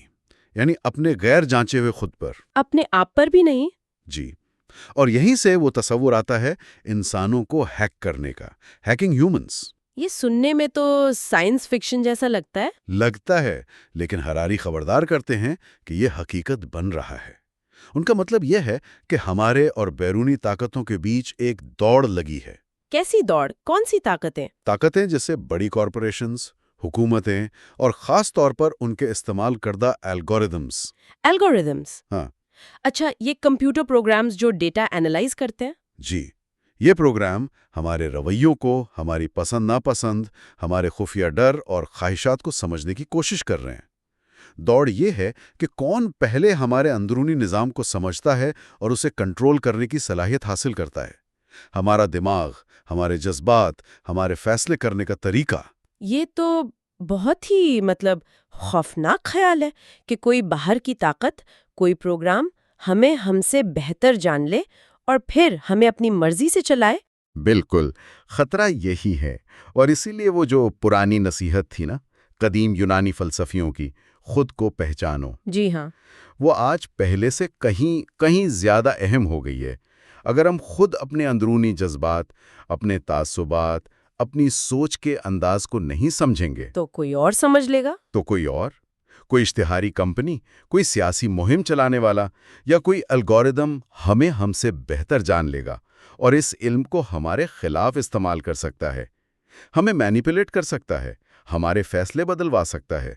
C: یعنی اپنے غیر جانچے ہوئے خود پر۔
A: اپنے آپ پر بھی نہیں؟
C: جی، اور یہیں سے وہ تصور آتا ہے انسانوں کو ہیک کرنے کا، ہیکنگ ہیومنز۔
A: یہ سننے میں تو سائنس فکشن جیسا
C: لگتا ہے، لیکن ہراری خبردار کرتے ہیں کہ یہ حقیقت بن رہا ہے۔ ان کا مطلب یہ ہے کہ ہمارے اور بیرونی طاقتوں کے بیچ ایک دوڑ لگی ہے۔
A: کیسی دوڑ؟ کون سی طاقتیں؟
C: طاقتیں جیسے بڑی کارپوریشنز، حکومتیں، اور خاص طور پر ان کے استعمال کردہ الگوریدمز۔
A: ہاں، اچھا، یہ کمپیوٹر پروگرامز جو ڈیٹا اینالائز کرتے ہیں؟
C: جی، یہ پروگرام ہمارے رویوں کو، ہماری پسند ناپسند، ہمارے خفیہ ڈر اور خواہشات کو سمجھنے کی کوشش کر رہے ہیں۔ دوڑ یہ ہے کہ کون پہلے ہمارے اندرونی نظام کو سمجھتا ہے اور اسے کنٹرول کرنے کی صلاحیت حاصل کرتا ہے۔ ہمارا دماغ، ہمارے جذبات، ہمارے فیصلے کرنے کا طریقہ۔
A: یہ تو بہت ہی خوفناک خیال ہے کہ کوئی باہر کی طاقت، کوئی پروگرام ہمیں ہم سے بہتر جان لے اور پھر ہمیں اپنی مرضی سے چلائے۔
E: بالکل، خطرہ یہی ہے، اور اسی لیے وہ جو پرانی نصیحت تھی نا، قدیم یونانی فلسفیوں کی خود کو پہچانو،
A: جی ہاں،
E: وہ آج پہلے سے کہیں زیادہ اہم ہو گئی ہے۔ اگر ہم خود اپنے اندرونی جذبات، اپنے تعصبات، اپنی سوچ کے انداز کو نہیں سمجھیں گے
A: تو کوئی اور سمجھ لے گا۔
E: تو کوئی اشتہاری کمپنی، کوئی سیاسی مہم چلانے والا یا کوئی الگوریدم ہم سے بہتر جان لے گا اور اس علم کو ہمارے خلاف استعمال کر سکتا ہے، ہمیں مینیپولیٹ کر سکتا ہے، ہمارے فیصلے بدلوا سکتا ہے۔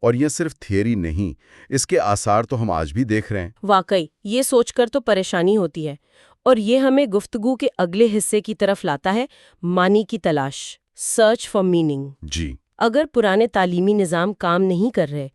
E: اور یہ صرف تھیوری نہیں، اس کے آثار تو ہم آج بھی دیکھ رہے ہیں۔
A: واقعی یہ سوچ کر تو پریشانی ہوتی ہے، اور یہ ہمیں گفتگو کے اگلے حصے کی طرف لاتا ہے، معنی کی تلاش، سرچ فار میننگ۔
E: جی،
A: اگر پرانے تعلیمی نظام کام نہیں کر رہے،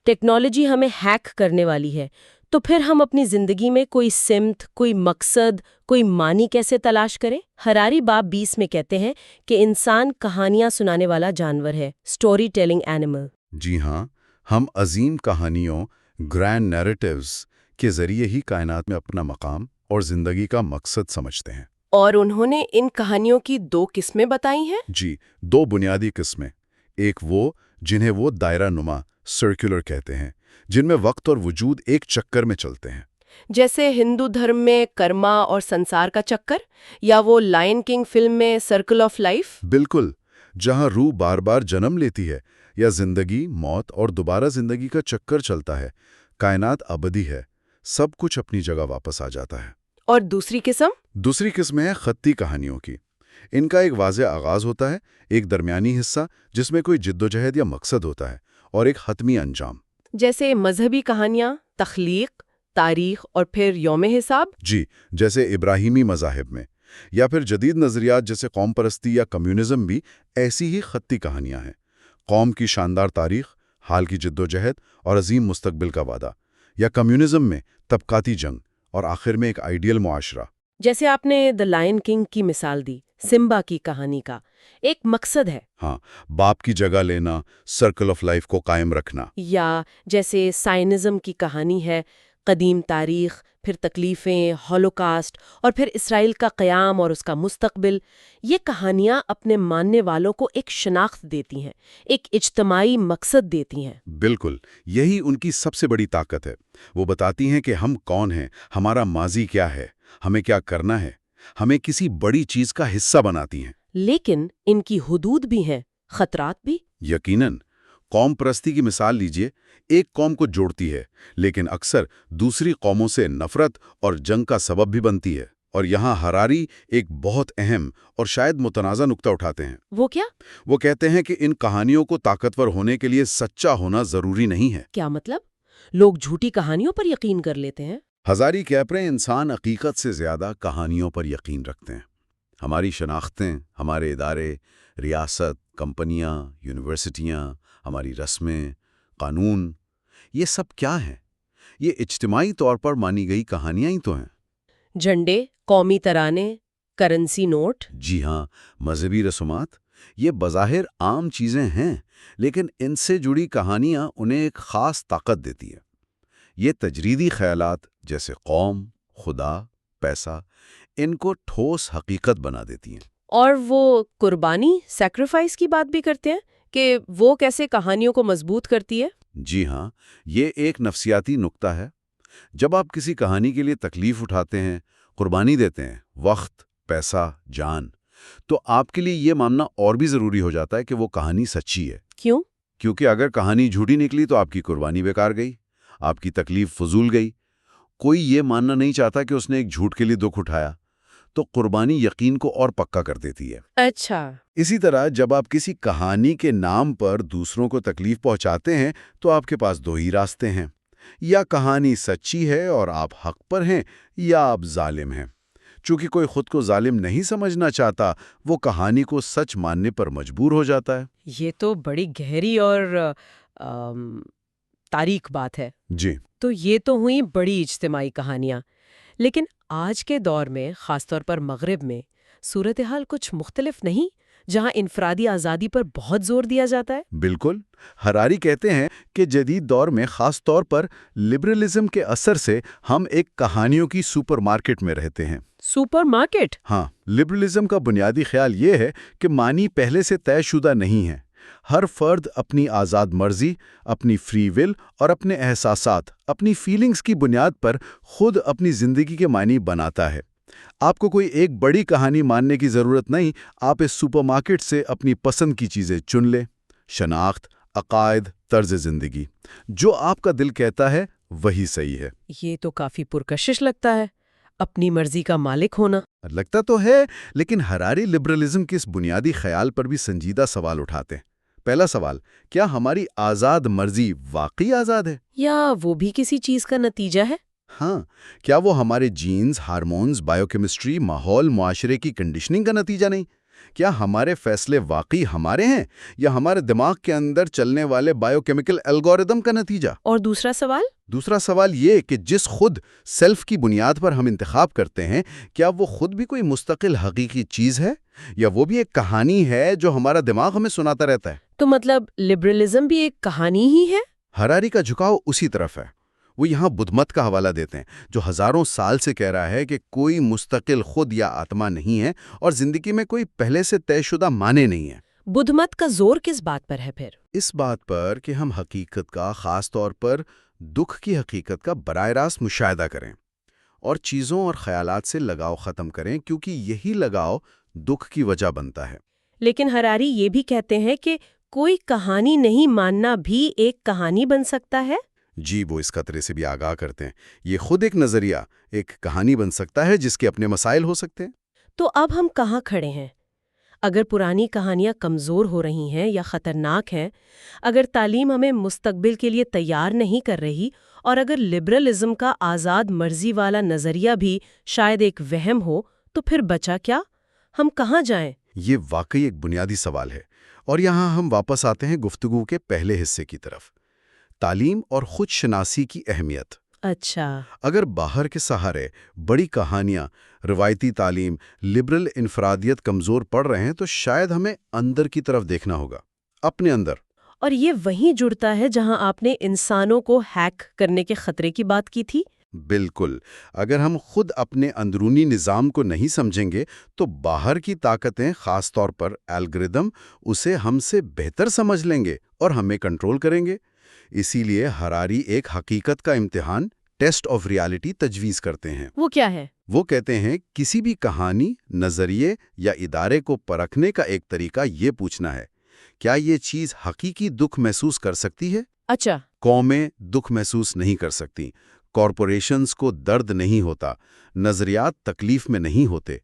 A: ٹیکنالوجی ہمیں ہیک کرنے والی ہے، تو پھر ہم اپنی زندگی میں کوئی سمت، کوئی مقصد، کوئی معنی کیسے تلاش کریں؟ ہراری باب 20 میں کہتے ہیں کہ انسان کہانیاں سنانے والا جانور ہے، سٹوری ٹیلنگ اینیمل۔
E: جی ہاں، ہم عظیم کہانیوں، گرینڈ نیریٹیوز کے ذریعے ہی کائنات میں اپنا مقام اور زندگی کا مقصد سمجھتے ہیں۔
A: اور انہوں نے ان کہانیوں کی 2 قسمیں بتائی ہیں۔
E: جی، 2 بنیادی قسمیں، ایک وہ جنہیں وہ دائرہ نما سرکولر کہتے ہیں، جن میں وقت اور وجود ایک چکر میں چلتے ہیں،
A: جیسے ہندو دھرم میں کرما اور سنسار کا چکر، یا وہ لائن کنگ فلم میں سرکل آف لائف۔
E: بالکل، جہاں روح بار بار جنم لیتی ہے یا زندگی، موت اور دوبارہ زندگی کا چکر چلتا ہے، کائنات ابدی ہے، سب کچھ اپنی جگہ واپس آ جاتا ہے۔
A: اور دوسری قسم
E: ہے خطی کہانیوں کی۔ ان کا ایک واضح آغاز ہوتا ہے، ایک درمیانی حصہ جس میں کوئی جدوجہد یا مقصد ہوتا ہے، اور ایک حتمی انجام۔
A: جیسے مذہبی کہانیاں، تخلیق، تاریخ اور پھر یوم حساب۔
E: جی، جیسے ابراہیمی مذاہب میں، یا پھر جدید نظریات جیسے قوم پرستی یا کمیونزم بھی ایسی ہی خطی کہانیاں ہیں۔ قوم کی شاندار تاریخ، حال کی جدوجہد اور عظیم مستقبل کا وعدہ، یا کمیونزم میں طبقاتی جنگ اور آخر میں ایک آئیڈیل معاشرہ۔
A: جیسے آپ نے دی لائن کنگ کی مثال دی، سمبا کی کہانی کا ایک مقصد ہے۔
E: ہاں، باپ کی جگہ لینا، سرکل آف لائف کو قائم رکھنا۔
A: یا جیسے سائنزم کی کہانی ہے، قدیم تاریخ، پھر تکلیفیں، ہولوکاسٹ، اور پھر اسرائیل کا قیام اور اس کا مستقبل۔ یہ کہانیاں اپنے ماننے والوں کو ایک شناخت دیتی ہیں، ایک اجتماعی مقصد دیتی ہیں۔
E: بالکل، یہی ان کی سب سے بڑی طاقت ہے۔ وہ بتاتی ہیں کہ ہم کون ہیں، ہمارا ماضی کیا ہے، ہمیں کیا کرنا ہے، ہمیں کسی بڑی چیز کا حصہ بناتی ہیں۔
A: لیکن ان کی حدود بھی ہیں، خطرات بھی۔
E: یقیناً، قوم پرستی کی مثال لیجئے، ایک قوم کو جوڑتی ہے، لیکن اکثر دوسری قوموں سے نفرت اور جنگ کا سبب بھی بنتی ہے۔ اور یہاں ہراری ایک بہت اہم اور شاید متنازع نقطہ اٹھاتے ہیں۔
A: وہ کیا؟
E: وہ کہتے ہیں کہ ان کہانیوں کو طاقتور ہونے کے لیے سچا ہونا ضروری نہیں ہے۔
A: کیا مطلب؟ لوگ جھوٹی کہانیوں پر یقین کر لیتے ہیں؟
E: ہزاری کہہ رہے ہیں انسان حقیقت سے زیادہ کہانیوں پر یقین رکھتے ہیں۔ ہماری شناختیں، ہمارے ادارے، ریاست، کمپنیاں، یونیورسٹیاں، ہماری رسمیں، قانون، یہ سب کیا ہیں؟ یہ اجتماعی طور پر مانی گئی کہانیاں ہی تو ہیں۔
A: جھنڈے، قومی ترانے، کرنسی نوٹ۔
E: جی ہاں، مذہبی رسومات، یہ بظاہر عام چیزیں ہیں، لیکن ان سے جڑی کہانیاں انہیں ایک خاص طاقت دیتی ہیں۔ یہ تجریدی خیالات جیسے قوم، خدا، پیسہ، ان کو ٹھوس حقیقت بنا دیتی ہیں۔
A: اور وہ قربانی، سیکریفائس کی بات بھی کرتے ہیں کہ وہ کیسے کہانیوں کو مضبوط کرتی ہے۔
E: جی ہاں، یہ ایک نفسیاتی نکتہ ہے۔ جب آپ کسی کہانی کے لیے تکلیف اٹھاتے ہیں، قربانی دیتے ہیں، وقت، پیسہ، جان، تو آپ کے لیے یہ ماننا اور بھی ضروری ہو جاتا ہے کہ وہ کہانی سچی ہے۔
A: کیوں؟
E: کیونکہ اگر کہانی جھوٹی نکلی تو آپ کی قربانی بیکار گئی، آپ کی تکلیف فضول گئی۔ کوئی یہ ماننا نہیں چاہتا کہ اس نے ایک جھوٹ کے لیے دکھ اٹھایا، تو قربانی یقین کو اور پکا کر دیتی ہے۔
A: اچھا۔
E: اسی طرح جب آپ کسی کہانی کے نام پر دوسروں کو تکلیف پہنچاتے ہیں تو آپ کے پاس 2 ہی راستے ہیں، یا کہانی سچی ہے اور آپ حق پر ہیں، یا آپ ظالم ہیں۔ چونکہ کوئی خود کو ظالم نہیں سمجھنا چاہتا، وہ کہانی کو سچ ماننے پر مجبور ہو جاتا ہے۔
A: یہ تو بڑی گہری اور تاریخ بات ہے۔
E: جی،
A: تو یہ تو ہوئی بڑی اجتماعی کہانیاں، لیکن آج کے دور میں، خاص طور پر مغرب میں، صورتحال کچھ مختلف نہیں، جہاں انفرادی آزادی پر بہت زور دیا جاتا ہے۔
E: بالکل، ہراری کہتے ہیں کہ جدید دور میں خاص طور پر لبرلزم کے اثر سے ہم ایک کہانیوں کی سپر مارکیٹ میں رہتے ہیں۔
A: Super market?
E: ہاں، لبرلزم کا بنیادی خیال یہ ہے کہ معنی پہلے سے طے شدہ نہیں ہے، ہر فرد اپنی آزاد مرضی، اپنی فری ول اور اپنے احساسات، اپنی فیلنگز کی بنیاد پر خود اپنی زندگی کے معنی بناتا ہے۔ آپ کو کوئی ایک بڑی کہانی ماننے کی ضرورت نہیں، آپ اس سپر مارکیٹ سے اپنی پسند کی چیزیں چن لیں۔ شناخت، عقائد، طرز زندگی، جو آپ کا دل کہتا ہے وہی صحیح ہے۔
A: یہ تو کافی پرکشش لگتا ہے، اپنی مرضی کا مالک ہونا۔
E: لگتا تو ہے، لیکن ہراری لبرلزم کے اس بنیادی خیال پر بھی سنجیدہ سوال اٹھاتے ہیں۔ پہلا سوال، کیا ہماری آزاد مرضی واقعی آزاد ہے؟
A: یا وہ بھی کسی چیز کا نتیجہ ہے؟
E: ہاں، کیا وہ ہمارے جینز، ہارمونز، بائیو کیمسٹری، ماحول، معاشرے کی کنڈیشننگ کا نتیجہ نہیں؟ کیا ہمارے فیصلے واقعی ہمارے ہیں یا ہمارے دماغ کے اندر چلنے والے بائیو کیمیکل الگوریدم کا نتیجہ؟
A: اور دوسرا سوال؟
E: دوسرا سوال یہ کہ جس خود سیلف کی بنیاد پر ہم انتخاب کرتے ہیں، کیا وہ خود بھی کوئی مستقل حقیقی چیز ہے یا وہ بھی ایک کہانی ہے جو ہمارا دماغ ہمیں سناتا رہتا ہے؟
A: تو مطلب لبرلزم بھی ایک کہانی ہی ہے؟
E: ہراری کا جھکاؤ اسی طرف ہے۔ وہ یہاں بدھ مت کا حوالہ دیتے ہیں، جو ہزاروں سال سے کہہ رہا ہے کہ کوئی مستقل خود یا آتما نہیں ہے اور زندگی میں کوئی پہلے سے طے شدہ معنی نہیں ہے۔
A: بدھ مت کا زور کس بات پر ہے پھر؟
E: اس بات پر کہ ہم حقیقت کا، خاص طور پر دکھ کی حقیقت کا براہ راست مشاہدہ کریں اور چیزوں اور خیالات سے لگاؤ ختم کریں، کیونکہ یہی لگاؤ دکھ کی وجہ بنتا ہے۔
A: لیکن ہراری یہ بھی کہتے ہیں کہ کوئی کہانی نہیں ماننا بھی ایک کہانی بن سکتا ہے؟
E: جی، وہ اس خطرے سے بھی آگاہ کرتے ہیں۔ یہ خود ایک نظریہ، ایک کہانی بن سکتا ہے جس کے اپنے مسائل ہو سکتے ہیں۔
A: تو اب ہم کہاں کھڑے ہیں؟ اگر پرانی کہانیاں کمزور ہو رہی ہیں یا خطرناک ہیں، اگر تعلیم ہمیں مستقبل کے لیے تیار نہیں کر رہی، اور اگر لبرلزم کا آزاد مرضی والا نظریہ بھی شاید ایک وہم ہو، تو پھر بچا کیا؟ ہم کہاں جائیں؟
E: یہ واقعی ایک بنیادی سوال ہے، اور یہاں ہم واپس آتے ہیں گفتگو کے پہلے حصے کی طرف، تعلیم اور خود شناسی کی اہمیت۔
A: اچھا،
E: اگر باہر کے سہارے، بڑی کہانیاں، روایتی تعلیم، لبرل انفرادیت کمزور پڑ رہے ہیں، تو شاید ہمیں اندر کی طرف دیکھنا ہوگا، اپنے اندر۔
A: اور یہ وہیں جڑتا ہے جہاں آپ نے انسانوں کو ہیک کرنے کے خطرے کی بات کی تھی۔
E: بالکل، اگر ہم خود اپنے اندرونی نظام کو نہیں سمجھیں گے تو باہر کی طاقتیں، خاص طور پر الگوریدم، اسے ہم سے بہتر سمجھ لیں گے اور ہمیں کنٹرول کریں گے۔ اسی لیے ہراری ایک حقیقت کا امتحان، ٹیسٹ آف ریالٹی تجویز کرتے ہیں۔
A: وہ کیا ہے؟
E: وہ کہتے ہیں کسی بھی کہانی، نظریے یا ادارے کو پرکھنے کا ایک طریقہ یہ پوچھنا ہے، کیا یہ چیز حقیقی دکھ محسوس کر سکتی ہے؟
A: اچھا،
E: قومیں دکھ محسوس نہیں کر سکتی، کارپوریشنز کو درد نہیں ہوتا، نظریات تکلیف میں نہیں ہوتے،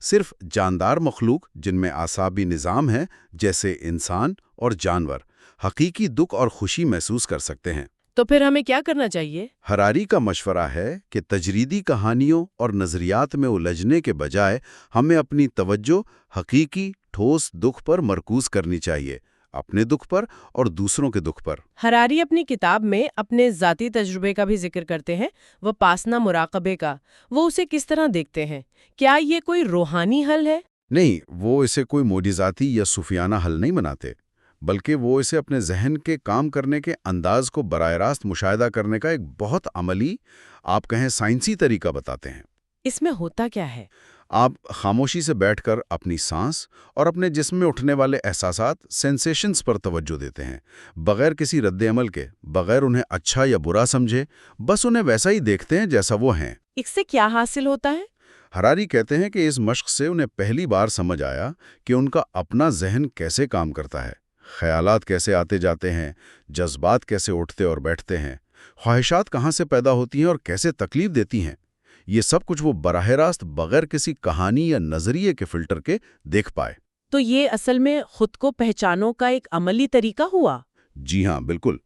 E: صرف جاندار مخلوق جن میں اعصابی نظام ہے جیسے انسان اور جانور حقیقی دکھ اور خوشی محسوس کر سکتے ہیں۔
A: تو پھر ہمیں کیا کرنا چاہیے؟
E: ہراری کا مشورہ ہے کہ تجریدی کہانیوں اور نظریات میں الجھنے کے بجائے ہمیں اپنی توجہ حقیقی ٹھوس دکھ پر مرکوز کرنی چاہیے، اپنے دکھ پر اور دوسروں کے دکھ پر۔
A: ہراری اپنی کتاب میں اپنے ذاتی تجربے کا بھی ذکر کرتے ہیں، وہ پاسنا مراقبے کا۔ وہ اسے کس طرح دیکھتے ہیں؟ کیا یہ کوئی روحانی حل ہے؟
E: نہیں، وہ اسے کوئی معجزاتی یا صوفیانہ حل نہیں مناتے، بلکہ وہ اسے اپنے ذہن کے کام کرنے کے انداز کو براہ راست مشاہدہ کرنے کا ایک بہت عملی، آپ کہیں سائنسی طریقہ بتاتے ہیں۔
A: اس میں ہوتا کیا ہے؟
E: آپ خاموشی سے بیٹھ کر اپنی سانس اور اپنے جسم میں اٹھنے والے احساسات، سینسیشنز پر توجہ دیتے ہیں، بغیر کسی رد عمل کے، بغیر انہیں اچھا یا برا سمجھے، بس انہیں ویسا ہی دیکھتے ہیں جیسا وہ ہیں۔
A: اس سے کیا حاصل ہوتا ہے؟
E: ہراری کہتے ہیں کہ اس مشق سے انہیں پہلی بار سمجھ آیا کہ ان کا اپنا ذہن کیسے کام کرتا ہے، خیالات کیسے آتے جاتے ہیں، جذبات کیسے اٹھتے اور بیٹھتے ہیں، خواہشات کہاں سے پیدا ہوتی ہیں اور کیسے تکلیف دیتی ہیں۔ یہ سب کچھ وہ براہ راست بغیر کسی کہانی یا نظریے کے فلٹر کے دیکھ پائے۔
A: تو یہ اصل میں خود کو پہچانوں کا ایک عملی طریقہ ہوا؟
E: جی ہاں، بالکل۔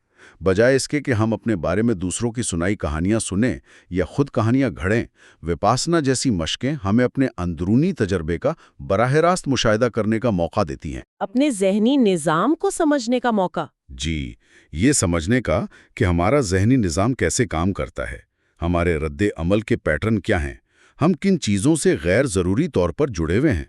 E: بجائے اس کے کہ ہم اپنے بارے میں دوسروں کی سنائی کہانیاں سنیں یا خود کہانیاں گھڑیں، وپاسنا جیسی مشقیں ہمیں اپنے اندرونی تجربے کا براہ راست مشاہدہ کرنے کا موقع دیتی ہیں۔
A: اپنے ذہنی نظام کو سمجھنے کا موقع؟
E: جی، یہ سمجھنے کا کہ ہمارا ذہنی نظام کیسے کام کرتا ہے، ہمارے رد عمل کے پیٹرن کیا ہیں، ہم کن چیزوں سے غیر ضروری طور پر جڑے ہوئے ہیں۔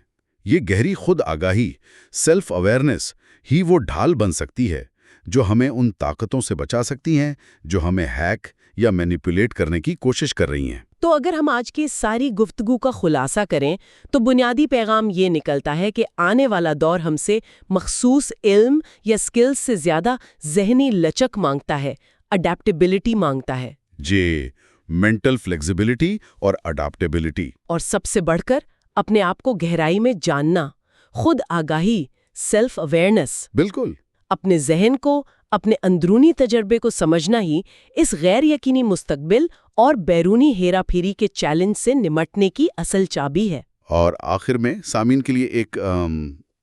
E: یہ گہری خود آگاہی، سیلف اویئرنیس ہی وہ ڈھال بن سکتی ہے جو ہمیں ان طاقتوں سے بچا سکتی ہیں جو ہمیں ہیک یا مینیپولیٹ کرنے کی کوشش کر رہی ہیں۔
A: تو اگر ہم آج کی ساری گفتگو کا خلاصہ کریں تو بنیادی پیغام یہ نکلتا ہے کہ آنے والا دور ہم سے مخصوص علم یا سکلز سے زیادہ ذہنی لچک مانگتا ہے، اڈیپٹیبلٹی مانگتا ہے۔
E: جی، مینٹل فلیکسیبلٹی اور اڈاپٹیبلٹی۔
A: اور سب سے بڑھ کر اپنے آپ کو گہرائی میں جاننا، خود آگاہی، سیلف اویئرنس۔
E: بالکل۔
A: اپنے ذہن کو، اپنے اندرونی تجربے کو سمجھنا ہی اس غیر یقینی مستقبل اور بیرونی ہیرا پھیری کے چیلنج سے نمٹنے کی اصل چابی ہے۔
E: اور آخر میں سامعین کے لیے ایک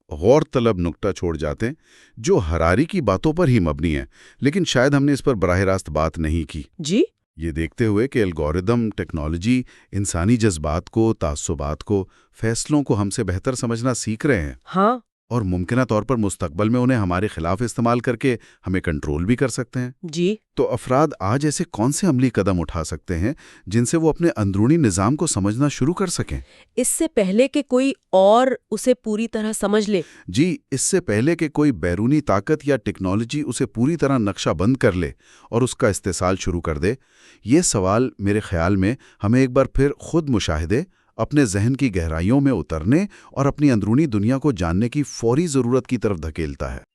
E: غور طلب نکتہ چھوڑ جاتے ہیں جو حراری کی باتوں پر ہی مبنی ہے، لیکن شاید ہم نے اس پر براہ راست بات نہیں کی۔
A: جی؟
E: یہ دیکھتے ہوئے کہ الگورتھم ٹیکنالوجی انسانی جذبات کو، تعصبات کو، فیصلوں کو ہم سے بہتر سمجھنا سیکھ رہے ہیں،
A: ہاں۔
E: اور ممکنہ طور پر مستقبل میں انہیں ہمارے خلاف استعمال کر کے ہمیں کنٹرول بھی کر سکتے ہیں۔
A: جی۔
E: تو افراد آج ایسے کون سے عملی قدم اٹھا سکتے ہیں جن سے وہ اپنے اندرونی نظام کو سمجھنا شروع کر سکیں؟
A: اس سے پہلے کہ کوئی اور اسے پوری طرح سمجھ لے؟
E: جی، اس سے پہلے کہ کوئی بیرونی طاقت یا ٹیکنالوجی اسے پوری طرح نقشہ بند کر لے اور اس کا استحصال شروع کر دے، یہ سوال میرے خیال میں ہمیں ایک بار پھر خود مشاہدے، اپنے ذہن کی گہرائیوں میں اترنے اور اپنی اندرونی دنیا کو جاننے کی فوری ضرورت کی طرف دھکیلتا ہے۔